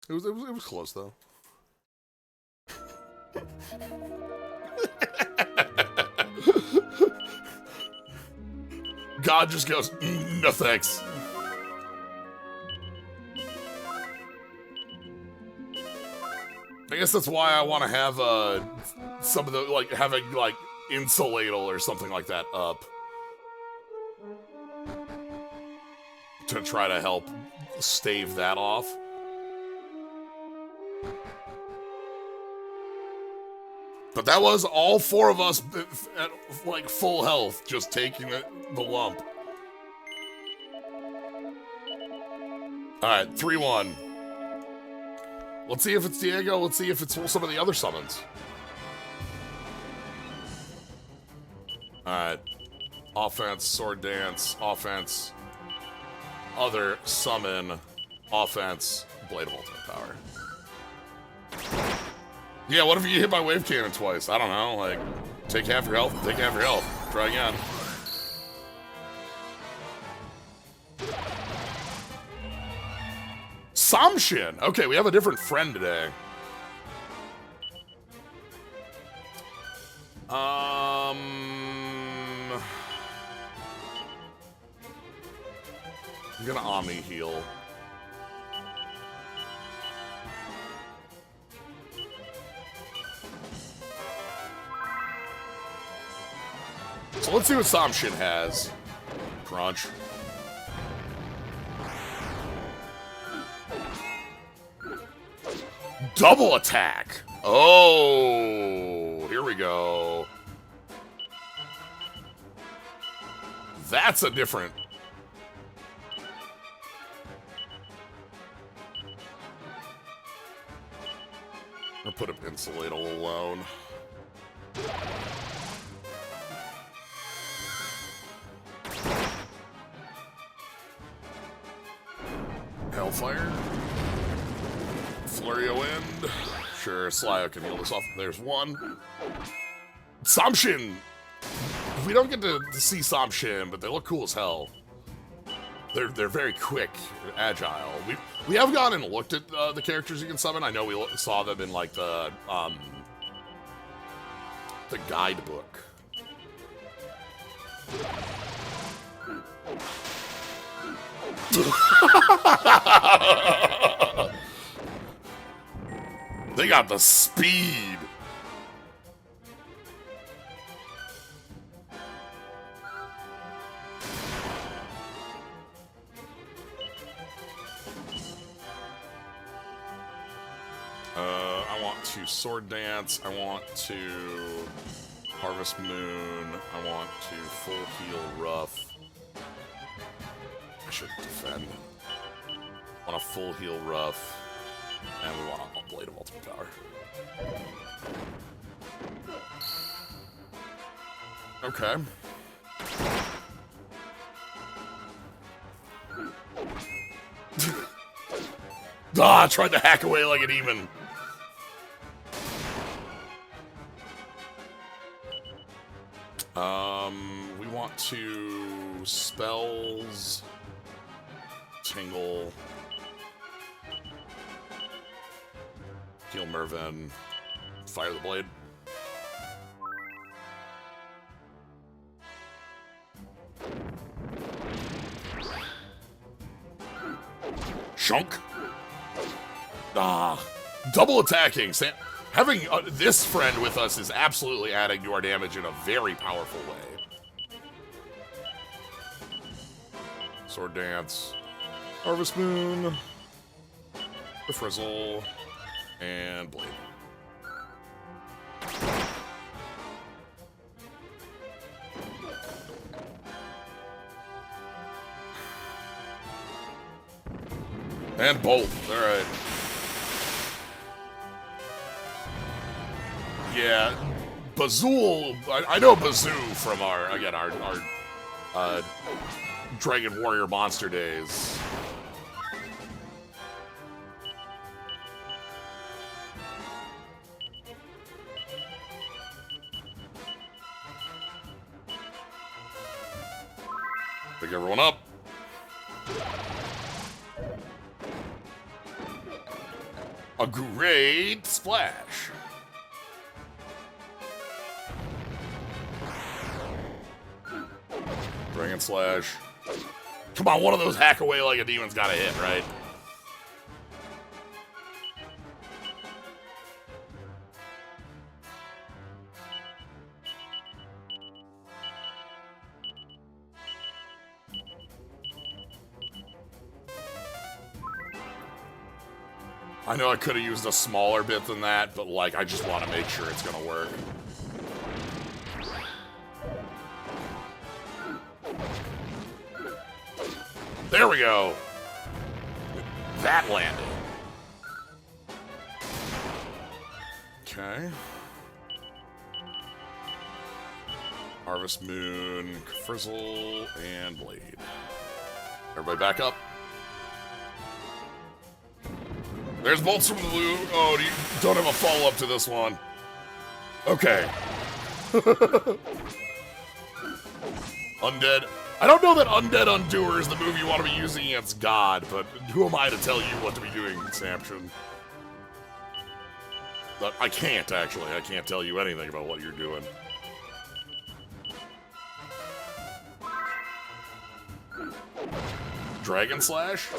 [SPEAKER 1] It was close though. God just goes, no thanks. I guess that's why I want to have some of the, like, having, like, Insuladle or something like that up. To try to help stave that off. But that was all four of us at, like, full health, just taking the lump. Alright, 3-1. Let's see if it's Diego. Let's see if it's some of the other summons. Alright. Offense, Sword Dance, offense, other summon, offense, Blade of Ultimate Power. Yeah, what if you hit my Wave Cannon twice? I don't know, like, take half your health, take half your health. Try again. Samshin! Okay, we have a different friend today. I'm gonna Omni heal. So let's see what Samshin has. Crunch. Double attack! Oh, here we go. That's a different... I'll put him Insuladle alone. Hellfire. Flurry of Wind. Sure, Slyo can heal this off. There's one. Samshin! We don't get to see Samshin, but they look cool as hell. They're very quick and agile. We have gone and looked at the characters you can summon. I know we saw them in like the guidebook. They got the speed. I want to Sword Dance. I want to Harvest Moon. I want to Full Heal Rough. I should defend. I want a Full Heal Rough. And we want a Blade of Ultimate Power. Okay. Ah, tried to hack away like an even. We want to spells, Tingle, heal Mervin, fire the blade. Shunk. Ah, double attacking. Having this friend with us is absolutely adding to our damage in a very powerful way. Sword Dance, Harvest Moon, the Frizzle, and Blade. And Bolt. All right. Yeah, Bazul. I know Bazoo from our Dragon Warrior Monster days. everyone up. A great splash. Dragon Slash. Come on, one of those hack away like a demon's gotta hit, right? I know I could have used a smaller bit than that, but like, I just want to make sure it's gonna work. There we go. That landed. Okay. Harvest Moon, Frizzle, and Blade. Everybody back up. There's bolts from the blue. Oh, you don't have a follow-up to this one. Okay. Undead. I don't know that Undead Undoer is the move you want to be using against God, but who am I to tell you what to be doing, Samson? But I can't, actually. I can't tell you anything about what you're doing. Dragon Slash?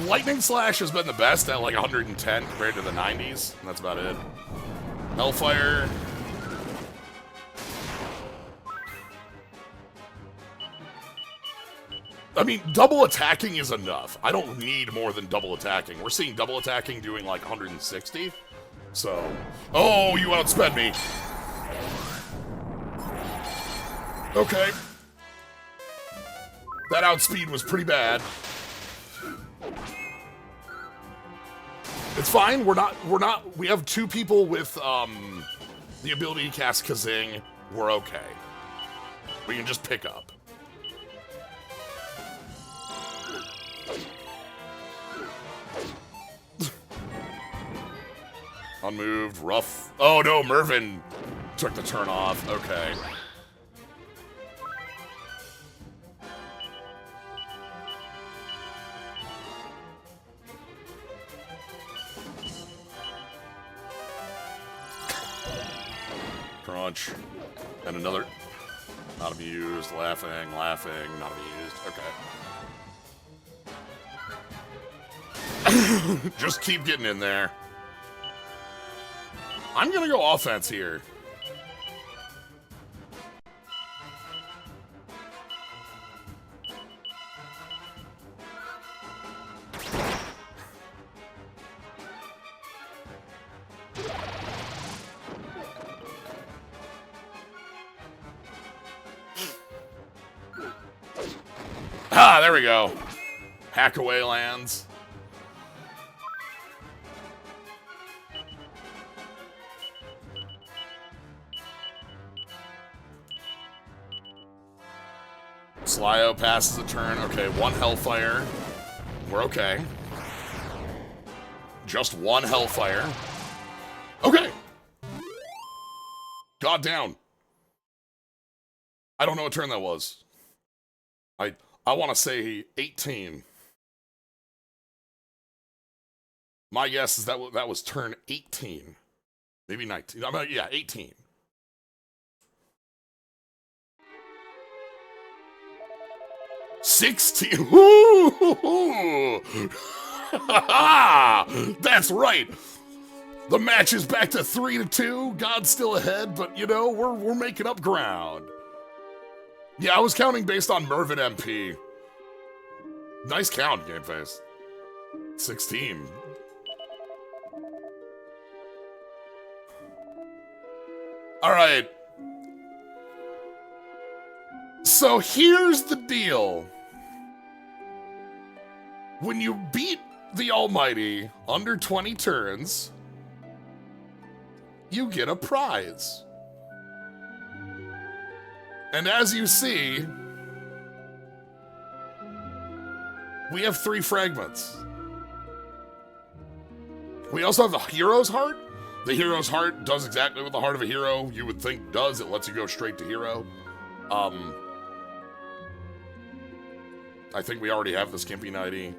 [SPEAKER 1] Lightning Slash has been the best at like 110 compared to the 90s, and that's about it. Hellfire. I mean, double attacking is enough. I don't need more than double attacking. We're seeing double attacking doing like 160. So, oh, you outsped me. Okay. That outspeed was pretty bad. It's fine. We have two people with the ability to cast Kazing. We're okay. We can just pick up. Unmoved, rough. Oh no, Mervin took the turn off. Okay. Crunch. And another. Not amused. Laughing, not amused. Okay. Just keep getting in there. I'm gonna go offense here. Ah, there we go. Hack away lands. Slyo passes a turn. Okay, one Hellfire. We're okay. Just one Hellfire. Okay. God down. I don't know what turn that was. I want to say 18. My guess is that was turn 18. Maybe 19. Yeah, 18. $16. That's right. The match is back to 3-2. God's still ahead, but you know we're making up ground. Yeah, I was counting based on Mervin MP. Nice count, Game Face. 16. All right. So here's the deal. When you beat the Almighty under 20 turns, you get a prize. And as you see, we have 3 fragments. We also have the Hero's Heart. The Hero's Heart does exactly what the Heart of a Hero you would think does. It lets you go straight to Hero. I think we already have the Skimpy Nighty.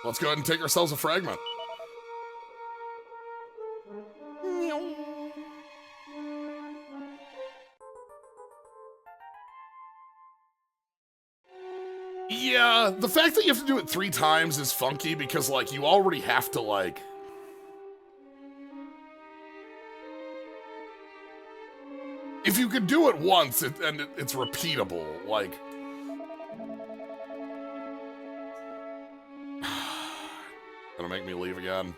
[SPEAKER 1] Let's go ahead and take ourselves a fragment. Yeah, the fact that you have to do it 3 times is funky because, like, you already have to, like... If you could do it once, it's repeatable, like... Gonna make me leave again.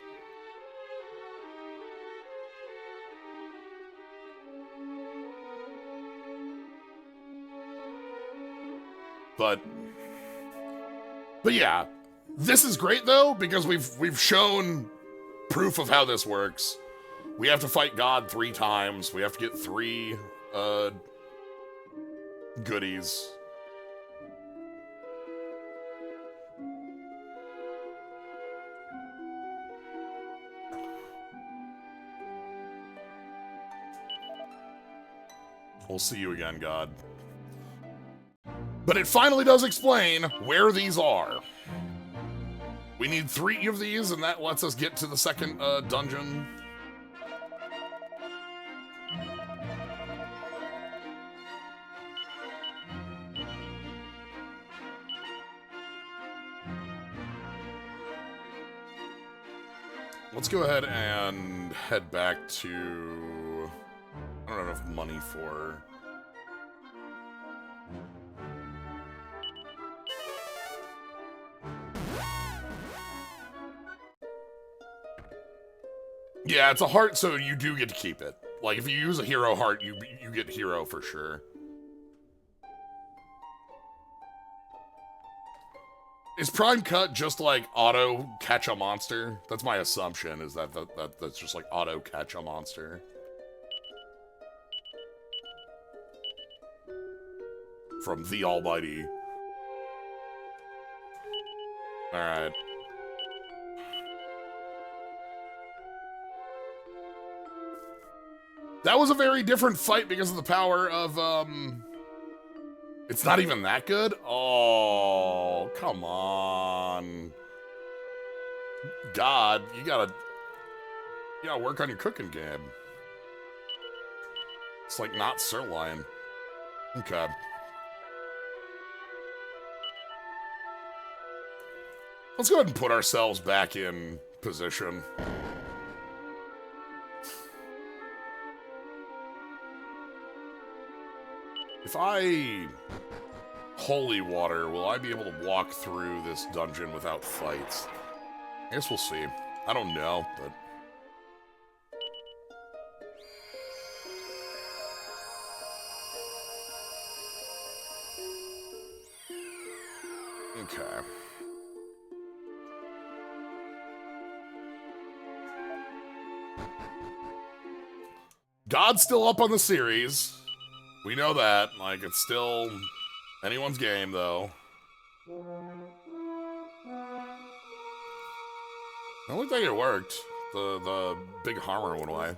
[SPEAKER 1] But yeah, this is great though because we've shown proof of how this works. We have to fight God 3 times. We have to get 3 goodies. We'll see you again, God. But it finally does explain where these are. We need 3 of these, and that lets us get to the second dungeon. Let's go ahead and head back to... I don't have enough money for... Yeah, it's a heart, so you do get to keep it. Like, if you use a hero heart, you get hero for sure. Is Prime Cut just like auto catch a monster? That's my assumption, is that's just like auto catch a monster. From the Almighty. Alright. That was a very different fight because of the power of, It's not even that good? Oh, come on. God, you gotta work on your cooking game. It's like not sirloin. Okay. Let's go ahead and put ourselves back in position. If I holy water, will I be able to walk through this dungeon without fights? I guess we'll see. I don't know, but... Okay. God's still up on the series. We know that. Like, it's still anyone's game, though. It looked like it worked. The big hammer went away.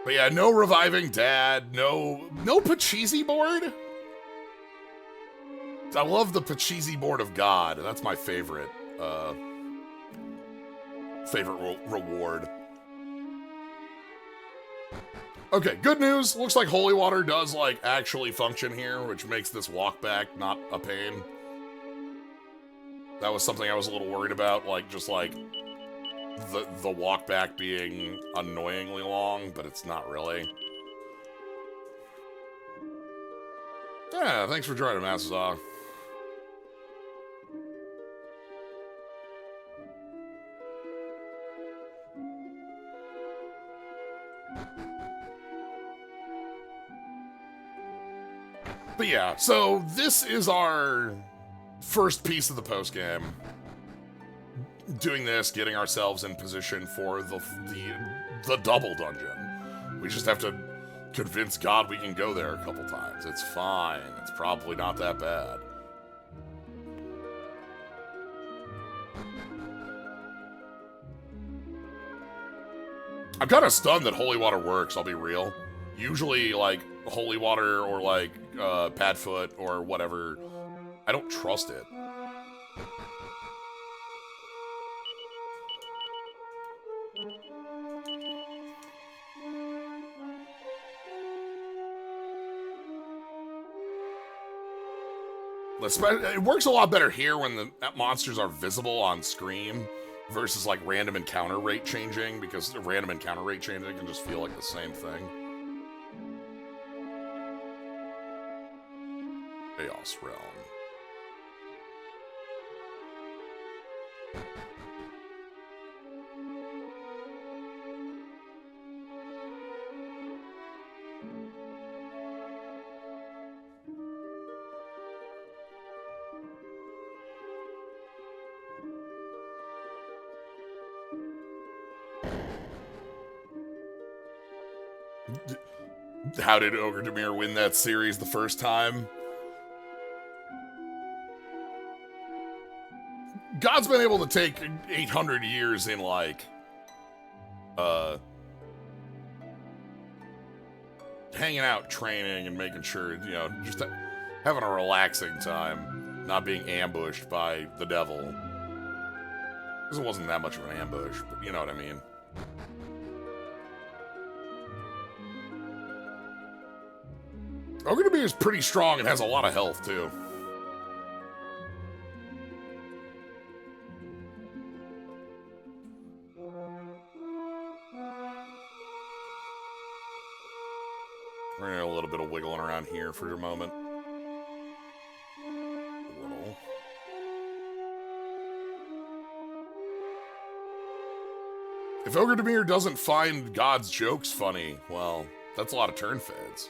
[SPEAKER 1] But yeah, no reviving Dad, no Pachisi board. I love the Pachisi board of God. That's my favorite. Favorite reward. Okay, good news. Looks like holy water does, like, actually function here, which makes this walk back not a pain. That was something I was a little worried about, like, just, like, the walk back being annoyingly long, but it's not really. Yeah, thanks for joining, Masazah. But yeah, so this is our first piece of the postgame. Doing this, getting ourselves in position for the double dungeon. We just have to convince God we can go there a couple times. It's fine. It's probably not that bad. I'm kind of stunned that holy water works, I'll be real. Usually, like, holy water or, like, Padfoot or whatever, I don't trust it. It works a lot better here when the monsters are visible on Scream versus like random encounter rate changing, because the random encounter rate changing can just feel like the same thing. Chaos Realm. How did Ogre Demir win that series the first time? God's been able to take 800 years in, like, hanging out, training, and making sure, you know, just having a relaxing time, not being ambushed by the devil. Because it wasn't that much of an ambush, but you know what I mean. Ogre Demir is pretty strong and has a lot of health, too. We're gonna do a little bit of wiggling around here for a moment. A little. If Ogre Demir doesn't find God's jokes funny, well, that's a lot of turn feds.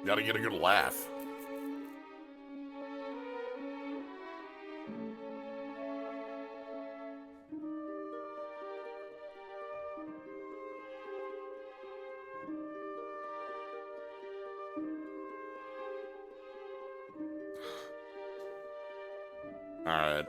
[SPEAKER 1] Gotta get a good laugh. All right.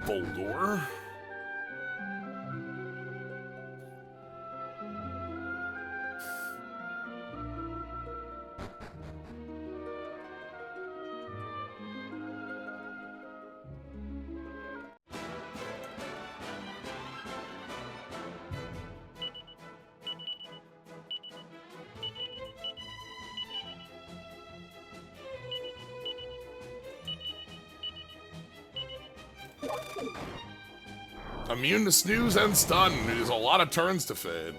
[SPEAKER 1] Boldor. Immune to snooze and stun. There's a lot of turns to fade.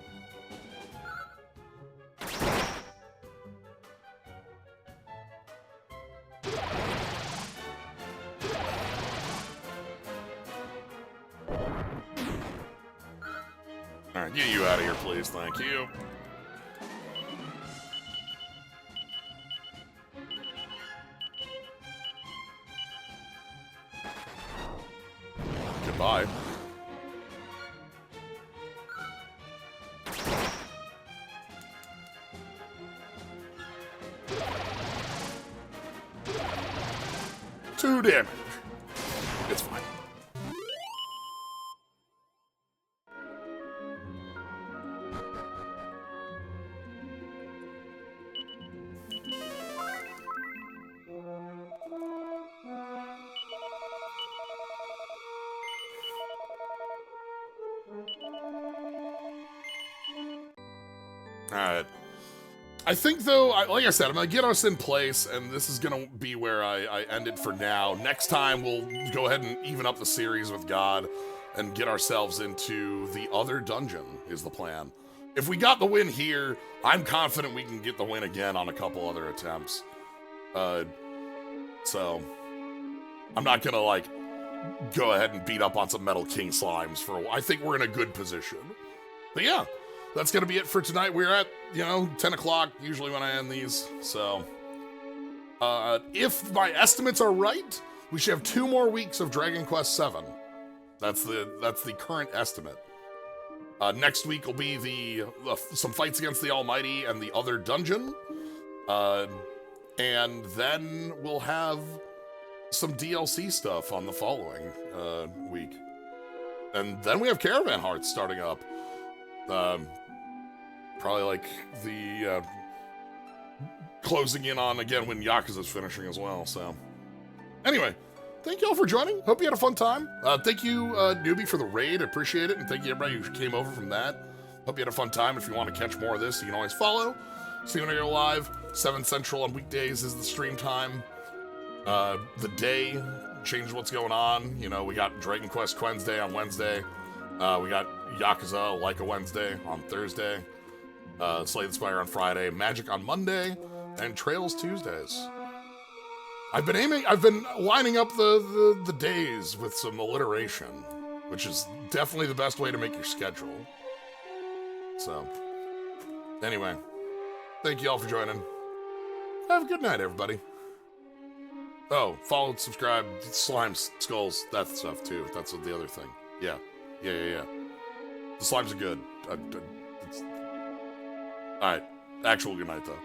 [SPEAKER 1] Alright, get you out of here, please. Thank you. Goodbye. Two damage. It's fine. Alright. I think, though, like I said, I'm going to get us in place, and this is going to be where I end it for now. Next time, we'll go ahead and even up the series with God and get ourselves into the other dungeon, is the plan. If we got the win here, I'm confident we can get the win again on a couple other attempts. So, I'm not going to, like, go ahead and beat up on some Metal King slimes for a while. I think we're in a good position. But yeah, that's going to be it for tonight. We're at, 10 o'clock, usually when I end these. So, if my estimates are right, we should have 2 more weeks of Dragon Quest VII. That's the current estimate. Next week will be some fights against the Almighty and the other dungeon. And then we'll have some DLC stuff on the following week. And then we have Caravan Hearts starting up. Probably like the closing in on again when Yakuza's finishing as well. So anyway, thank you all for joining. Hope you had a fun time. Thank you, Newbie, for the raid. Appreciate it. And thank you everybody who came over from that. Hope you had a fun time. If you want to catch more of this, you can always follow. See when I go live. 7 Central on weekdays is the stream time. The day changes what's going on. We got Dragon Quest Wednesday on Wednesday. We got Yakuza like a Wednesday on Thursday. Slay the Spire on Friday. Magic on Monday. And Trails Tuesdays. I've been lining up the days with some alliteration, which is definitely the best way to make your schedule. So, anyway, thank you all for joining. Have a good night, everybody. Oh, follow, subscribe, slimes, skulls, that stuff too. That's the other thing. Yeah. The slimes are good. Alright, actual good night though.